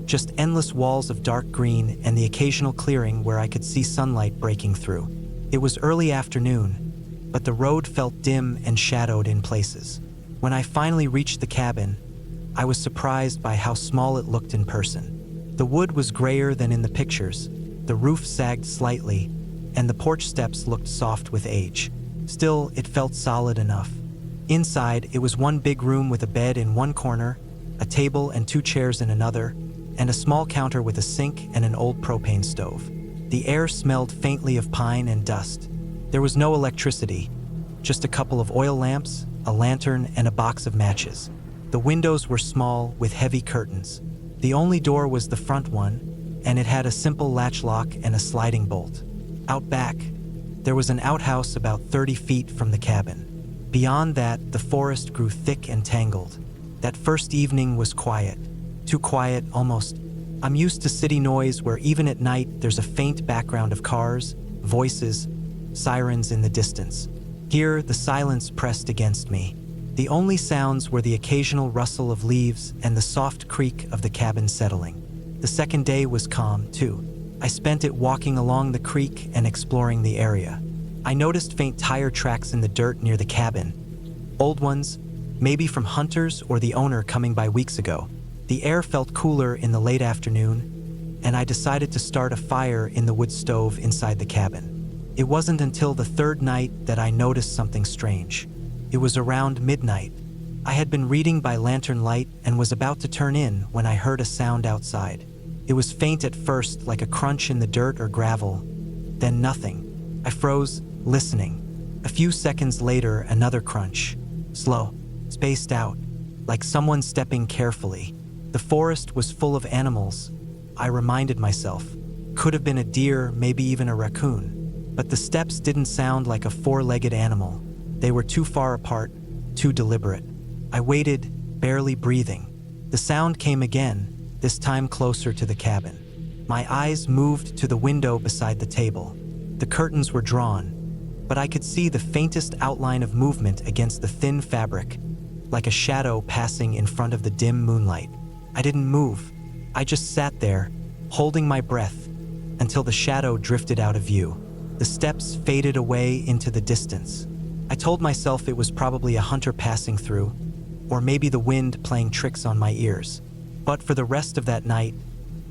just endless walls of dark green and the occasional clearing where I could see sunlight breaking through. It was early afternoon, but the road felt dim and shadowed in places. When I finally reached the cabin, I was surprised by how small it looked in person. The wood was grayer than in the pictures, the roof sagged slightly, and the porch steps looked soft with age. Still, it felt solid enough. Inside, it was one big room with a bed in one corner, a table and 2 chairs in another, and a small counter with a sink and an old propane stove. The air smelled faintly of pine and dust. There was no electricity, just a couple of oil lamps, a lantern, and a box of matches. The windows were small, with heavy curtains. The only door was the front one, and it had a simple latch lock and a sliding bolt. Out back, there was an outhouse about 30 feet from the cabin. Beyond that, the forest grew thick and tangled. That first evening was quiet. Too quiet, almost. I'm used to city noise where even at night there's a faint background of cars, voices, sirens in the distance. Here, the silence pressed against me. The only sounds were the occasional rustle of leaves and the soft creak of the cabin settling. The second day was calm, too. I spent it walking along the creek and exploring the area. I noticed faint tire tracks in the dirt near the cabin. Old ones, maybe from hunters or the owner coming by weeks ago. The air felt cooler in the late afternoon, and I decided to start a fire in the wood stove inside the cabin. It wasn't until the third night that I noticed something strange. It was around midnight. I had been reading by lantern light and was about to turn in when I heard a sound outside. It was faint at first, like a crunch in the dirt or gravel, then nothing. I froze, listening. A few seconds later, another crunch. Slow, spaced out, like someone stepping carefully. The forest was full of animals, I reminded myself. Could have been a deer, maybe even a raccoon. But the steps didn't sound like a 4-legged animal. They were too far apart, too deliberate. I waited, barely breathing. The sound came again, this time closer to the cabin. My eyes moved to the window beside the table. The curtains were drawn, but I could see the faintest outline of movement against the thin fabric, like a shadow passing in front of the dim moonlight. I didn't move. I just sat there, holding my breath, until the shadow drifted out of view. The steps faded away into the distance. I told myself it was probably a hunter passing through, or maybe the wind playing tricks on my ears. But for the rest of that night,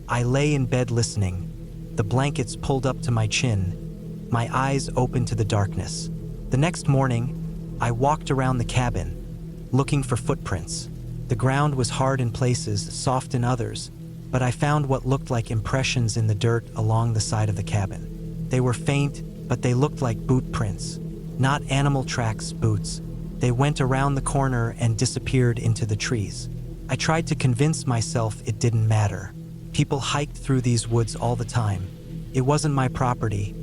I lay in bed listening, the blankets pulled up to my chin, my eyes open to the darkness. The next morning, I walked around the cabin, looking for footprints. The ground was hard in places, soft in others, but I found what looked like impressions in the dirt along the side of the cabin. They were faint, but they looked like boot prints, not animal tracks, boots. They went around the corner and disappeared into the trees. I tried to convince myself it didn't matter. People hiked through these woods all the time. It wasn't my property,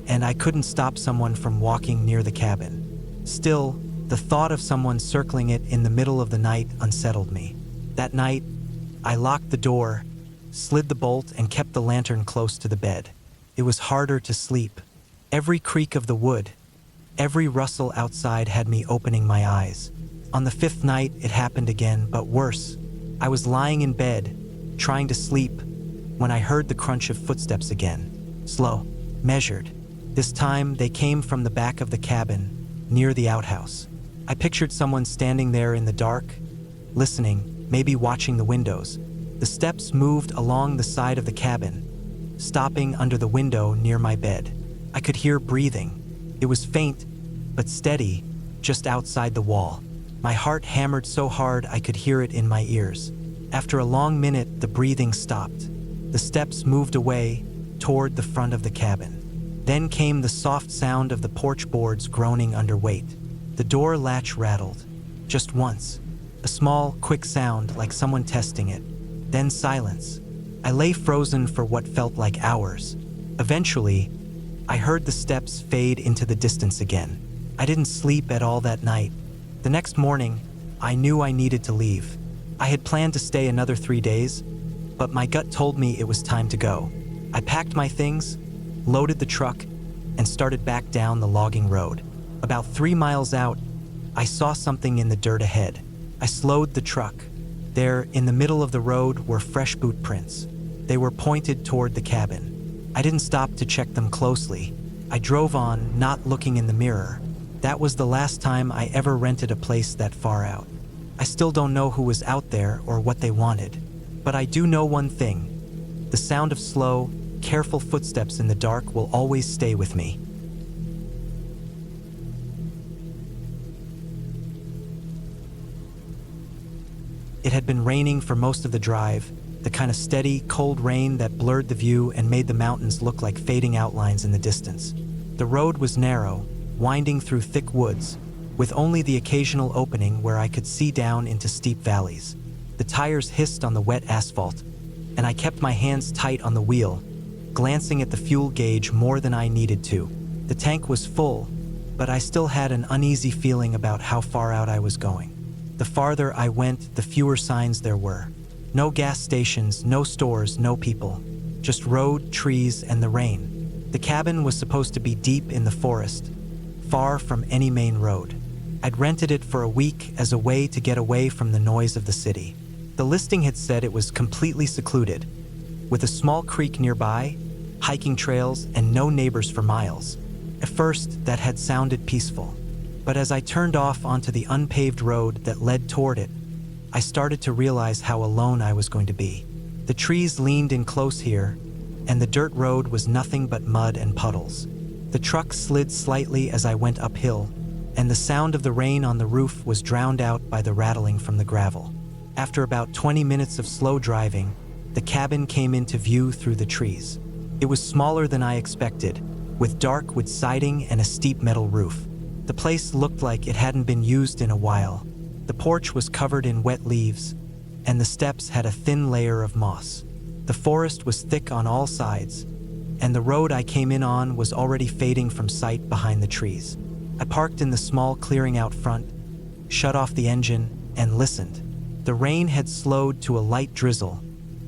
and I couldn't stop someone from walking near the cabin. Still, the thought of someone circling it in the middle of the night unsettled me. That night, I locked the door, slid the bolt, and kept the lantern close to the bed. It was harder to sleep. Every creak of the wood, every rustle outside had me opening my eyes. On the fifth night, it happened again, but worse. I was lying in bed, trying to sleep, when I heard the crunch of footsteps again. Slow, measured. This time, they came from the back of the cabin, near the outhouse. I pictured someone standing there in the dark, listening, maybe watching the windows. The steps moved along the side of the cabin, stopping under the window near my bed. I could hear breathing. It was faint, but steady, just outside the wall. My heart hammered so hard I could hear it in my ears. After a long minute, the breathing stopped. The steps moved away, toward the front of the cabin. Then came the soft sound of the porch boards groaning under weight. The door latch rattled, just once. A small, quick sound like someone testing it. Then silence. I lay frozen for what felt like hours. Eventually, I heard the steps fade into the distance again. I didn't sleep at all that night. The next morning, I knew I needed to leave. I had planned to stay another 3 days, but my gut told me it was time to go. I packed my things, loaded the truck, and started back down the logging road. About 3 miles out, I saw something in the dirt ahead. I slowed the truck. There, in the middle of the road, were fresh boot prints. They were pointed toward the cabin. I didn't stop to check them closely. I drove on, not looking in the mirror. That was the last time I ever rented a place that far out. I still don't know who was out there or what they wanted. But I do know one thing. The sound of slow, careful footsteps in the dark will always stay with me. It had been raining for most of the drive, the kind of steady, cold rain that blurred the view and made the mountains look like fading outlines in the distance. The road was narrow, winding through thick woods, with only the occasional opening where I could see down into steep valleys. The tires hissed on the wet asphalt, and I kept my hands tight on the wheel, glancing at the fuel gauge more than I needed to. The tank was full, but I still had an uneasy feeling about how far out I was going. The farther I went, the fewer signs there were. No gas stations, no stores, no people. Just road, trees, and the rain. The cabin was supposed to be deep in the forest, far from any main road. I'd rented it for a week as a way to get away from the noise of the city. The listing had said it was completely secluded, with a small creek nearby, hiking trails, and no neighbors for miles. At first, that had sounded peaceful. But as I turned off onto the unpaved road that led toward it, I started to realize how alone I was going to be. The trees leaned in close here, and the dirt road was nothing but mud and puddles. The truck slid slightly as I went uphill, and the sound of the rain on the roof was drowned out by the rattling from the gravel. After about 20 minutes of slow driving, the cabin came into view through the trees. It was smaller than I expected, with dark wood siding and a steep metal roof. The place looked like it hadn't been used in a while. The porch was covered in wet leaves, and the steps had a thin layer of moss. The forest was thick on all sides, and the road I came in on was already fading from sight behind the trees. I parked in the small clearing out front, shut off the engine, and listened. The rain had slowed to a light drizzle,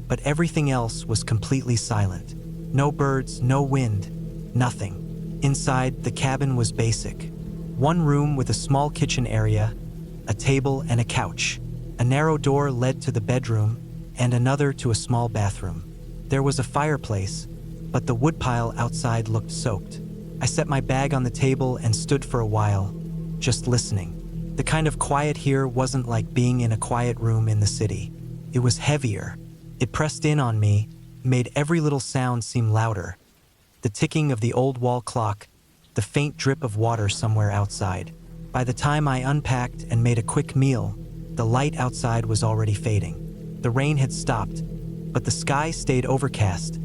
but everything else was completely silent. No birds, no wind, nothing. Inside, the cabin was basic. One room with a small kitchen area, a table and a couch. A narrow door led to the bedroom, and another to a small bathroom. There was a fireplace, but the woodpile outside looked soaked. I set my bag on the table and stood for a while, just listening. The kind of quiet here wasn't like being in a quiet room in the city. It was heavier. It pressed in on me, made every little sound seem louder. The ticking of the old wall clock, the faint drip of water somewhere outside. By the time I unpacked and made a quick meal, the light outside was already fading. The rain had stopped, but the sky stayed overcast,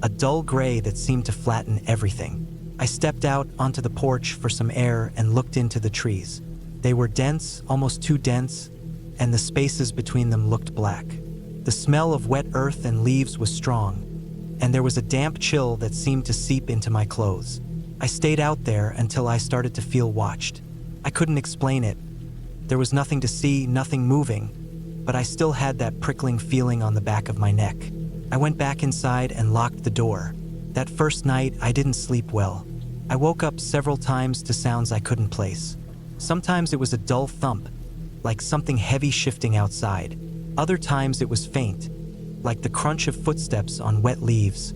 a dull gray that seemed to flatten everything. I stepped out onto the porch for some air and looked into the trees. They were dense, almost too dense, and the spaces between them looked black. The smell of wet earth and leaves was strong, and there was a damp chill that seemed to seep into my clothes. I stayed out there until I started to feel watched. I couldn't explain it. There was nothing to see, nothing moving, but I still had that prickling feeling on the back of my neck. I went back inside and locked the door. That first night, I didn't sleep well. I woke up several times to sounds I couldn't place. Sometimes it was a dull thump, like something heavy shifting outside. Other times it was faint, like the crunch of footsteps on wet leaves,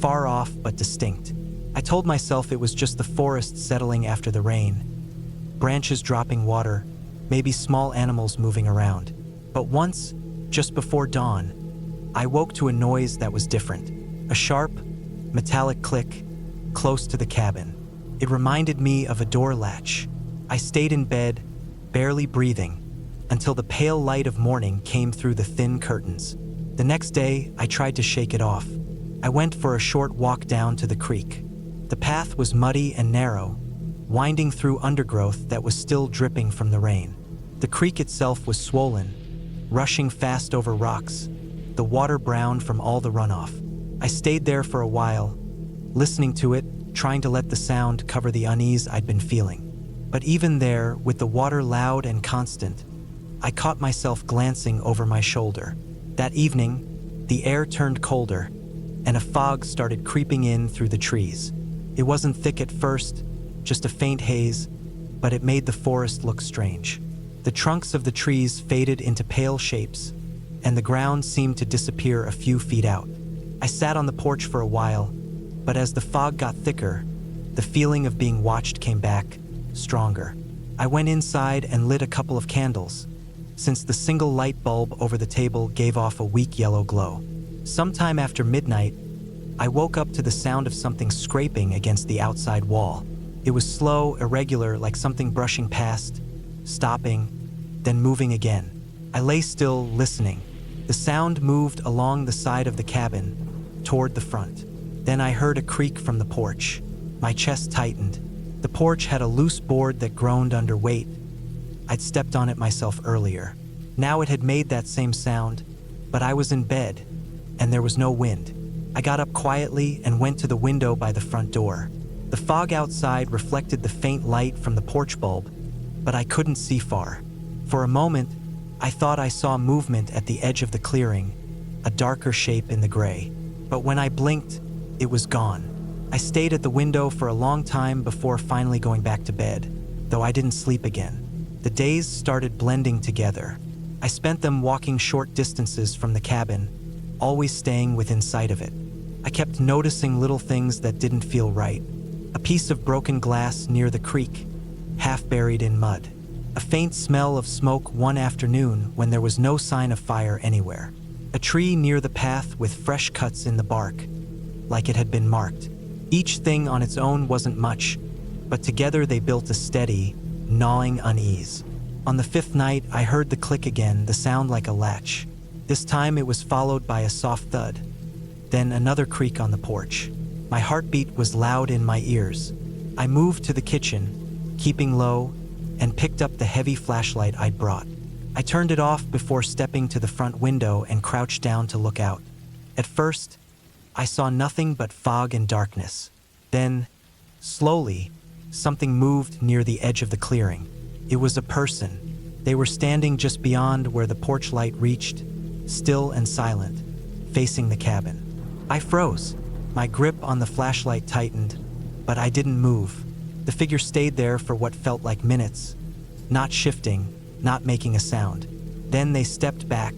far off but distinct. I told myself it was just the forest settling after the rain, branches dropping water, maybe small animals moving around. But once, just before dawn, I woke to a noise that was different. A sharp, metallic click, close to the cabin. It reminded me of a door latch. I stayed in bed, barely breathing, until the pale light of morning came through the thin curtains. The next day, I tried to shake it off. I went for a short walk down to the creek. The path was muddy and narrow, winding through undergrowth that was still dripping from the rain. The creek itself was swollen, rushing fast over rocks, the water brown from all the runoff. I stayed there for a while, listening to it, trying to let the sound cover the unease I'd been feeling. But even there, with the water loud and constant, I caught myself glancing over my shoulder. That evening, the air turned colder, and a fog started creeping in through the trees. It wasn't thick at first, just a faint haze, but it made the forest look strange. The trunks of the trees faded into pale shapes, and the ground seemed to disappear a few feet out. I sat on the porch for a while, but as the fog got thicker, the feeling of being watched came back, stronger. I went inside and lit a couple of candles, since the single light bulb over the table gave off a weak yellow glow. Sometime after midnight, I woke up to the sound of something scraping against the outside wall. It was slow, irregular, like something brushing past, stopping, then moving again. I lay still, listening. The sound moved along the side of the cabin, toward the front. Then I heard a creak from the porch. My chest tightened. The porch had a loose board that groaned under weight. I'd stepped on it myself earlier. Now it had made that same sound, but I was in bed, and there was no wind. I got up quietly and went to the window by the front door. The fog outside reflected the faint light from the porch bulb, but I couldn't see far. For a moment, I thought I saw movement at the edge of the clearing, a darker shape in the gray. But when I blinked, it was gone. I stayed at the window for a long time before finally going back to bed, though I didn't sleep again. The days started blending together. I spent them walking short distances from the cabin, always staying within sight of it. I kept noticing little things that didn't feel right. A piece of broken glass near the creek, half buried in mud. A faint smell of smoke one afternoon when there was no sign of fire anywhere. A tree near the path with fresh cuts in the bark, like it had been marked. Each thing on its own wasn't much, but together they built a steady, gnawing unease. On the fifth night, I heard the click again, the sound like a latch. This time it was followed by a soft thud, then another creak on the porch. My heartbeat was loud in my ears. I moved to the kitchen, keeping low, and picked up the heavy flashlight I'd brought. I turned it off before stepping to the front window and crouched down to look out. At first, I saw nothing but fog and darkness. Then, slowly, something moved near the edge of the clearing. It was a person, They were standing just beyond where the porch light reached, still and silent, facing the cabin. I froze. My grip on the flashlight tightened, but I didn't move. The figure stayed there for what felt like minutes, not shifting, not making a sound. Then they stepped back,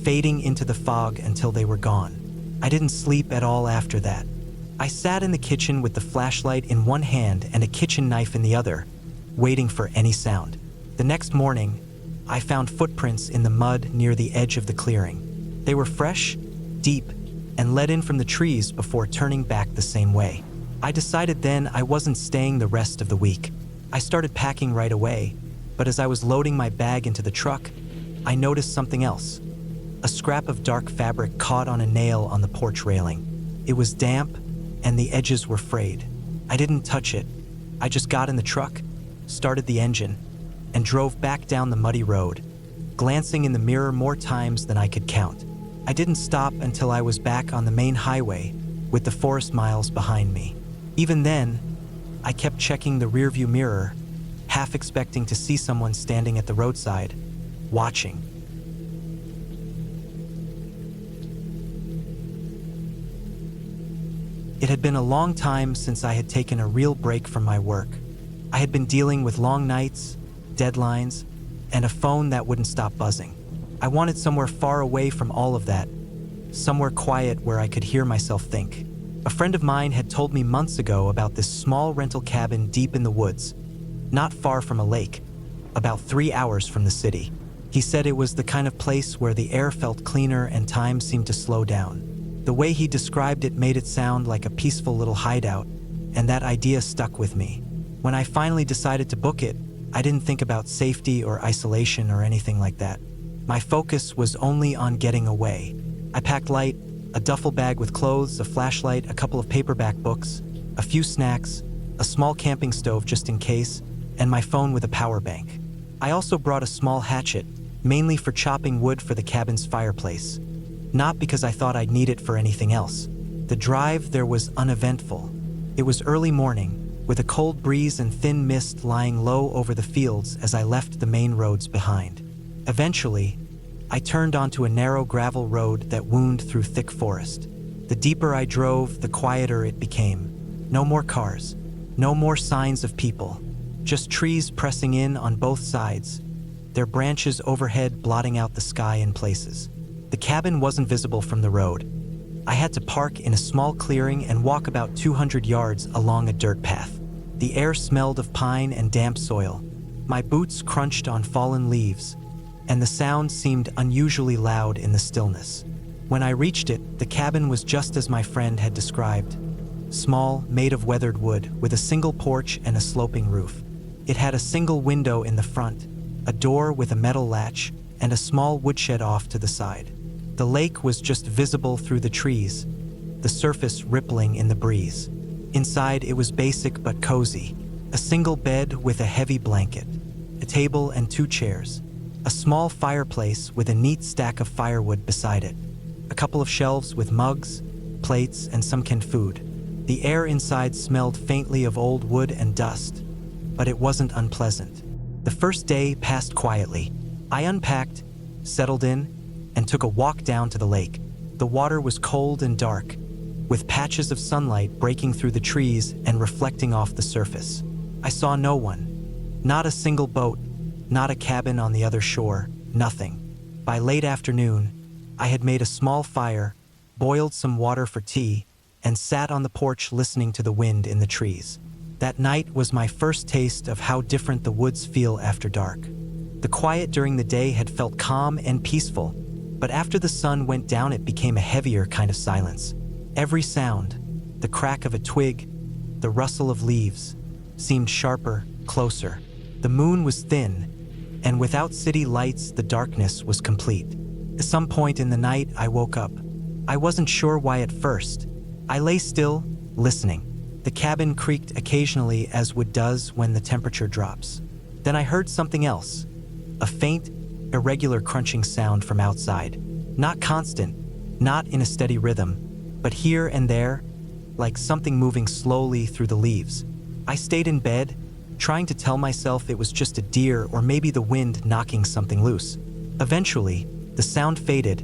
fading into the fog until they were gone. I didn't sleep at all after that. I sat in the kitchen with the flashlight in one hand and a kitchen knife in the other, waiting for any sound. The next morning, I found footprints in the mud near the edge of the clearing. They were fresh, deep, and led in from the trees before turning back the same way. I decided then I wasn't staying the rest of the week. I started packing right away, but as I was loading my bag into the truck, I noticed something else. A scrap of dark fabric caught on a nail on the porch railing. It was damp, and the edges were frayed. I didn't touch it. I just got in the truck, started the engine, and drove back down the muddy road, glancing in the mirror more times than I could count. I didn't stop until I was back on the main highway, with the forest miles behind me. Even then, I kept checking the rearview mirror, half expecting to see someone standing at the roadside, watching. It had been a long time since I had taken a real break from my work. I had been dealing with long nights, deadlines, and a phone that wouldn't stop buzzing. I wanted somewhere far away from all of that, somewhere quiet where I could hear myself think. A friend of mine had told me months ago about this small rental cabin deep in the woods, not far from a lake, about 3 hours from the city. He said it was the kind of place where the air felt cleaner and time seemed to slow down. The way he described it made it sound like a peaceful little hideout, and that idea stuck with me. When I finally decided to book it, I didn't think about safety or isolation or anything like that. My focus was only on getting away. I packed light, a duffel bag with clothes, a flashlight, a couple of paperback books, a few snacks, a small camping stove just in case, and my phone with a power bank. I also brought a small hatchet, mainly for chopping wood for the cabin's fireplace. Not because I thought I'd need it for anything else. The drive there was uneventful. It was early morning, with a cold breeze and thin mist lying low over the fields as I left the main roads behind. Eventually, I turned onto a narrow gravel road that wound through thick forest. The deeper I drove, the quieter it became. No more cars, no more signs of people, just trees pressing in on both sides, their branches overhead blotting out the sky in places. The cabin wasn't visible from the road. I had to park in a small clearing and walk about 200 yards along a dirt path. The air smelled of pine and damp soil. My boots crunched on fallen leaves, and the sound seemed unusually loud in the stillness. When I reached it, the cabin was just as my friend had described. Small, made of weathered wood, with a single porch and a sloping roof. It had a single window in the front, a door with a metal latch, and a small woodshed off to the side. The lake was just visible through the trees, the surface rippling in the breeze. Inside, it was basic but cozy. A single bed with a heavy blanket, a table and 2 chairs, a small fireplace with a neat stack of firewood beside it, a couple of shelves with mugs, plates, and some canned food. The air inside smelled faintly of old wood and dust, but it wasn't unpleasant. The first day passed quietly. I unpacked, settled in, and took a walk down to the lake. The water was cold and dark, with patches of sunlight breaking through the trees and reflecting off the surface. I saw no one. Not a single boat, not a cabin on the other shore, nothing. By late afternoon, I had made a small fire, boiled some water for tea, and sat on the porch listening to the wind in the trees. That night was my first taste of how different the woods feel after dark. The quiet during the day had felt calm and peaceful, but after the sun went down it became a heavier kind of silence. Every sound, the crack of a twig, the rustle of leaves, seemed sharper, closer. The moon was thin, and without city lights the darkness was complete. At some point in the night I woke up. I wasn't sure why at first. I lay still, listening. The cabin creaked occasionally as wood does when the temperature drops. Then I heard something else. A faint, irregular crunching sound from outside. Not constant, not in a steady rhythm, but here and there, like something moving slowly through the leaves. I stayed in bed, trying to tell myself it was just a deer or maybe the wind knocking something loose. Eventually, the sound faded,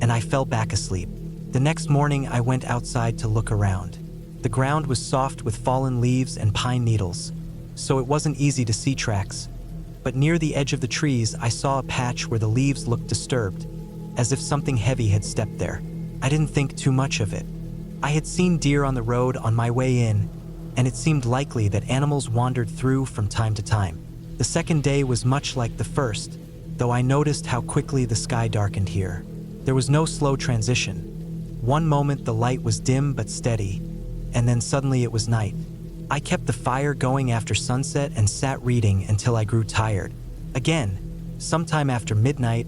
and I fell back asleep. The next morning, I went outside to look around. The ground was soft with fallen leaves and pine needles, so it wasn't easy to see tracks. But near the edge of the trees, I saw a patch where the leaves looked disturbed, as if something heavy had stepped there. I didn't think too much of it. I had seen deer on the road on my way in, and it seemed likely that animals wandered through from time to time. The second day was much like the first, though I noticed how quickly the sky darkened here. There was no slow transition. One moment the light was dim but steady, and then suddenly it was night. I kept the fire going after sunset and sat reading until I grew tired. Again, sometime after midnight,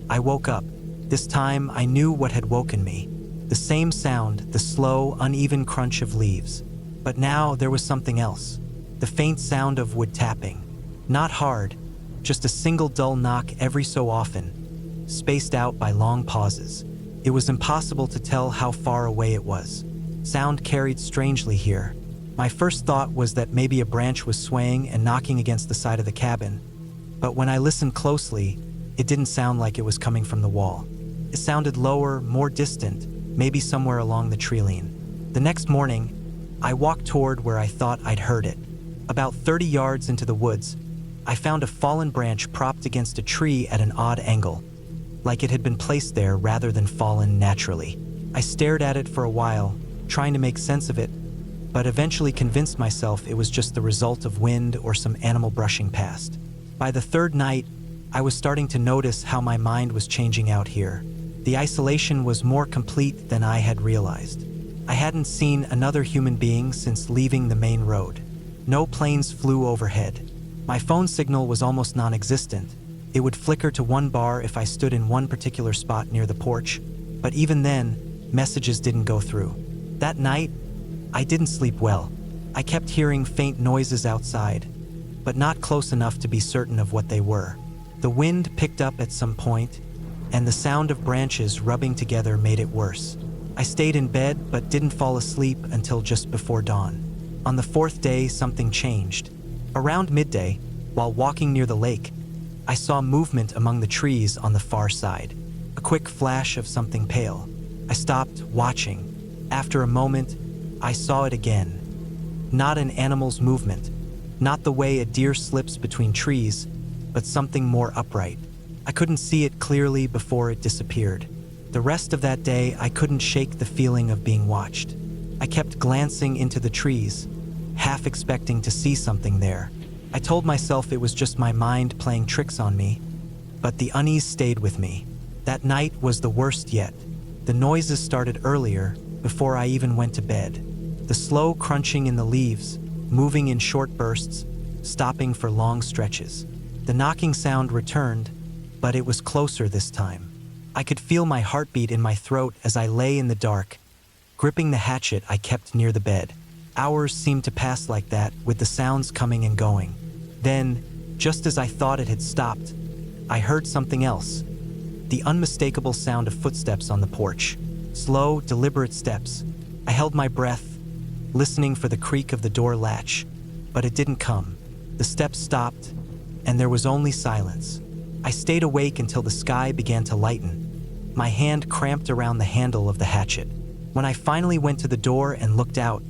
I woke up. This time I knew what had woken me. The same sound, the slow, uneven crunch of leaves. But now there was something else. The faint sound of wood tapping. Not hard, just a single dull knock every so often, spaced out by long pauses. It was impossible to tell how far away it was. Sound carried strangely here. My first thought was that maybe a branch was swaying and knocking against the side of the cabin. But when I listened closely, it didn't sound like it was coming from the wall. It sounded lower, more distant, maybe somewhere along the treeline. The next morning, I walked toward where I thought I'd heard it. About 30 yards into the woods, I found a fallen branch propped against a tree at an odd angle, like it had been placed there rather than fallen naturally. I stared at it for a while, trying to make sense of it, but eventually convinced myself it was just the result of wind or some animal brushing past. By the third night, I was starting to notice how my mind was changing out here. The isolation was more complete than I had realized. I hadn't seen another human being since leaving the main road. No planes flew overhead. My phone signal was almost non-existent. It would flicker to one bar if I stood in one particular spot near the porch, but even then, messages didn't go through. That night, I didn't sleep well. I kept hearing faint noises outside, but not close enough to be certain of what they were. The wind picked up at some point, and the sound of branches rubbing together made it worse. I stayed in bed but didn't fall asleep until just before dawn. On the fourth day, something changed. Around midday, while walking near the lake, I saw movement among the trees on the far side. A quick flash of something pale. I stopped, watching. After a moment, I saw it again. Not an animal's movement, not the way a deer slips between trees, but something more upright. I couldn't see it clearly before it disappeared. The rest of that day, I couldn't shake the feeling of being watched. I kept glancing into the trees, half expecting to see something there. I told myself it was just my mind playing tricks on me, but the unease stayed with me. That night was the worst yet. The noises started earlier, before I even went to bed. The slow crunching in the leaves, moving in short bursts, stopping for long stretches. The knocking sound returned, but it was closer this time. I could feel my heartbeat in my throat as I lay in the dark, gripping the hatchet I kept near the bed. Hours seemed to pass like that, with the sounds coming and going. Then, just as I thought it had stopped, I heard something else. The unmistakable sound of footsteps on the porch. Slow, deliberate steps. I held my breath, listening for the creak of the door latch, but it didn't come. The steps stopped, and there was only silence. I stayed awake until the sky began to lighten. My hand cramped around the handle of the hatchet. When I finally went to the door and looked out,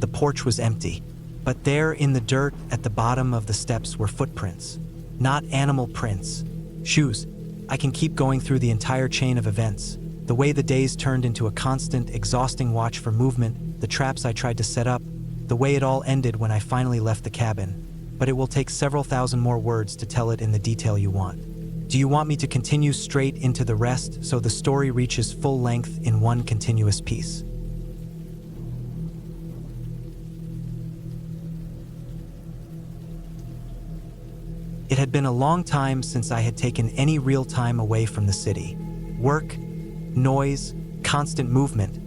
the porch was empty. But there in the dirt at the bottom of the steps were footprints. Not animal prints. Shoes. I can keep going through the entire chain of events. The way the days turned into a constant, exhausting watch for movement, the traps I tried to set up, the way it all ended when I finally left the cabin. But it will take several thousand more words to tell it in the detail you want. Do you want me to continue straight into the rest so the story reaches full length in one continuous piece? It had been a long time since I had taken any real time away from the city. Work, noise, constant movement.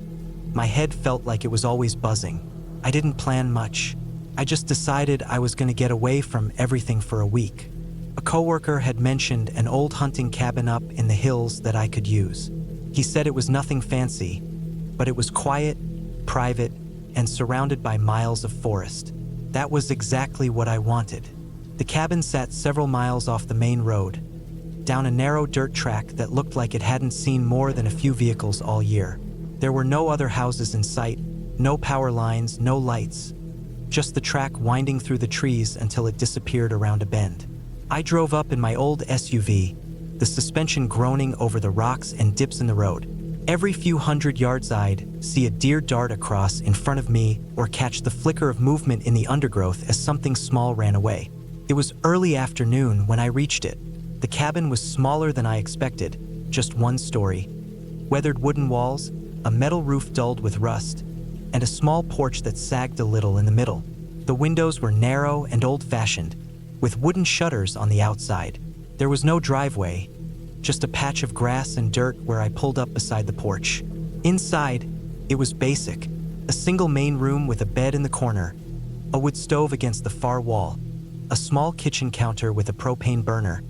My head felt like it was always buzzing. I didn't plan much. I just decided I was going to get away from everything for a week. A coworker had mentioned an old hunting cabin up in the hills that I could use. He said it was nothing fancy, but it was quiet, private, and surrounded by miles of forest. That was exactly what I wanted. The cabin sat several miles off the main road, down a narrow dirt track that looked like it hadn't seen more than a few vehicles all year. There were no other houses in sight, no power lines, no lights, just the track winding through the trees until it disappeared around a bend. I drove up in my old SUV, the suspension groaning over the rocks and dips in the road. Every few hundred yards I'd see a deer dart across in front of me or catch the flicker of movement in the undergrowth as something small ran away. It was early afternoon when I reached it. The cabin was smaller than I expected, just one story. Weathered wooden walls, a metal roof dulled with rust, and a small porch that sagged a little in the middle. The windows were narrow and old-fashioned, with wooden shutters on the outside. There was no driveway, just a patch of grass and dirt where I pulled up beside the porch. Inside, it was basic. A single main room with a bed in the corner, a wood stove against the far wall, a small kitchen counter with a propane burner,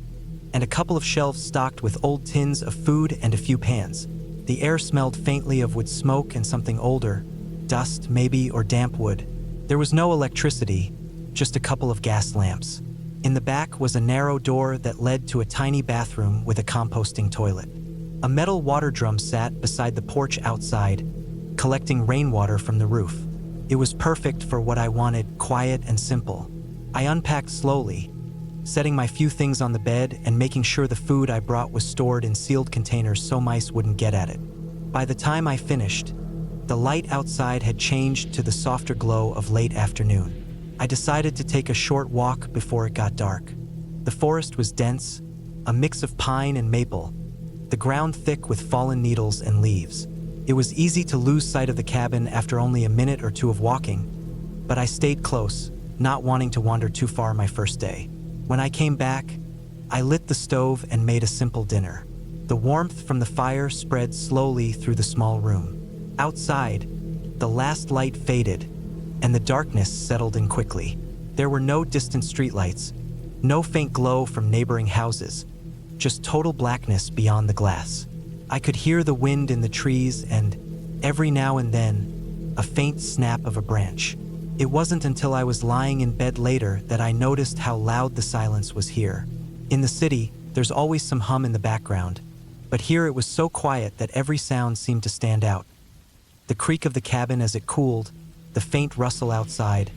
and a couple of shelves stocked with old tins of food and a few pans. The air smelled faintly of wood smoke and something older, dust maybe, or damp wood. There was no electricity, just a couple of gas lamps. In the back was a narrow door that led to a tiny bathroom with a composting toilet. A metal water drum sat beside the porch outside, collecting rainwater from the roof. It was perfect for what I wanted, quiet and simple. I unpacked slowly, setting my few things on the bed and making sure the food I brought was stored in sealed containers so mice wouldn't get at it. By the time I finished, the light outside had changed to the softer glow of late afternoon. I decided to take a short walk before it got dark. The forest was dense, a mix of pine and maple, the ground thick with fallen needles and leaves. It was easy to lose sight of the cabin after only a minute or two of walking, but I stayed close, not wanting to wander too far my first day. When I came back, I lit the stove and made a simple dinner. The warmth from the fire spread slowly through the small room. Outside, the last light faded, and the darkness settled in quickly. There were no distant streetlights, no faint glow from neighboring houses, just total blackness beyond the glass. I could hear the wind in the trees and, every now and then, a faint snap of a branch. It wasn't until I was lying in bed later that I noticed how loud the silence was here. In the city, there's always some hum in the background, but here it was so quiet that every sound seemed to stand out. The creak of the cabin as it cooled, the faint rustle outside,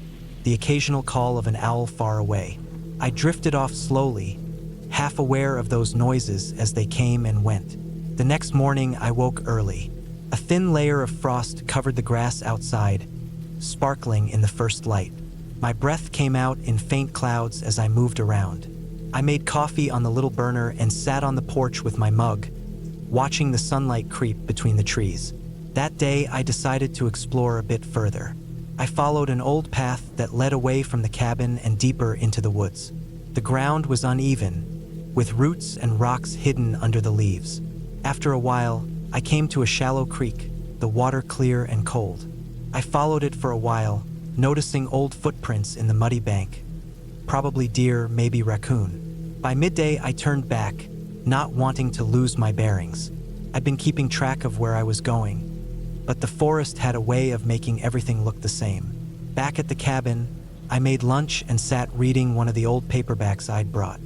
the occasional call of an owl far away. I drifted off slowly, half aware of those noises as they came and went. The next morning, I woke early. A thin layer of frost covered the grass outside, sparkling in the first light. My breath came out in faint clouds as I moved around. I made coffee on the little burner and sat on the porch with my mug, watching the sunlight creep between the trees. That day, I decided to explore a bit further. I followed an old path that led away from the cabin and deeper into the woods. The ground was uneven, with roots and rocks hidden under the leaves. After a while, I came to a shallow creek, the water clear and cold. I followed it for a while, noticing old footprints in the muddy bank. Probably deer, maybe raccoon. By midday, I turned back, not wanting to lose my bearings. I'd been keeping track of where I was going, but the forest had a way of making everything look the same. Back at the cabin, I made lunch and sat reading one of the old paperbacks I'd brought.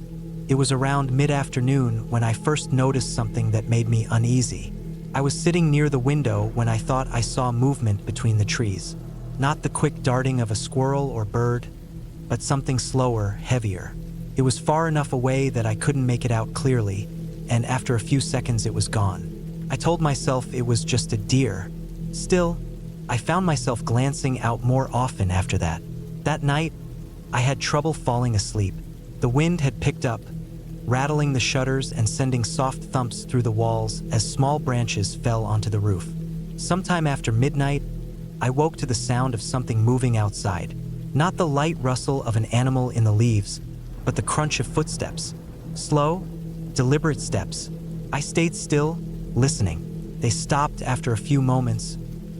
It was around mid-afternoon when I first noticed something that made me uneasy. I was sitting near the window when I thought I saw movement between the trees. Not the quick darting of a squirrel or bird, but something slower, heavier. It was far enough away that I couldn't make it out clearly, and after a few seconds it was gone. I told myself it was just a deer. Still, I found myself glancing out more often after that. That night, I had trouble falling asleep. The wind had picked up, rattling the shutters and sending soft thumps through the walls as small branches fell onto the roof. Sometime after midnight, I woke to the sound of something moving outside. Not the light rustle of an animal in the leaves, but the crunch of footsteps. Slow, deliberate steps. I stayed still, listening. They stopped after a few moments,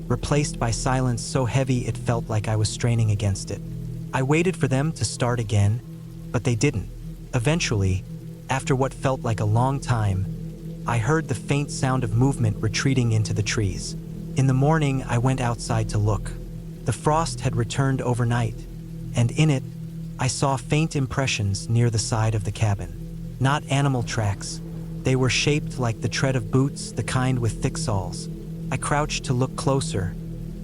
replaced by silence so heavy it felt like I was straining against it. I waited for them to start again, but they didn't. Eventually, after what felt like a long time, I heard the faint sound of movement retreating into the trees. In the morning, I went outside to look. The frost had returned overnight, and in it, I saw faint impressions near the side of the cabin. Not animal tracks. They were shaped like the tread of boots, the kind with thick soles. I crouched to look closer,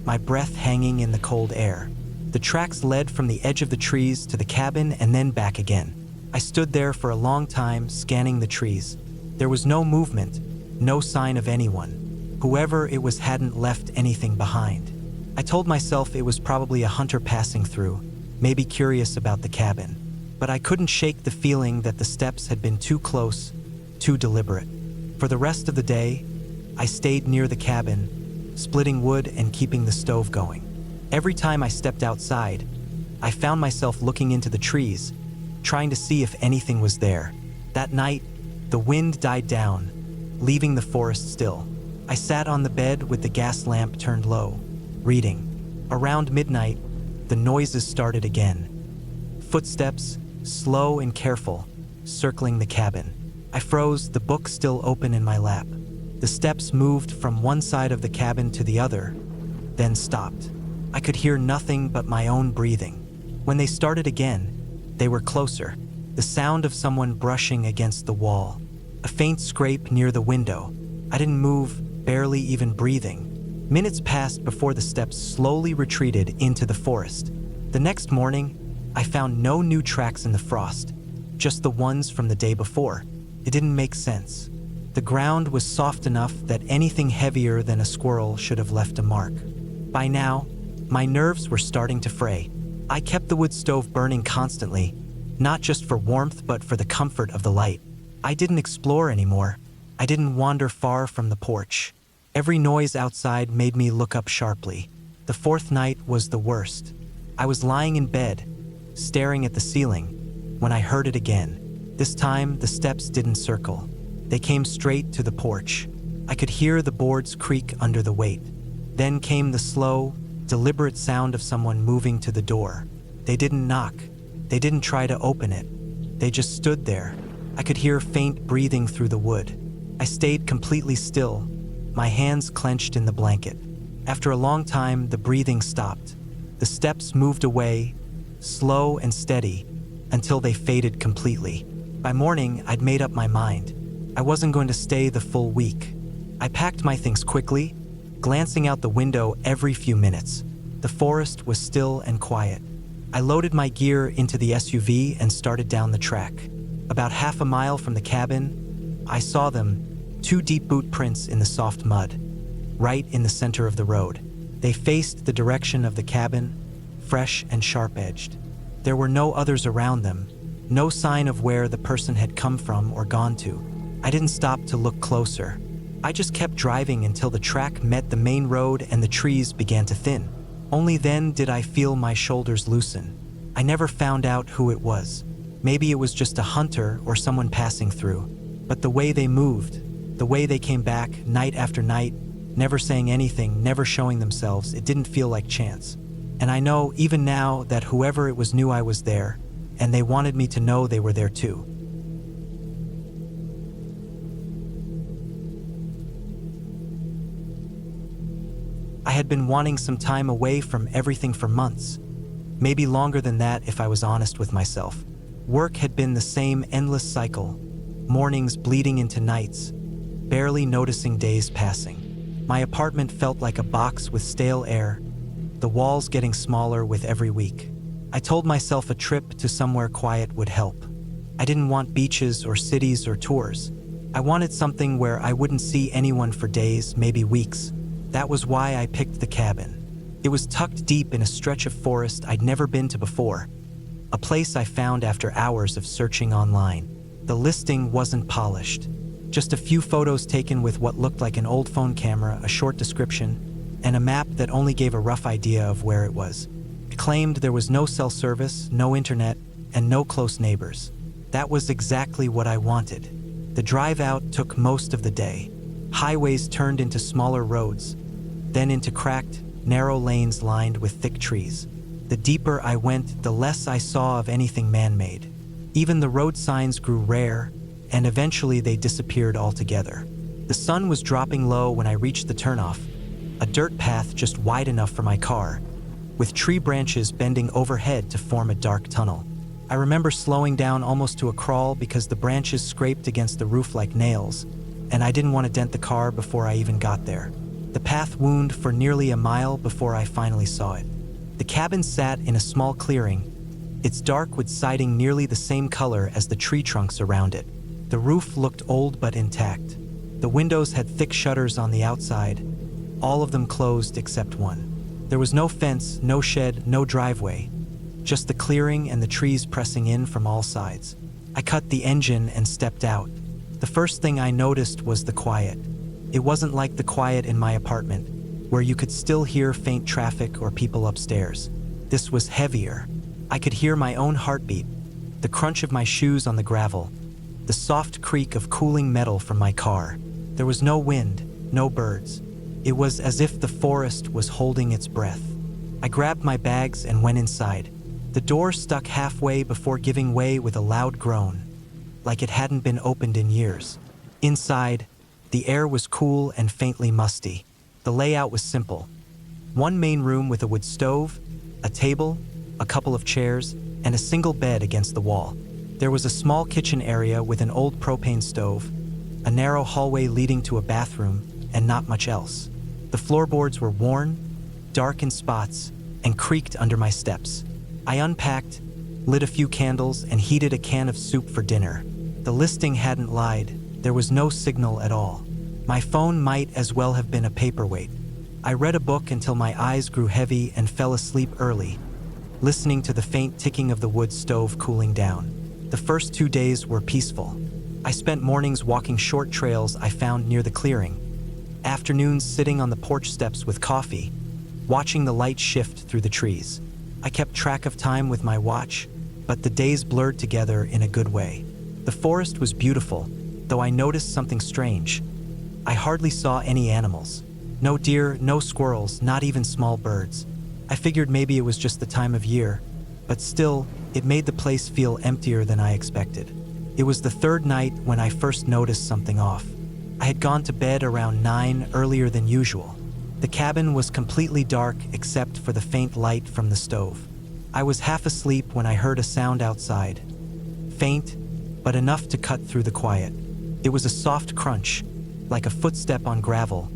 my breath hanging in the cold air. The tracks led from the edge of the trees to the cabin and then back again. I stood there for a long time, scanning the trees. There was no movement, no sign of anyone. Whoever it was hadn't left anything behind. I told myself it was probably a hunter passing through, maybe curious about the cabin. But I couldn't shake the feeling that the steps had been too close, too deliberate. For the rest of the day, I stayed near the cabin, splitting wood and keeping the stove going. Every time I stepped outside, I found myself looking into the trees, trying to see if anything was there. That night, the wind died down, leaving the forest still. I sat on the bed with the gas lamp turned low, reading. Around midnight, the noises started again. Footsteps, slow and careful, circling the cabin. I froze, the book still open in my lap. The steps moved from one side of the cabin to the other, then stopped. I could hear nothing but my own breathing. When they started again, they were closer. The sound of someone brushing against the wall. A faint scrape near the window. I didn't move, barely even breathing. Minutes passed before the steps slowly retreated into the forest. The next morning, I found no new tracks in the frost, just the ones from the day before. It didn't make sense. The ground was soft enough that anything heavier than a squirrel should have left a mark. By now, my nerves were starting to fray. I kept the wood stove burning constantly, not just for warmth but for the comfort of the light. I didn't explore anymore. I didn't wander far from the porch. Every noise outside made me look up sharply. The fourth night was the worst. I was lying in bed, staring at the ceiling, when I heard it again. This time, the steps didn't circle. They came straight to the porch. I could hear the boards creak under the weight. Then came the slow, deliberate sound of someone moving to the door. They didn't knock. They didn't try to open it. They just stood there. I could hear faint breathing through the wood. I stayed completely still, my hands clenched in the blanket. After a long time, the breathing stopped. The steps moved away, slow and steady, until they faded completely. By morning, I'd made up my mind. I wasn't going to stay the full week. I packed my things quickly, glancing out the window every few minutes. The forest was still and quiet. I loaded my gear into the SUV and started down the track. About half a mile from the cabin, I saw them, 2 deep boot prints in the soft mud, right in the center of the road. They faced the direction of the cabin, fresh and sharp-edged. There were no others around them, no sign of where the person had come from or gone to. I didn't stop to look closer. I just kept driving until the track met the main road and the trees began to thin. Only then did I feel my shoulders loosen. I never found out who it was. Maybe it was just a hunter or someone passing through. But the way they moved, the way they came back night after night, never saying anything, never showing themselves, it didn't feel like chance. And I know even now that whoever it was knew I was there, and they wanted me to know they were there too. I had been wanting some time away from everything for months, maybe longer than that if I was honest with myself. Work had been the same endless cycle, mornings bleeding into nights, barely noticing days passing. My apartment felt like a box with stale air, the walls getting smaller with every week. I told myself a trip to somewhere quiet would help. I didn't want beaches or cities or tours. I wanted something where I wouldn't see anyone for days, maybe weeks. That was why I picked the cabin. It was tucked deep in a stretch of forest I'd never been to before, a place I found after hours of searching online. The listing wasn't polished, just a few photos taken with what looked like an old phone camera, a short description, and a map that only gave a rough idea of where it was. It claimed there was no cell service, no internet, and no close neighbors. That was exactly what I wanted. The drive out took most of the day. Highways turned into smaller roads, then into cracked, narrow lanes lined with thick trees. The deeper I went, the less I saw of anything man-made. Even the road signs grew rare, and eventually they disappeared altogether. The sun was dropping low when I reached the turnoff, a dirt path just wide enough for my car. with tree branches bending overhead to form a dark tunnel. I remember slowing down almost to a crawl because the branches scraped against the roof like nails, and I didn't want to dent the car before I even got there. The path wound for nearly a mile before I finally saw it. The cabin sat in a small clearing, its dark wood siding nearly the same color as the tree trunks around it. The roof looked old but intact. The windows had thick shutters on the outside, all of them closed except one. There was no fence, no shed, no driveway, just the clearing and the trees pressing in from all sides. I cut the engine and stepped out. The first thing I noticed was the quiet. It wasn't like the quiet in my apartment, where you could still hear faint traffic or people upstairs. This was heavier. I could hear my own heartbeat, the crunch of my shoes on the gravel, the soft creak of cooling metal from my car. There was no wind, no birds. It was as if the forest was holding its breath. I grabbed my bags and went inside. The door stuck halfway before giving way with a loud groan, like it hadn't been opened in years. Inside, the air was cool and faintly musty. The layout was simple. One main room with a wood stove, a table, a couple of chairs, and a single bed against the wall. There was a small kitchen area with an old propane stove, a narrow hallway leading to a bathroom, and not much else. The floorboards were worn, dark in spots, and creaked under my steps. I unpacked, lit a few candles, and heated a can of soup for dinner. The listing hadn't lied. There was no signal at all. My phone might as well have been a paperweight. I read a book until my eyes grew heavy and fell asleep early, listening to the faint ticking of the wood stove cooling down. The first 2 days were peaceful. I spent mornings walking short trails I found near the clearing, afternoons sitting on the porch steps with coffee, watching the light shift through the trees. I kept track of time with my watch, but the days blurred together in a good way. The forest was beautiful, though I noticed something strange. I hardly saw any animals. No deer, no squirrels, not even small birds. I figured maybe it was just the time of year, but still, it made the place feel emptier than I expected. It was the third night when I first noticed something off. I had gone to bed around 9 earlier than usual. The cabin was completely dark except for the faint light from the stove. I was half asleep when I heard a sound outside. Faint, but enough to cut through the quiet. It was a soft crunch, like a footstep on gravel,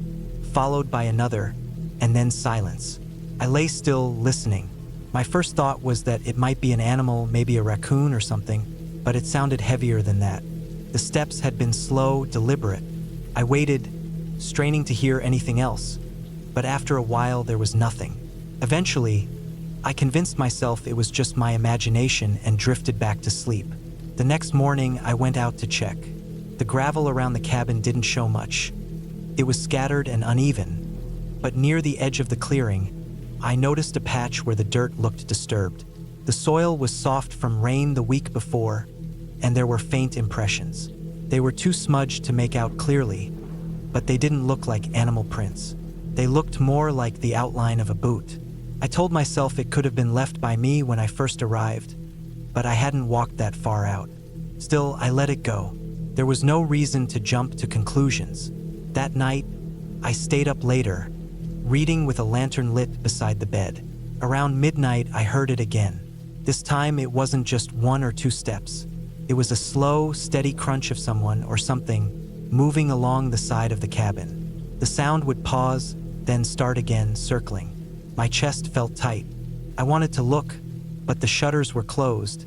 followed by another, and then silence. I lay still, listening. My first thought was that it might be an animal, maybe a raccoon or something, but it sounded heavier than that. The steps had been slow, deliberate. I waited, straining to hear anything else, but after a while there was nothing. Eventually, I convinced myself it was just my imagination and drifted back to sleep. The next morning, I went out to check. The gravel around the cabin didn't show much. It was scattered and uneven, but near the edge of the clearing, I noticed a patch where the dirt looked disturbed. The soil was soft from rain the week before, and there were faint impressions. They were too smudged to make out clearly, but they didn't look like animal prints. They looked more like the outline of a boot. I told myself it could have been left by me when I first arrived, but I hadn't walked that far out. Still, I let it go. There was no reason to jump to conclusions. That night, I stayed up later, reading with a lantern lit beside the bed. Around midnight, I heard it again. This time, it wasn't just 1 or 2 steps. It was a slow, steady crunch of someone or something moving along the side of the cabin. The sound would pause, then start again, circling. My chest felt tight. I wanted to look, but the shutters were closed,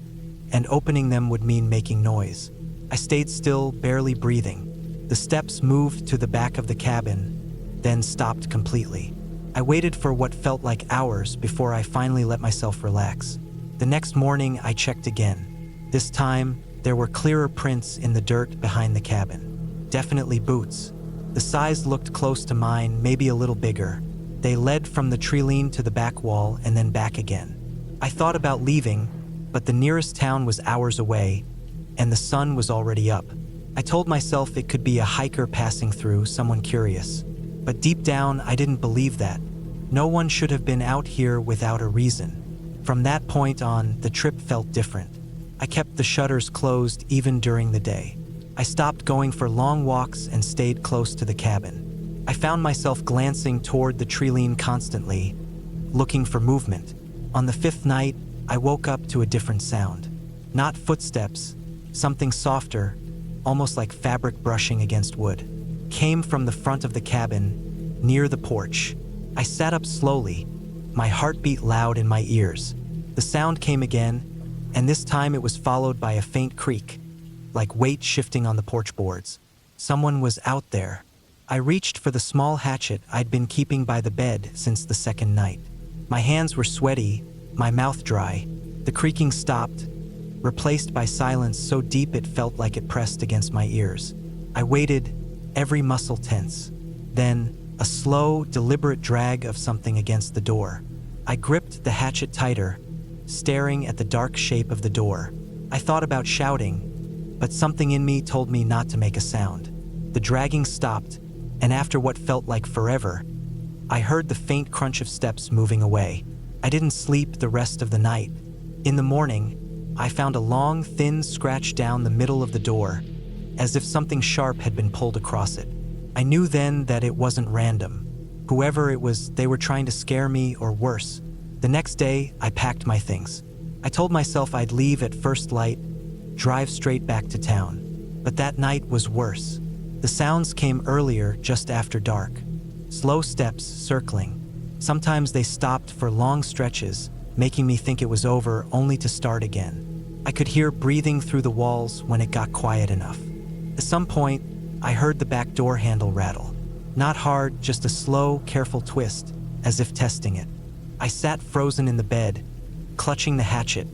and opening them would mean making noise. I stayed still, barely breathing. The steps moved to the back of the cabin, then stopped completely. I waited for what felt like hours before I finally let myself relax. The next morning, I checked again. This time, there were clearer prints in the dirt behind the cabin. Definitely boots. The size looked close to mine, maybe a little bigger. They led from the tree-line to the back wall and then back again. I thought about leaving, but the nearest town was hours away, and the sun was already up. I told myself it could be a hiker passing through, someone curious. But deep down, I didn't believe that. No one should have been out here without a reason. From that point on, the trip felt different. I kept the shutters closed even during the day. I stopped going for long walks and stayed close to the cabin. I found myself glancing toward the tree-line constantly, looking for movement. On the fifth night, I woke up to a different sound. Not footsteps, something softer, almost like fabric brushing against wood, came from the front of the cabin, near the porch. I sat up slowly, my heart beat loud in my ears. The sound came again, and this time it was followed by a faint creak, like weight shifting on the porch boards. Someone was out there. I reached for the small hatchet I'd been keeping by the bed since the second night. My hands were sweaty, my mouth dry. The creaking stopped, replaced by silence so deep it felt like it pressed against my ears. I waited, every muscle tense. Then, a slow, deliberate drag of something against the door. I gripped the hatchet tighter, staring at the dark shape of the door. I thought about shouting, but something in me told me not to make a sound. The dragging stopped, and after what felt like forever, I heard the faint crunch of steps moving away. I didn't sleep the rest of the night. In the morning, I found a long, thin scratch down the middle of the door, as if something sharp had been pulled across it. I knew then that it wasn't random. Whoever it was, they were trying to scare me or worse. The next day, I packed my things. I told myself I'd leave at first light, drive straight back to town. But that night was worse. The sounds came earlier, just after dark. Slow steps circling. Sometimes they stopped for long stretches, making me think it was over, only to start again. I could hear breathing through the walls when it got quiet enough. At some point, I heard the back door handle rattle. Not hard, just a slow, careful twist, as if testing it. I sat frozen in the bed, clutching the hatchet,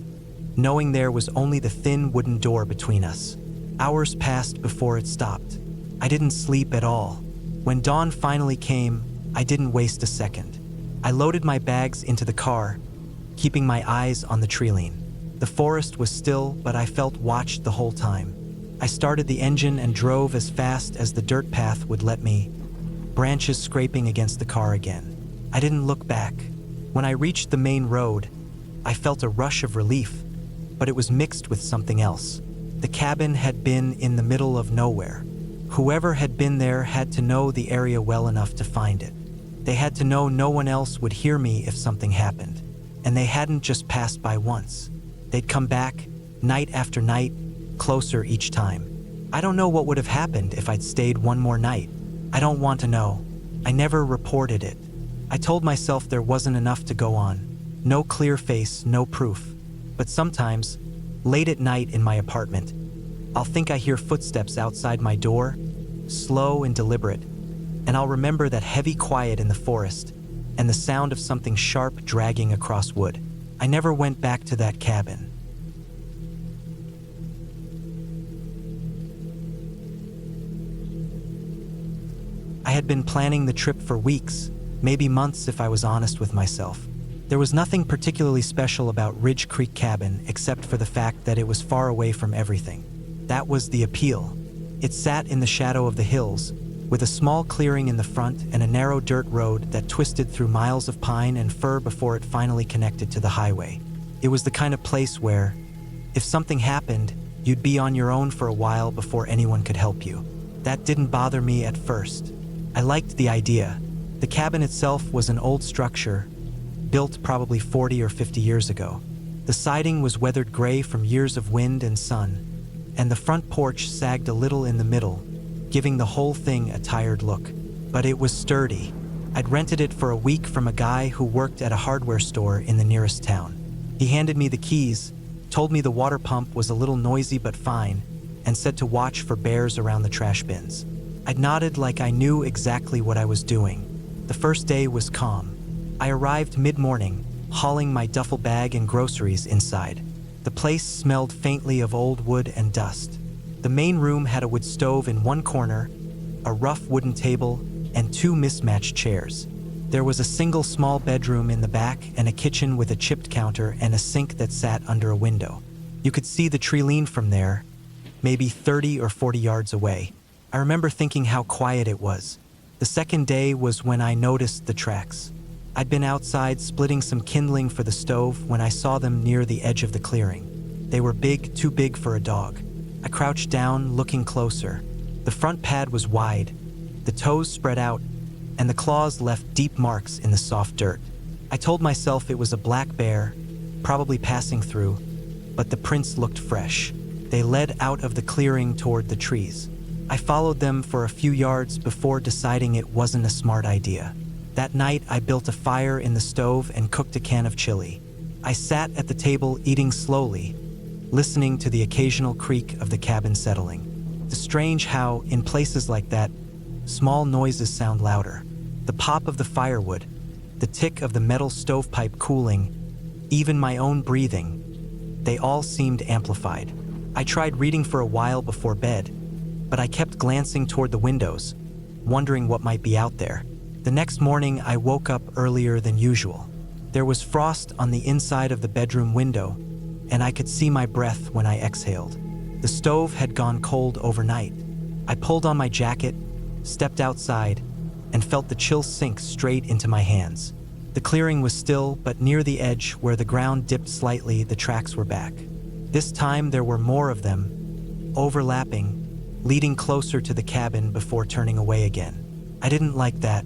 knowing there was only the thin wooden door between us. Hours passed before it stopped. I didn't sleep at all. When dawn finally came, I didn't waste a second. I loaded my bags into the car, keeping my eyes on the treeline. The forest was still, but I felt watched the whole time. I started the engine and drove as fast as the dirt path would let me, branches scraping against the car again. I didn't look back. When I reached the main road, I felt a rush of relief, but it was mixed with something else. The cabin had been in the middle of nowhere. Whoever had been there had to know the area well enough to find it. They had to know no one else would hear me if something happened. And they hadn't just passed by once. They'd come back, night after night, closer each time. I don't know what would have happened if I'd stayed one more night. I don't want to know. I never reported it. I told myself there wasn't enough to go on. No clear face, no proof. But sometimes, late at night in my apartment, I'll think I hear footsteps outside my door, slow and deliberate, and I'll remember that heavy quiet in the forest and the sound of something sharp dragging across wood. I never went back to that cabin. I had been planning the trip for weeks, maybe months if I was honest with myself. There was nothing particularly special about Ridge Creek Cabin except for the fact that it was far away from everything. That was the appeal. It sat in the shadow of the hills, with a small clearing in the front and a narrow dirt road that twisted through miles of pine and fir before it finally connected to the highway. It was the kind of place where, if something happened, you'd be on your own for a while before anyone could help you. That didn't bother me at first. I liked the idea. The cabin itself was an old structure, built probably 40 or 50 years ago. The siding was weathered gray from years of wind and sun, and the front porch sagged a little in the middle, giving the whole thing a tired look. But it was sturdy. I'd rented it for a week from a guy who worked at a hardware store in the nearest town. He handed me the keys, told me the water pump was a little noisy but fine, and said to watch for bears around the trash bins. I'd nodded like I knew exactly what I was doing. The first day was calm. I arrived mid-morning, hauling my duffel bag and groceries inside. The place smelled faintly of old wood and dust. The main room had a wood stove in one corner, a rough wooden table, and two mismatched chairs. There was a single small bedroom in the back and a kitchen with a chipped counter and a sink that sat under a window. You could see the treeline from there, maybe 30 or 40 yards away. I remember thinking how quiet it was. The second day was when I noticed the tracks. I'd been outside splitting some kindling for the stove when I saw them near the edge of the clearing. They were big, too big for a dog. I crouched down, looking closer. The front pad was wide, the toes spread out, and the claws left deep marks in the soft dirt. I told myself it was a black bear, probably passing through, but the prints looked fresh. They led out of the clearing toward the trees. I followed them for a few yards before deciding it wasn't a smart idea. That night, I built a fire in the stove and cooked a can of chili. I sat at the table eating slowly, listening to the occasional creak of the cabin settling. It's strange how, in places like that, small noises sound louder. The pop of the firewood, the tick of the metal stovepipe cooling, even my own breathing, they all seemed amplified. I tried reading for a while before bed, but I kept glancing toward the windows, wondering what might be out there. The next morning, I woke up earlier than usual. There was frost on the inside of the bedroom window, and I could see my breath when I exhaled. The stove had gone cold overnight. I pulled on my jacket, stepped outside, and felt the chill sink straight into my hands. The clearing was still, but near the edge where the ground dipped slightly, the tracks were back. This time there were more of them, overlapping, leading closer to the cabin before turning away again. I didn't like that.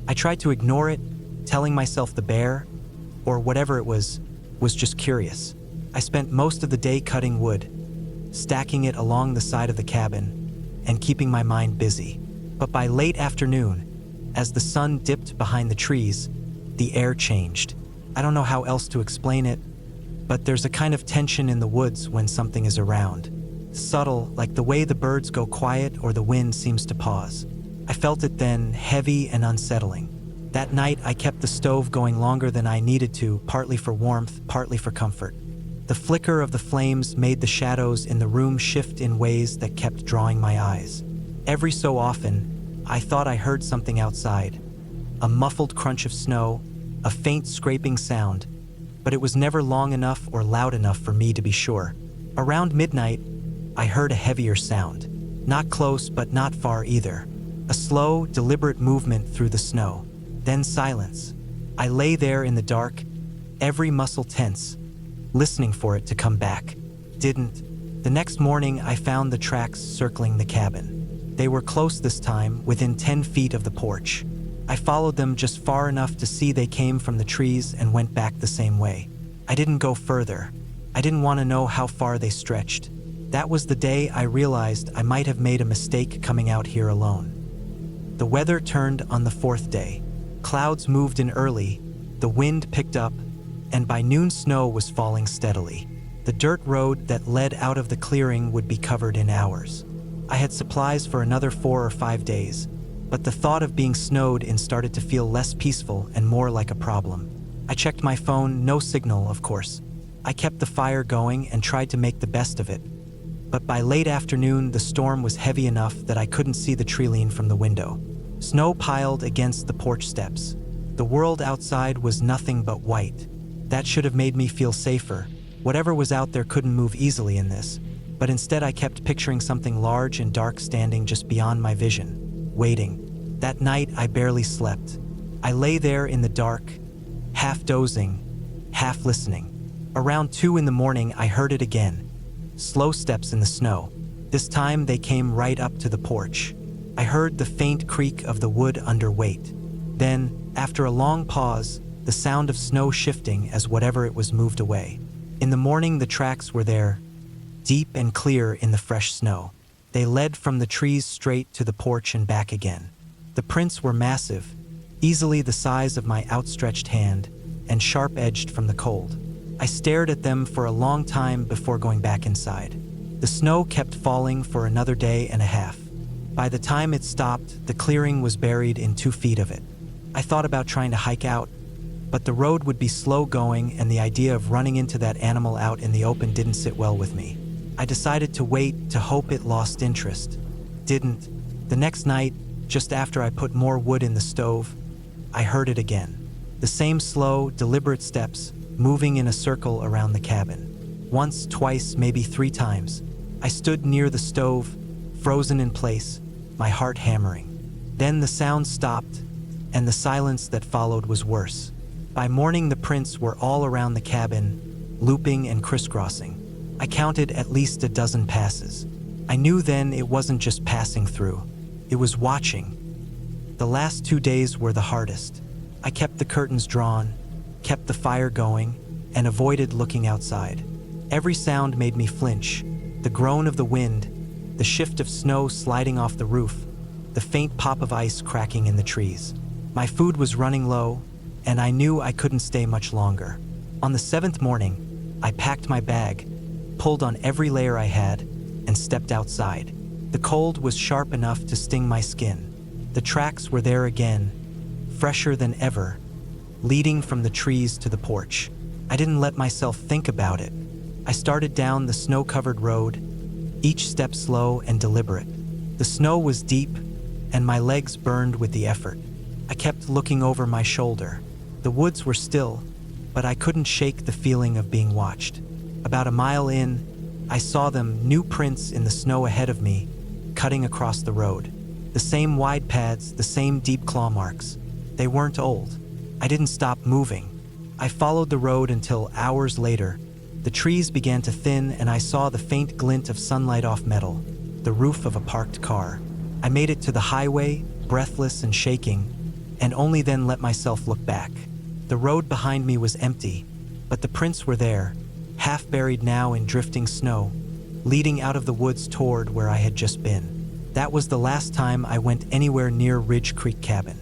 I tried to ignore it, telling myself the bear, or whatever it was just curious. I spent most of the day cutting wood, stacking it along the side of the cabin, and keeping my mind busy. But by late afternoon, as the sun dipped behind the trees, the air changed. I don't know how else to explain it, but there's a kind of tension in the woods when something is around. Subtle, like the way the birds go quiet or the wind seems to pause. I felt it then, heavy and unsettling. That night, I kept the stove going longer than I needed to, partly for warmth, partly for comfort. The flicker of the flames made the shadows in the room shift in ways that kept drawing my eyes. Every so often, I thought I heard something outside. A muffled crunch of snow, a faint scraping sound, but it was never long enough or loud enough for me to be sure. Around midnight, I heard a heavier sound. Not close, but not far either. A slow, deliberate movement through the snow. Then silence. I lay there in the dark, every muscle tense, listening for it to come back. Didn't. The next morning, I found the tracks circling the cabin. They were close this time, within 10 feet of the porch. I followed them just far enough to see they came from the trees and went back the same way. I didn't go further. I didn't want to know how far they stretched. That was the day I realized I might have made a mistake coming out here alone. The weather turned on the fourth day. Clouds moved in early, the wind picked up, and by noon snow was falling steadily. The dirt road that led out of the clearing would be covered in hours. I had supplies for another 4 or 5 days, but the thought of being snowed in started to feel less peaceful and more like a problem. I checked my phone, no signal, of course. I kept the fire going and tried to make the best of it. But by late afternoon, the storm was heavy enough that I couldn't see the treeline from the window. Snow piled against the porch steps. The world outside was nothing but white. That should have made me feel safer. Whatever was out there couldn't move easily in this. But instead I kept picturing something large and dark standing just beyond my vision, waiting. That night I barely slept. I lay there in the dark, half dozing, half listening. Around 2 in the morning I heard it again. Slow steps in the snow. This time they came right up to the porch. I heard the faint creak of the wood under weight. Then, after a long pause, the sound of snow shifting as whatever it was moved away. In the morning, the tracks were there, deep and clear in the fresh snow. They led from the trees straight to the porch and back again. The prints were massive, easily the size of my outstretched hand, and sharp-edged from the cold. I stared at them for a long time before going back inside. The snow kept falling for another day and a half. By the time it stopped, the clearing was buried in 2 feet of it. I thought about trying to hike out, but the road would be slow going and the idea of running into that animal out in the open didn't sit well with me. I decided to wait to hope it lost interest. Didn't. The next night, just after I put more wood in the stove, I heard it again. The same slow, deliberate steps, moving in a circle around the cabin. Once, twice, maybe 3 times. I stood near the stove, frozen in place, my heart hammering. Then the sound stopped, and the silence that followed was worse. By morning, the prints were all around the cabin, looping and crisscrossing. I counted at least a dozen passes. I knew then it wasn't just passing through. It was watching. The last 2 days were the hardest. I kept the curtains drawn, kept the fire going, and avoided looking outside. Every sound made me flinch: the groan of the wind, the shift of snow sliding off the roof, the faint pop of ice cracking in the trees. My food was running low, and I knew I couldn't stay much longer. On the 7th morning, I packed my bag, pulled on every layer I had, and stepped outside. The cold was sharp enough to sting my skin. The tracks were there again, fresher than ever, leading from the trees to the porch. I didn't let myself think about it. I started down the snow-covered road, each step slow and deliberate. The snow was deep, and my legs burned with the effort. I kept looking over my shoulder. The woods were still, but I couldn't shake the feeling of being watched. About a mile in, I saw them, new prints in the snow ahead of me, cutting across the road. The same wide pads, the same deep claw marks. They weren't old. I didn't stop moving. I followed the road until, hours later, the trees began to thin and I saw the faint glint of sunlight off metal, the roof of a parked car. I made it to the highway, breathless and shaking, and only then let myself look back. The road behind me was empty, but the prints were there, half buried now in drifting snow, leading out of the woods toward where I had just been. That was the last time I went anywhere near Ridge Creek Cabin.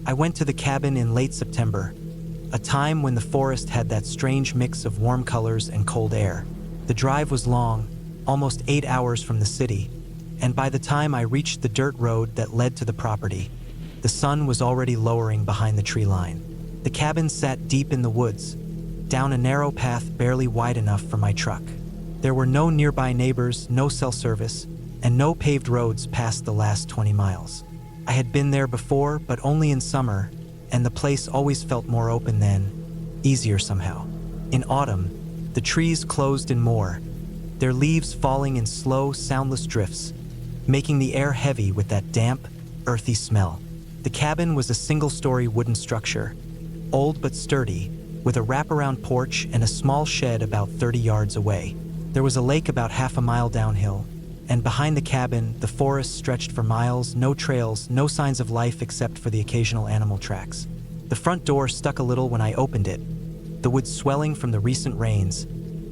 I went to the cabin in late September, a time when the forest had that strange mix of warm colors and cold air. The drive was long, almost 8 hours from the city, and by the time I reached the dirt road that led to the property, the sun was already lowering behind the tree line. The cabin sat deep in the woods, down a narrow path barely wide enough for my truck. There were no nearby neighbors, no cell service, and no paved roads past the last 20 miles. I had been there before, but only in summer, and the place always felt more open then, easier somehow. In autumn, the trees closed in more, their leaves falling in slow, soundless drifts, making the air heavy with that damp, earthy smell. The cabin was a single-story wooden structure, old but sturdy, with a wraparound porch and a small shed about 30 yards away. There was a lake about half a mile downhill, and behind the cabin, the forest stretched for miles, no trails, no signs of life except for the occasional animal tracks. The front door stuck a little when I opened it, the wood swelling from the recent rains,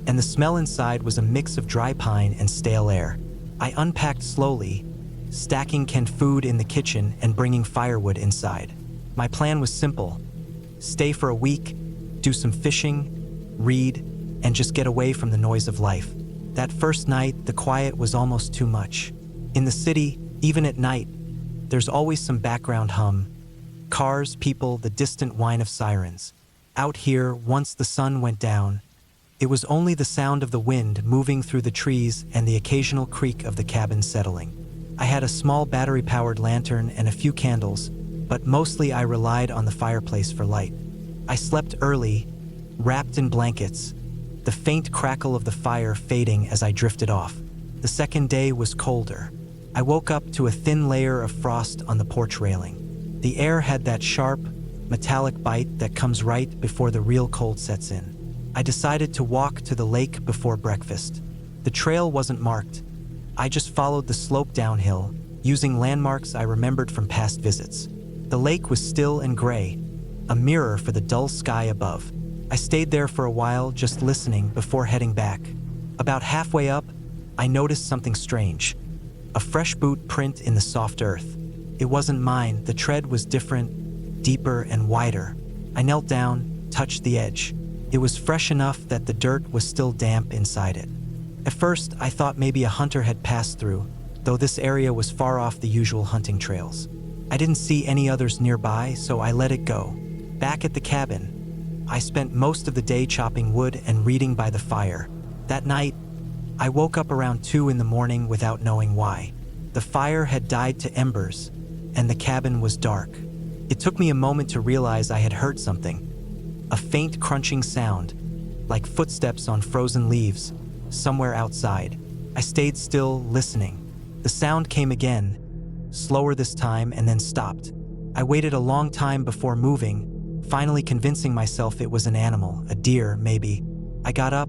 and the smell inside was a mix of dry pine and stale air. I unpacked slowly, stacking canned food in the kitchen and bringing firewood inside. My plan was simple: stay for a week, do some fishing, read, and just get away from the noise of life. That first night, the quiet was almost too much. In the city, even at night, there's always some background hum. Cars, people, the distant whine of sirens. Out here, once the sun went down, it was only the sound of the wind moving through the trees and the occasional creak of the cabin settling. I had a small battery-powered lantern and a few candles, but mostly I relied on the fireplace for light. I slept early, wrapped in blankets, the faint crackle of the fire fading as I drifted off. The second day was colder. I woke up to a thin layer of frost on the porch railing. The air had that sharp, metallic bite that comes right before the real cold sets in. I decided to walk to the lake before breakfast. The trail wasn't marked. I just followed the slope downhill, using landmarks I remembered from past visits. The lake was still and gray, a mirror for the dull sky above. I stayed there for a while, just listening before heading back. About halfway up, I noticed something strange. A fresh boot print in the soft earth. It wasn't mine. The tread was different, deeper and wider. I knelt down, touched the edge. It was fresh enough that the dirt was still damp inside it. At first, I thought maybe a hunter had passed through, though this area was far off the usual hunting trails. I didn't see any others nearby, so I let it go. Back at the cabin, I spent most of the day chopping wood and reading by the fire. That night, I woke up around 2 in the morning without knowing why. The fire had died to embers, and the cabin was dark. It took me a moment to realize I had heard something. A faint crunching sound, like footsteps on frozen leaves, somewhere outside. I stayed still, listening. The sound came again, slower this time, and then stopped. I waited a long time before moving, finally convincing myself it was an animal, a deer, maybe. I got up,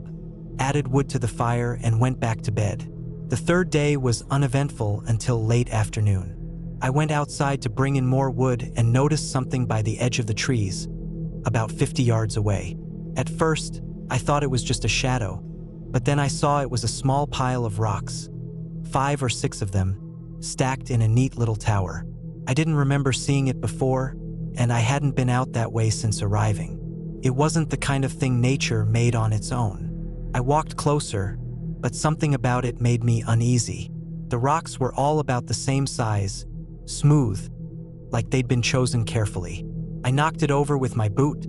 added wood to the fire, and went back to bed. The third day was uneventful until late afternoon. I went outside to bring in more wood and noticed something by the edge of the trees, about 50 yards away. At first, I thought it was just a shadow, but then I saw it was a small pile of rocks, 5 or 6 of them, stacked in a neat little tower. I didn't remember seeing it before, and I hadn't been out that way since arriving. It wasn't the kind of thing nature made on its own. I walked closer, but something about it made me uneasy. The rocks were all about the same size, smooth, like they'd been chosen carefully. I knocked it over with my boot,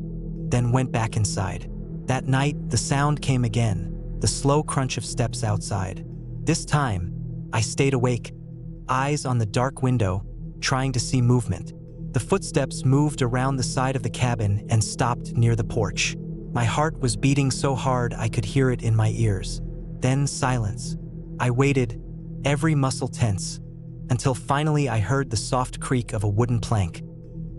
then went back inside. That night, the sound came again, the slow crunch of steps outside. This time, I stayed awake, eyes on the dark window, trying to see movement. The footsteps moved around the side of the cabin and stopped near the porch. My heart was beating so hard I could hear it in my ears. Then silence. I waited, every muscle tense, until finally I heard the soft creak of a wooden plank.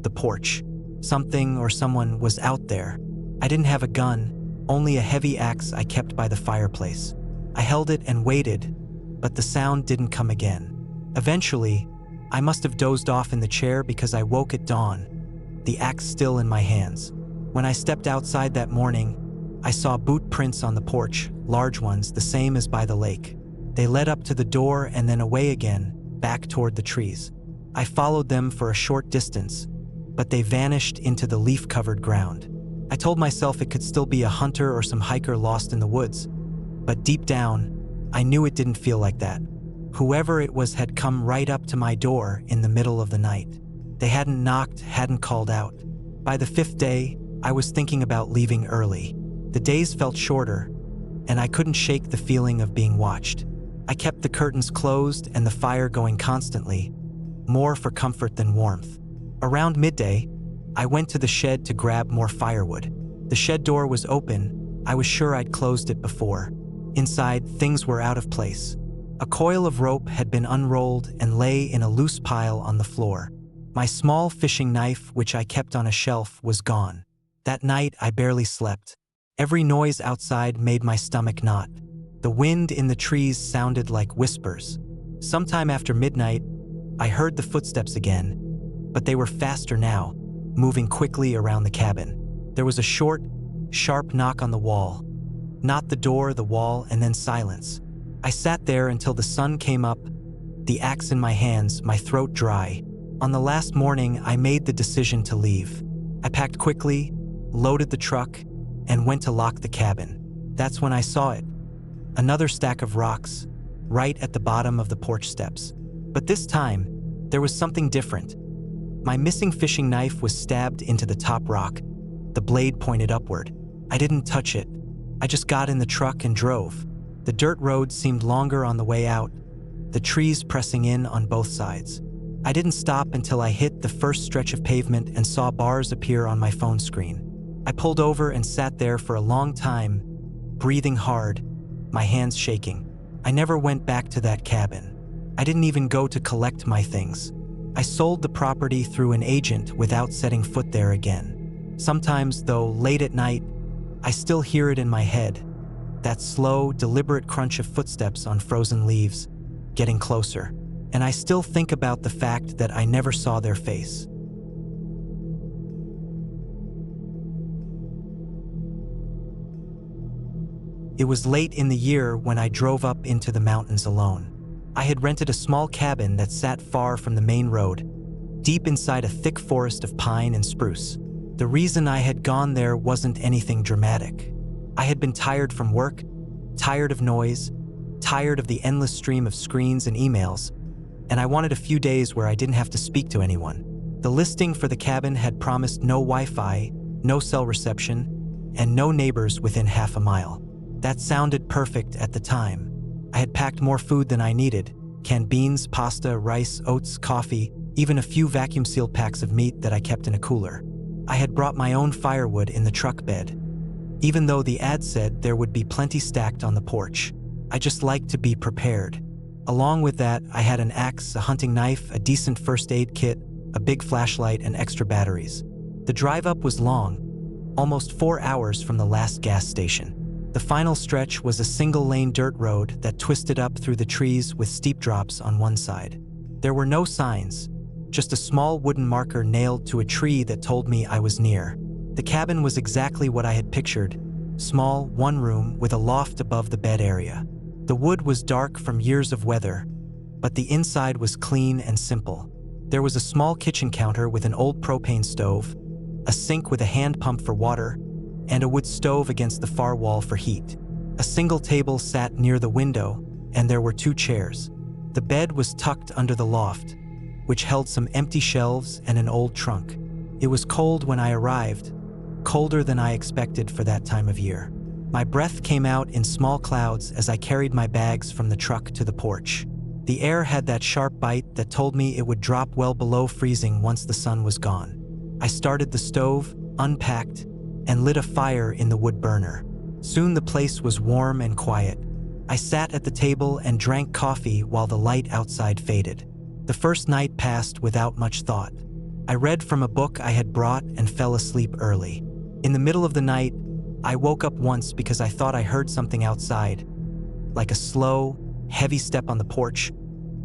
The porch. Something or someone was out there. I didn't have a gun, only a heavy axe I kept by the fireplace. I held it and waited, but the sound didn't come again. Eventually, I must have dozed off in the chair because I woke at dawn, the axe still in my hands. When I stepped outside that morning, I saw boot prints on the porch, large ones, the same as by the lake. They led up to the door and then away again, back toward the trees. I followed them for a short distance, but they vanished into the leaf-covered ground. I told myself it could still be a hunter or some hiker lost in the woods, but deep down, I knew it didn't feel like that. Whoever it was had come right up to my door in the middle of the night. They hadn't knocked, hadn't called out. By the 5th day, I was thinking about leaving early. The days felt shorter, and I couldn't shake the feeling of being watched. I kept the curtains closed and the fire going constantly, more for comfort than warmth. Around midday, I went to the shed to grab more firewood. The shed door was open. I was sure I'd closed it before. Inside, things were out of place. A coil of rope had been unrolled and lay in a loose pile on the floor. My small fishing knife, which I kept on a shelf, was gone. That night, I barely slept. Every noise outside made my stomach knot. The wind in the trees sounded like whispers. Sometime after midnight, I heard the footsteps again, but they were faster now, moving quickly around the cabin. There was a short, sharp knock on the wall. Not the door, the wall, and then silence. I sat there until the sun came up, the axe in my hands, my throat dry. On the last morning, I made the decision to leave. I packed quickly, loaded the truck, and went to lock the cabin. That's when I saw it. Another stack of rocks, right at the bottom of the porch steps. But this time, there was something different. My missing fishing knife was stabbed into the top rock. The blade pointed upward. I didn't touch it. I just got in the truck and drove. The dirt road seemed longer on the way out, the trees pressing in on both sides. I didn't stop until I hit the first stretch of pavement and saw bars appear on my phone screen. I pulled over and sat there for a long time, breathing hard, my hands shaking. I never went back to that cabin. I didn't even go to collect my things. I sold the property through an agent without setting foot there again. Sometimes, though, late at night, I still hear it in my head. That slow, deliberate crunch of footsteps on frozen leaves, getting closer. And I still think about the fact that I never saw their face. It was late in the year when I drove up into the mountains alone. I had rented a small cabin that sat far from the main road, deep inside a thick forest of pine and spruce. The reason I had gone there wasn't anything dramatic. I had been tired from work, tired of noise, tired of the endless stream of screens and emails, and I wanted a few days where I didn't have to speak to anyone. The listing for the cabin had promised no Wi-Fi, no cell reception, and no neighbors within half a mile. That sounded perfect at the time. I had packed more food than I needed: canned beans, pasta, rice, oats, coffee, even a few vacuum-sealed packs of meat that I kept in a cooler. I had brought my own firewood in the truck bed, even though the ad said there would be plenty stacked on the porch. I just liked to be prepared. Along with that, I had an axe, a hunting knife, a decent first aid kit, a big flashlight, and extra batteries. The drive up was long, almost 4 hours from the last gas station. The final stretch was a single-lane dirt road that twisted up through the trees with steep drops on one side. There were no signs, just a small wooden marker nailed to a tree that told me I was near. The cabin was exactly what I had pictured: small, one room with a loft above the bed area. The wood was dark from years of weather, but the inside was clean and simple. There was a small kitchen counter with an old propane stove, a sink with a hand pump for water, and a wood stove against the far wall for heat. A single table sat near the window, and there were 2 chairs. The bed was tucked under the loft, which held some empty shelves and an old trunk. It was cold when I arrived, colder than I expected for that time of year. My breath came out in small clouds as I carried my bags from the truck to the porch. The air had that sharp bite that told me it would drop well below freezing once the sun was gone. I started the stove, unpacked, and lit a fire in the wood burner. Soon the place was warm and quiet. I sat at the table and drank coffee while the light outside faded. The first night passed without much thought. I read from a book I had brought and fell asleep early. In the middle of the night, I woke up once because I thought I heard something outside, like a slow, heavy step on the porch,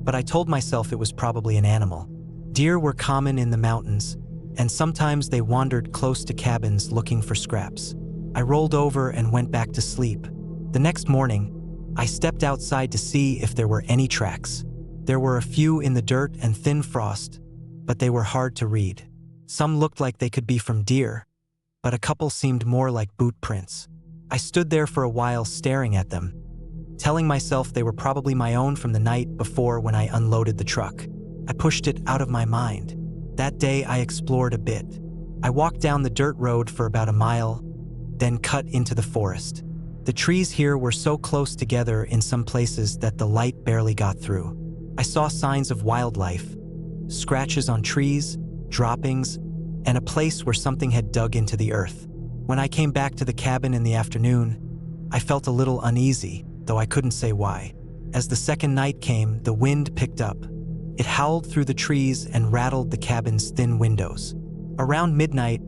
but I told myself it was probably an animal. Deer were common in the mountains, and sometimes they wandered close to cabins looking for scraps. I rolled over and went back to sleep. The next morning, I stepped outside to see if there were any tracks. There were a few in the dirt and thin frost, but they were hard to read. Some looked like they could be from deer, but a couple seemed more like boot prints. I stood there for a while staring at them, telling myself they were probably my own from the night before when I unloaded the truck. I pushed it out of my mind. That day I explored a bit. I walked down the dirt road for about a mile, then cut into the forest. The trees here were so close together in some places that the light barely got through. I saw signs of wildlife, scratches on trees, droppings, and a place where something had dug into the earth. When I came back to the cabin in the afternoon, I felt a little uneasy, though I couldn't say why. As the second night came, the wind picked up. It howled through the trees and rattled the cabin's thin windows. Around midnight,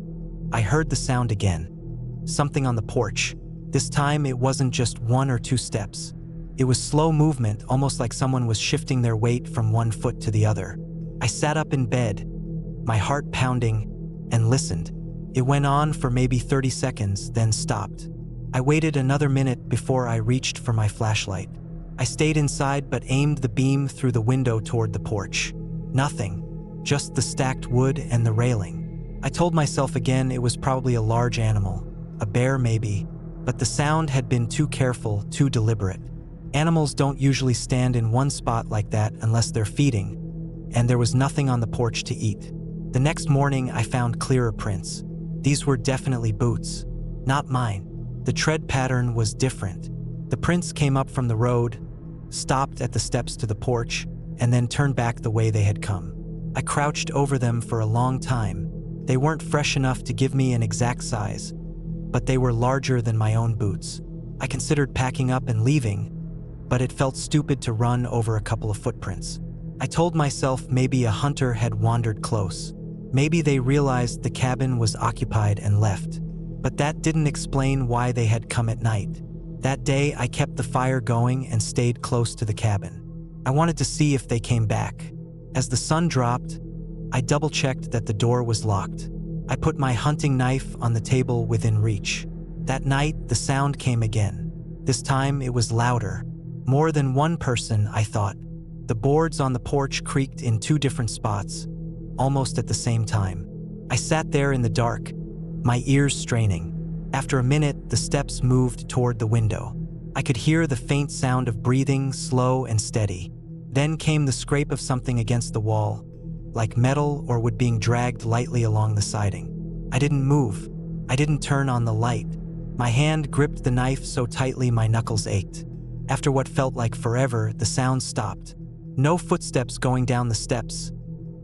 I heard the sound again. Something on the porch. This time it wasn't just 1 or 2 steps. It was slow movement, almost like someone was shifting their weight from one foot to the other. I sat up in bed, my heart pounding, and listened. It went on for maybe 30 seconds, then stopped. I waited another minute before I reached for my flashlight. I stayed inside but aimed the beam through the window toward the porch. Nothing, just the stacked wood and the railing. I told myself again it was probably a large animal, a bear maybe, but the sound had been too careful, too deliberate. Animals don't usually stand in one spot like that unless they're feeding, and there was nothing on the porch to eat. The next morning I found clearer prints. These were definitely boots, not mine. The tread pattern was different. The prints came up from the road, stopped at the steps to the porch, and then turned back the way they had come. I crouched over them for a long time. They weren't fresh enough to give me an exact size, but they were larger than my own boots. I considered packing up and leaving, but it felt stupid to run over a couple of footprints. I told myself maybe a hunter had wandered close. Maybe they realized the cabin was occupied and left. But that didn't explain why they had come at night. That day, I kept the fire going and stayed close to the cabin. I wanted to see if they came back. As the sun dropped, I double-checked that the door was locked. I put my hunting knife on the table within reach. That night, the sound came again. This time, it was louder. More than one person, I thought. The boards on the porch creaked in 2 different spots, almost at the same time. I sat there in the dark, my ears straining. After a minute, the steps moved toward the window. I could hear the faint sound of breathing, slow and steady. Then came the scrape of something against the wall, like metal or wood being dragged lightly along the siding. I didn't move. I didn't turn on the light. My hand gripped the knife so tightly my knuckles ached. After what felt like forever, the sound stopped. No footsteps going down the steps.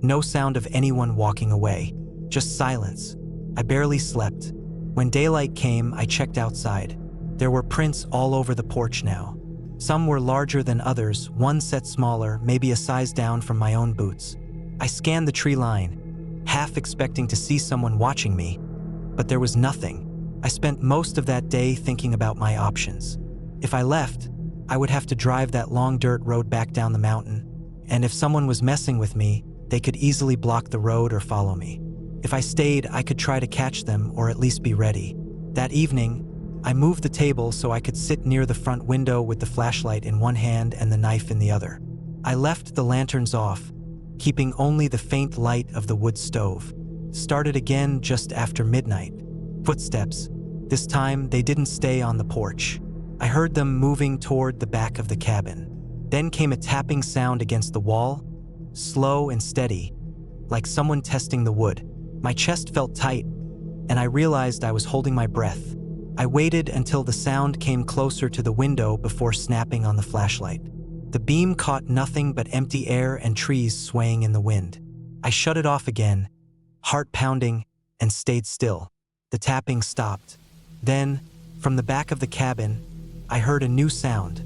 No sound of anyone walking away. Just silence. I barely slept. When daylight came, I checked outside. There were prints all over the porch now. Some were larger than others, one set smaller, maybe a size down from my own boots. I scanned the tree line, half expecting to see someone watching me, but there was nothing. I spent most of that day thinking about my options. If I left, I would have to drive that long dirt road back down the mountain, and if someone was messing with me, they could easily block the road or follow me. If I stayed, I could try to catch them or at least be ready. That evening, I moved the table so I could sit near the front window with the flashlight in one hand and the knife in the other. I left the lanterns off, keeping only the faint light of the wood stove. Started again just after midnight. Footsteps. This time, they didn't stay on the porch. I heard them moving toward the back of the cabin. Then came a tapping sound against the wall, slow and steady, like someone testing the wood. My chest felt tight, and I realized I was holding my breath. I waited until the sound came closer to the window before snapping on the flashlight. The beam caught nothing but empty air and trees swaying in the wind. I shut it off again, heart pounding, and stayed still. The tapping stopped. Then, from the back of the cabin, I heard a new sound,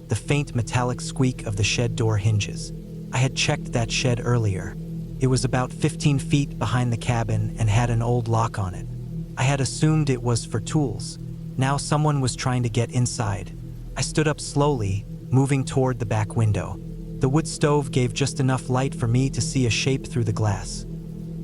the faint metallic squeak of the shed door hinges. I had checked that shed earlier. It was about 15 feet behind the cabin and had an old lock on it. I had assumed it was for tools. Now someone was trying to get inside. I stood up slowly, moving toward the back window. The wood stove gave just enough light for me to see a shape through the glass.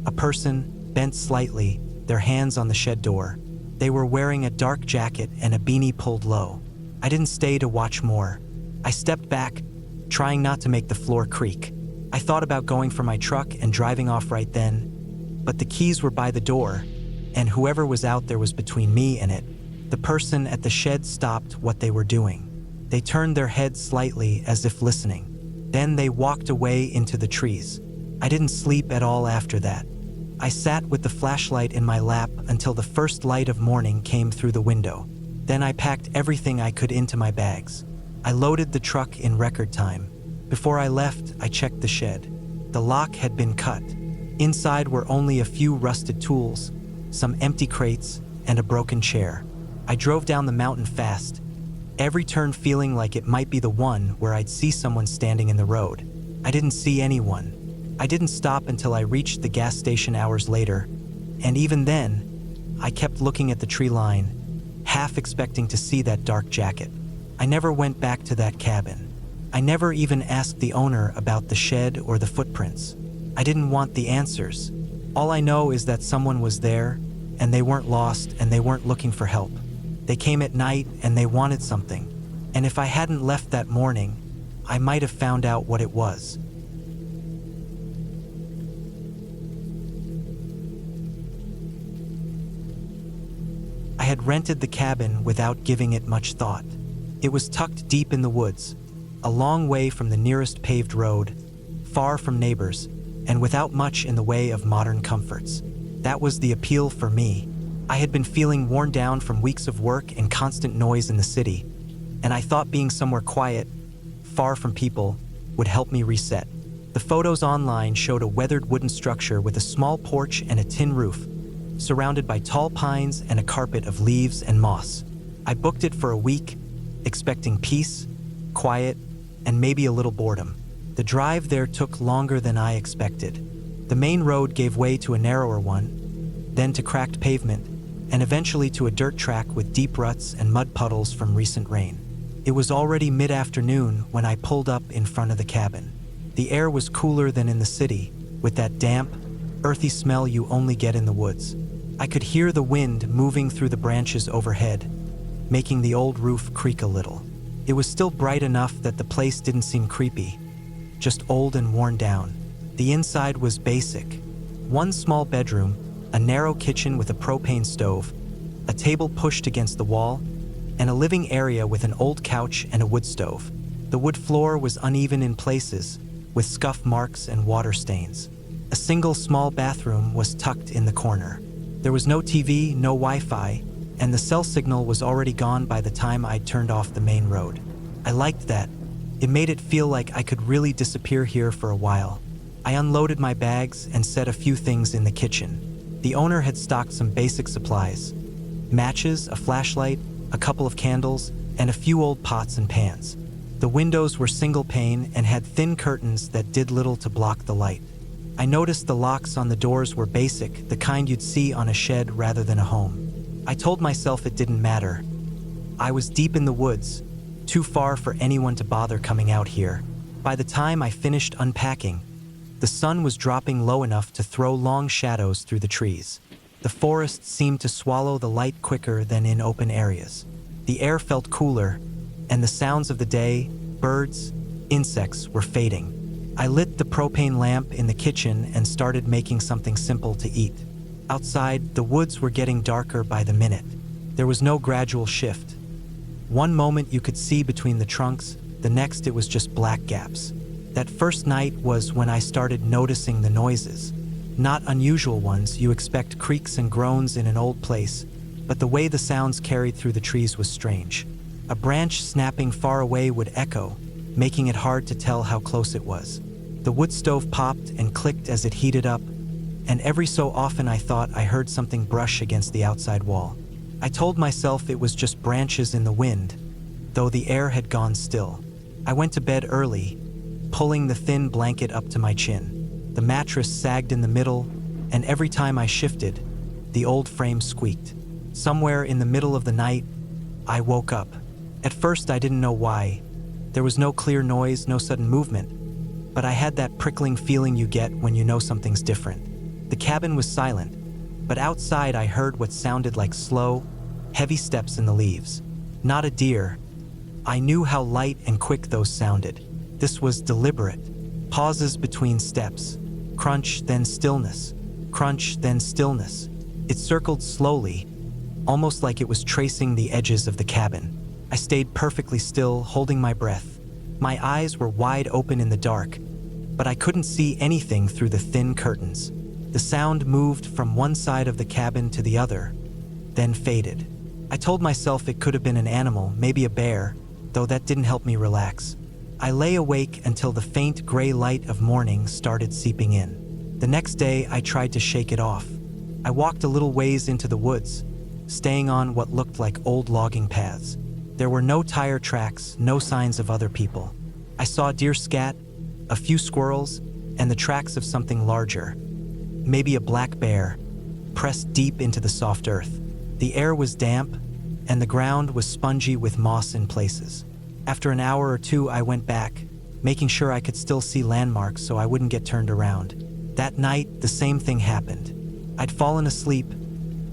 A person, bent slightly, their hands on the shed door. They were wearing a dark jacket and a beanie pulled low. I didn't stay to watch more. I stepped back, trying not to make the floor creak. I thought about going for my truck and driving off right then, but the keys were by the door, and whoever was out there was between me and it. The person at the shed stopped what they were doing. They turned their heads slightly as if listening. Then they walked away into the trees. I didn't sleep at all after that. I sat with the flashlight in my lap until the first light of morning came through the window. Then I packed everything I could into my bags. I loaded the truck in record time. Before I left, I checked the shed. The lock had been cut. Inside were only a few rusted tools, some empty crates, and a broken chair. I drove down the mountain fast, every turn feeling like it might be the one where I'd see someone standing in the road. I didn't see anyone. I didn't stop until I reached the gas station hours later, and even then, I kept looking at the tree line, half expecting to see that dark jacket. I never went back to that cabin. I never even asked the owner about the shed or the footprints. I didn't want the answers. All I know is that someone was there, and they weren't lost, and they weren't looking for help. They came at night, and they wanted something. And if I hadn't left that morning, I might have found out what it was. I had rented the cabin without giving it much thought. It was tucked deep in the woods, a long way from the nearest paved road, far from neighbors, and without much in the way of modern comforts. That was the appeal for me. I had been feeling worn down from weeks of work and constant noise in the city, and I thought being somewhere quiet, far from people, would help me reset. The photos online showed a weathered wooden structure with a small porch and a tin roof, surrounded by tall pines and a carpet of leaves and moss. I booked it for a week, expecting peace, quiet, and maybe a little boredom. The drive there took longer than I expected. The main road gave way to a narrower one, then to cracked pavement, and eventually to a dirt track with deep ruts and mud puddles from recent rain. It was already mid-afternoon when I pulled up in front of the cabin. The air was cooler than in the city, with that damp, earthy smell you only get in the woods. I could hear the wind moving through the branches overhead, making the old roof creak a little. It was still bright enough that the place didn't seem creepy, just old and worn down. The inside was basic. One small bedroom, a narrow kitchen with a propane stove, a table pushed against the wall, and a living area with an old couch and a wood stove. The wood floor was uneven in places, with scuff marks and water stains. A single small bathroom was tucked in the corner. There was no TV, no Wi-Fi, and the cell signal was already gone by the time I'd turned off the main road. I liked that. It made it feel like I could really disappear here for a while. I unloaded my bags and set a few things in the kitchen. The owner had stocked some basic supplies: matches, a flashlight, a couple of candles, and a few old pots and pans. The windows were single pane and had thin curtains that did little to block the light. I noticed the locks on the doors were basic, the kind you'd see on a shed rather than a home. I told myself it didn't matter. I was deep in the woods, too far for anyone to bother coming out here. By the time I finished unpacking, the sun was dropping low enough to throw long shadows through the trees. The forest seemed to swallow the light quicker than in open areas. The air felt cooler, and the sounds of the day, birds, insects, were fading. I lit the propane lamp in the kitchen and started making something simple to eat. Outside, the woods were getting darker by the minute. There was no gradual shift. One moment you could see between the trunks, the next it was just black gaps. That first night was when I started noticing the noises. Not unusual ones, you expect creaks and groans in an old place, but the way the sounds carried through the trees was strange. A branch snapping far away would echo, making it hard to tell how close it was. The wood stove popped and clicked as it heated up, and every so often I thought I heard something brush against the outside wall. I told myself it was just branches in the wind, though the air had gone still. I went to bed early, pulling the thin blanket up to my chin. The mattress sagged in the middle, and every time I shifted, the old frame squeaked. Somewhere in the middle of the night, I woke up. At first I didn't know why. There was no clear noise, no sudden movement, but I had that prickling feeling you get when you know something's different. The cabin was silent, but outside I heard what sounded like slow, heavy steps in the leaves. Not a deer. I knew how light and quick those sounded. This was deliberate. Pauses between steps. Crunch, then stillness. Crunch, then stillness. It circled slowly, almost like it was tracing the edges of the cabin. I stayed perfectly still, holding my breath. My eyes were wide open in the dark, but I couldn't see anything through the thin curtains. The sound moved from one side of the cabin to the other, then faded. I told myself it could have been an animal, maybe a bear, though that didn't help me relax. I lay awake until the faint gray light of morning started seeping in. The next day, I tried to shake it off. I walked a little ways into the woods, staying on what looked like old logging paths. There were no tire tracks, no signs of other people. I saw deer scat, a few squirrels, and the tracks of something larger. Maybe a black bear, pressed deep into the soft earth. The air was damp, and the ground was spongy with moss in places. After an hour or two, I went back, making sure I could still see landmarks so I wouldn't get turned around. That night, the same thing happened. I'd fallen asleep,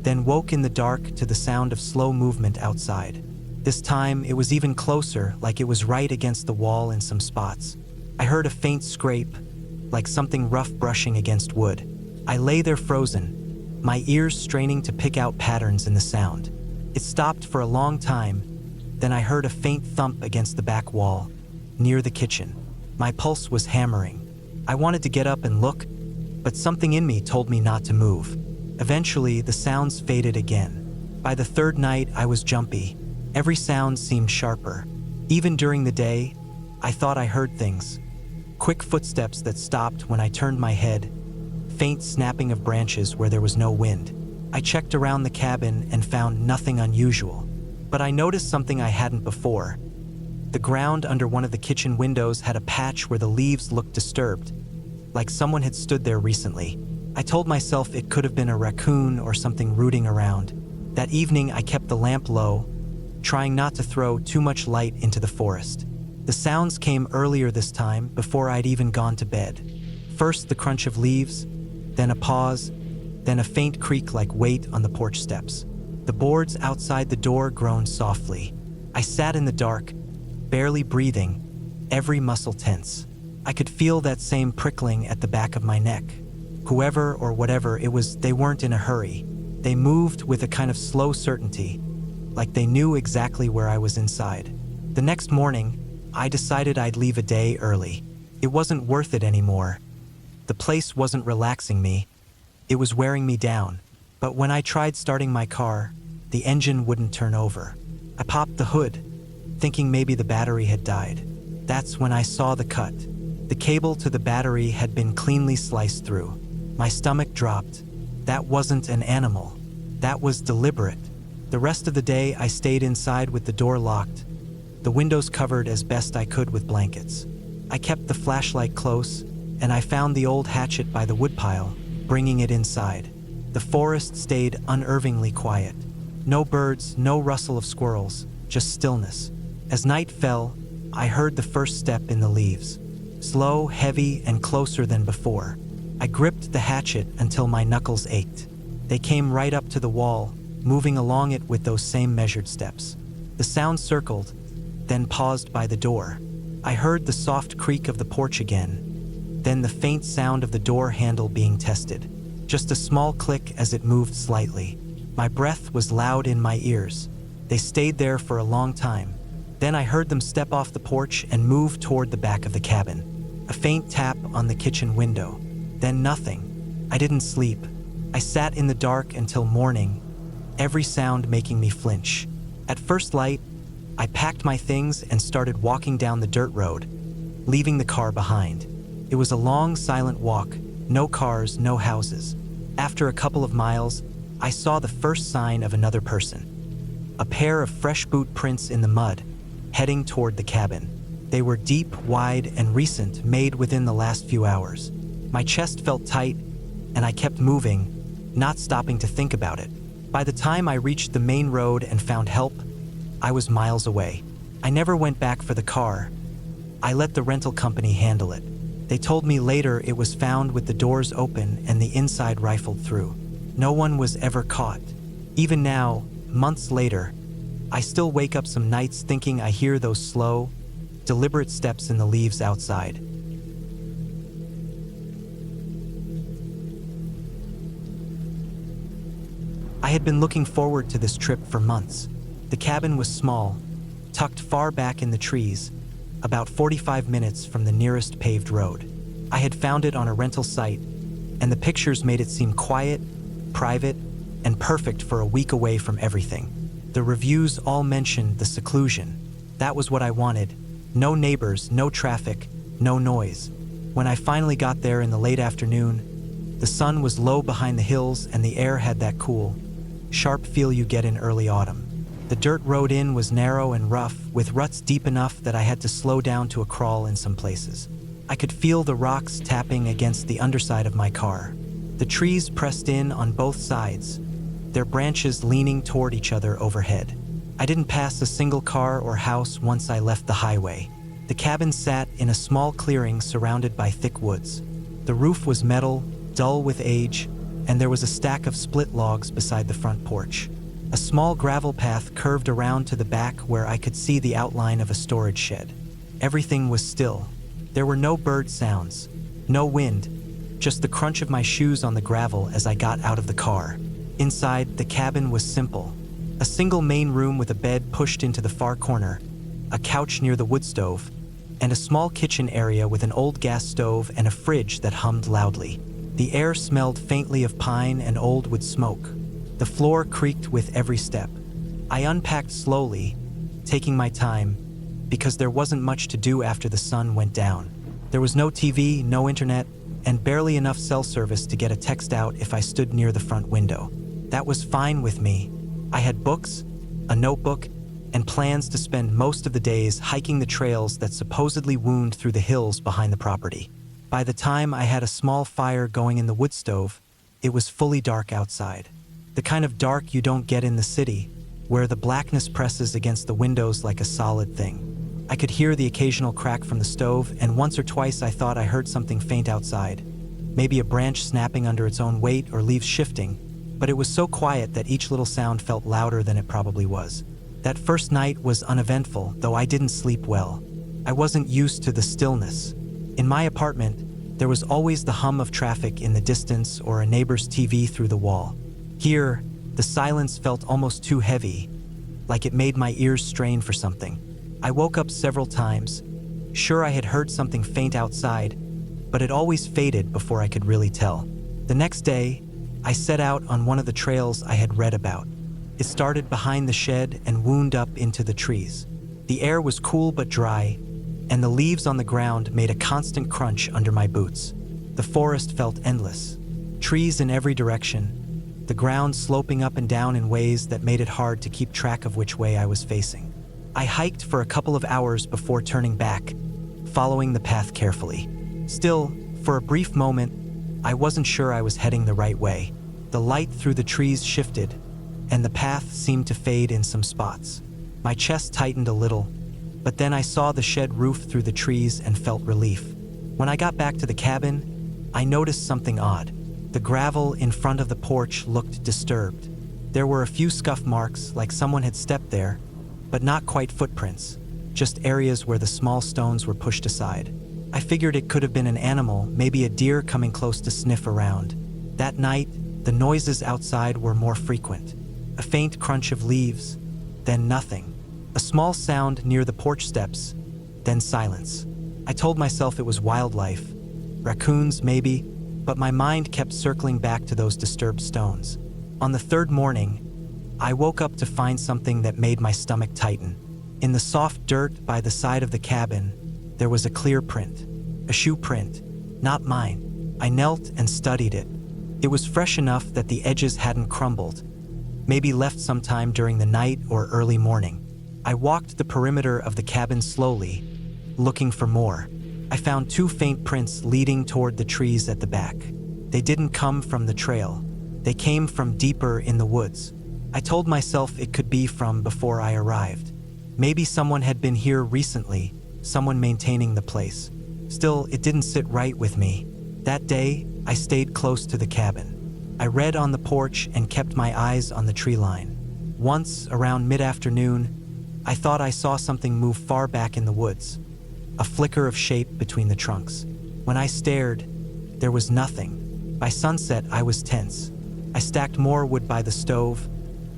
then woke in the dark to the sound of slow movement outside. This time, it was even closer, like it was right against the wall in some spots. I heard a faint scrape, like something rough brushing against wood. I lay there frozen, my ears straining to pick out patterns in the sound. It stopped for a long time, then I heard a faint thump against the back wall, near the kitchen. My pulse was hammering. I wanted to get up and look, but something in me told me not to move. Eventually, the sounds faded again. By the third night, I was jumpy. Every sound seemed sharper. Even during the day, I thought I heard things. Quick footsteps that stopped when I turned my head, faint snapping of branches where there was no wind. I checked around the cabin and found nothing unusual, but I noticed something I hadn't before. The ground under one of the kitchen windows had a patch where the leaves looked disturbed, like someone had stood there recently. I told myself it could have been a raccoon or something rooting around. That evening, I kept the lamp low, trying not to throw too much light into the forest. The sounds came earlier this time, before I'd even gone to bed. First, the crunch of leaves, then a pause, then a faint creak like weight on the porch steps. The boards outside the door groaned softly. I sat in the dark, barely breathing, every muscle tense. I could feel that same prickling at the back of my neck. Whoever or whatever it was, they weren't in a hurry. They moved with a kind of slow certainty, like they knew exactly where I was inside. The next morning, I decided I'd leave a day early. It wasn't worth it anymore. The place wasn't relaxing me. It was wearing me down. But when I tried starting my car, the engine wouldn't turn over. I popped the hood, thinking maybe the battery had died. That's when I saw the cut. The cable to the battery had been cleanly sliced through. My stomach dropped. That wasn't an animal. That was deliberate. The rest of the day, I stayed inside with the door locked, the windows covered as best I could with blankets. I kept the flashlight close, and I found the old hatchet by the woodpile, bringing it inside. The forest stayed unnervingly quiet. No birds, no rustle of squirrels, just stillness. As night fell, I heard the first step in the leaves. Slow, heavy, and closer than before. I gripped the hatchet until my knuckles ached. They came right up to the wall, moving along it with those same measured steps. The sound circled, then paused by the door. I heard the soft creak of the porch again, then the faint sound of the door handle being tested. Just a small click as it moved slightly. My breath was loud in my ears. They stayed there for a long time. Then I heard them step off the porch and move toward the back of the cabin. A faint tap on the kitchen window. Then nothing. I didn't sleep. I sat in the dark until morning, every sound making me flinch. At first light, I packed my things and started walking down the dirt road, leaving the car behind. It was a long, silent walk, no cars, no houses. After a couple of miles, I saw the first sign of another person. A pair of fresh boot prints in the mud, heading toward the cabin. They were deep, wide, and recent, made within the last few hours. My chest felt tight, and I kept moving, not stopping to think about it. By the time I reached the main road and found help, I was miles away. I never went back for the car. I let the rental company handle it. They told me later it was found with the doors open and the inside rifled through. No one was ever caught. Even now, months later, I still wake up some nights thinking I hear those slow, deliberate steps in the leaves outside. I had been looking forward to this trip for months. The cabin was small, tucked far back in the trees, about 45 minutes from the nearest paved road. I had found it on a rental site, and the pictures made it seem quiet, private, and perfect for a week away from everything. The reviews all mentioned the seclusion. That was what I wanted. No neighbors, no traffic, no noise. When I finally got there in the late afternoon, the sun was low behind the hills and the air had that cool, sharp feel you get in early autumn. The dirt road in was narrow and rough, with ruts deep enough that I had to slow down to a crawl in some places. I could feel the rocks tapping against the underside of my car. The trees pressed in on both sides, their branches leaning toward each other overhead. I didn't pass a single car or house once I left the highway. The cabin sat in a small clearing surrounded by thick woods. The roof was metal, dull with age, and there was a stack of split logs beside the front porch. A small gravel path curved around to the back where I could see the outline of a storage shed. Everything was still. There were no bird sounds, no wind, just the crunch of my shoes on the gravel as I got out of the car. Inside, the cabin was simple. A single main room with a bed pushed into the far corner, a couch near the wood stove, and a small kitchen area with an old gas stove and a fridge that hummed loudly. The air smelled faintly of pine and old wood smoke. The floor creaked with every step. I unpacked slowly, taking my time, because there wasn't much to do after the sun went down. There was no TV, no internet, and barely enough cell service to get a text out if I stood near the front window. That was fine with me. I had books, a notebook, and plans to spend most of the days hiking the trails that supposedly wound through the hills behind the property. By the time I had a small fire going in the wood stove, it was fully dark outside. The kind of dark you don't get in the city, where the blackness presses against the windows like a solid thing. I could hear the occasional crack from the stove, and once or twice I thought I heard something faint outside. Maybe a branch snapping under its own weight or leaves shifting, but it was so quiet that each little sound felt louder than it probably was. That first night was uneventful, though I didn't sleep well. I wasn't used to the stillness. In my apartment, there was always the hum of traffic in the distance or a neighbor's TV through the wall. Here, the silence felt almost too heavy, like it made my ears strain for something. I woke up several times, sure I had heard something faint outside, but it always faded before I could really tell. The next day, I set out on one of the trails I had read about. It started behind the shed and wound up into the trees. The air was cool but dry, and the leaves on the ground made a constant crunch under my boots. The forest felt endless. Trees in every direction, the ground sloping up and down in ways that made it hard to keep track of which way I was facing. I hiked for a couple of hours before turning back, following the path carefully. Still, for a brief moment, I wasn't sure I was heading the right way. The light through the trees shifted, and the path seemed to fade in some spots. My chest tightened a little, but then I saw the shed roof through the trees and felt relief. When I got back to the cabin, I noticed something odd. The gravel in front of the porch looked disturbed. There were a few scuff marks, like someone had stepped there, but not quite footprints, just areas where the small stones were pushed aside. I figured it could have been an animal, maybe a deer coming close to sniff around. That night, the noises outside were more frequent. A faint crunch of leaves, then nothing. A small sound near the porch steps, then silence. I told myself it was wildlife, raccoons maybe, but my mind kept circling back to those disturbed stones. On the third morning, I woke up to find something that made my stomach tighten. In the soft dirt by the side of the cabin, there was a clear print, a shoe print, not mine. I knelt and studied it. It was fresh enough that the edges hadn't crumbled, maybe left sometime during the night or early morning. I walked the perimeter of the cabin slowly, looking for more. I found 2 faint prints leading toward the trees at the back. They didn't come from the trail. They came from deeper in the woods. I told myself it could be from before I arrived. Maybe someone had been here recently, someone maintaining the place. Still, it didn't sit right with me. That day, I stayed close to the cabin. I read on the porch and kept my eyes on the tree line. Once, around mid-afternoon, I thought I saw something move far back in the woods, a flicker of shape between the trunks. When I stared, there was nothing. By sunset, I was tense. I stacked more wood by the stove,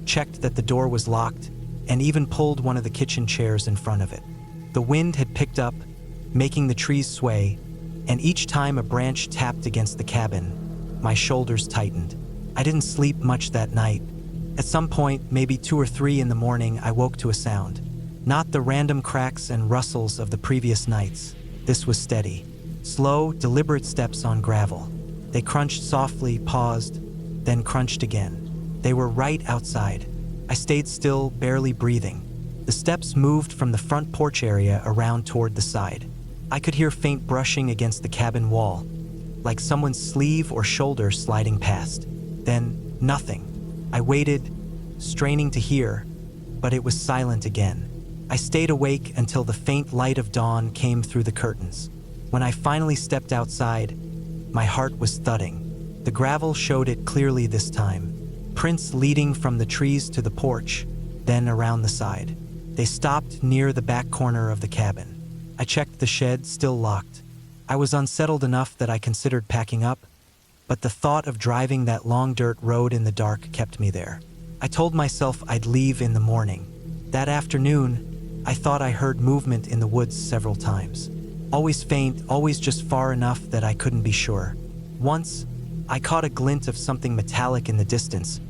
checked that the door was locked, and even pulled one of the kitchen chairs in front of it. The wind had picked up, making the trees sway, and each time a branch tapped against the cabin, my shoulders tightened. I didn't sleep much that night. At some point, maybe 2 or 3 in the morning, I woke to a sound. Not the random cracks and rustles of the previous nights. This was steady. Slow, deliberate steps on gravel. They crunched softly, paused, then crunched again. They were right outside. I stayed still, barely breathing. The steps moved from the front porch area around toward the side. I could hear faint brushing against the cabin wall, like someone's sleeve or shoulder sliding past. Then, nothing. I waited, straining to hear, but it was silent again. I stayed awake until the faint light of dawn came through the curtains. When I finally stepped outside, my heart was thudding. The gravel showed it clearly this time. Prints leading from the trees to the porch, then around the side. They stopped near the back corner of the cabin. I checked the shed, still locked. I was unsettled enough that I considered packing up, but the thought of driving that long dirt road in the dark kept me there. I told myself I'd leave in the morning. That afternoon, I thought I heard movement in the woods several times. Always faint, always just far enough that I couldn't be sure. Once, I caught a glint of something metallic in the distance,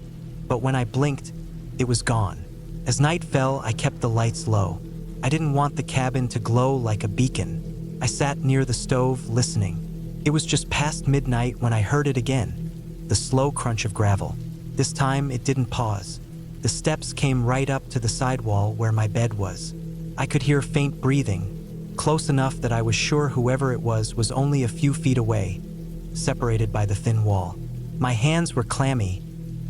but when I blinked, it was gone. As night fell, I kept the lights low. I didn't want the cabin to glow like a beacon. I sat near the stove, listening. It was just past midnight when I heard it again, the slow crunch of gravel. This time, it didn't pause. The steps came right up to the sidewall where my bed was. I could hear faint breathing, close enough that I was sure whoever it was only a few feet away, separated by the thin wall. My hands were clammy,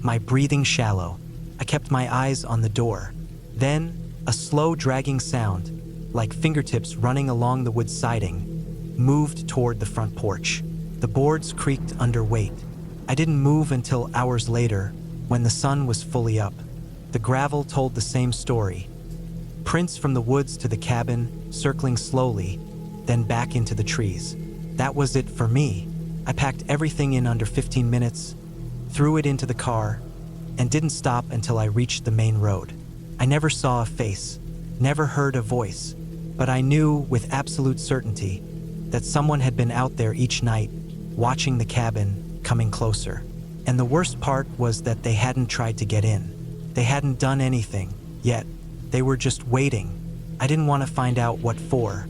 my breathing shallow. I kept my eyes on the door. Then, a slow dragging sound, like fingertips running along the wood siding, moved toward the front porch. The boards creaked under weight. I didn't move until hours later, when the sun was fully up. The gravel told the same story. Prints from the woods to the cabin, circling slowly, then back into the trees. That was it for me. I packed everything in under 15 minutes, threw it into the car, and didn't stop until I reached the main road. I never saw a face, never heard a voice, but I knew with absolute certainty that someone had been out there each night, watching the cabin, coming closer. And the worst part was that they hadn't tried to get in. They hadn't done anything, yet. They were just waiting. I didn't want to find out what for.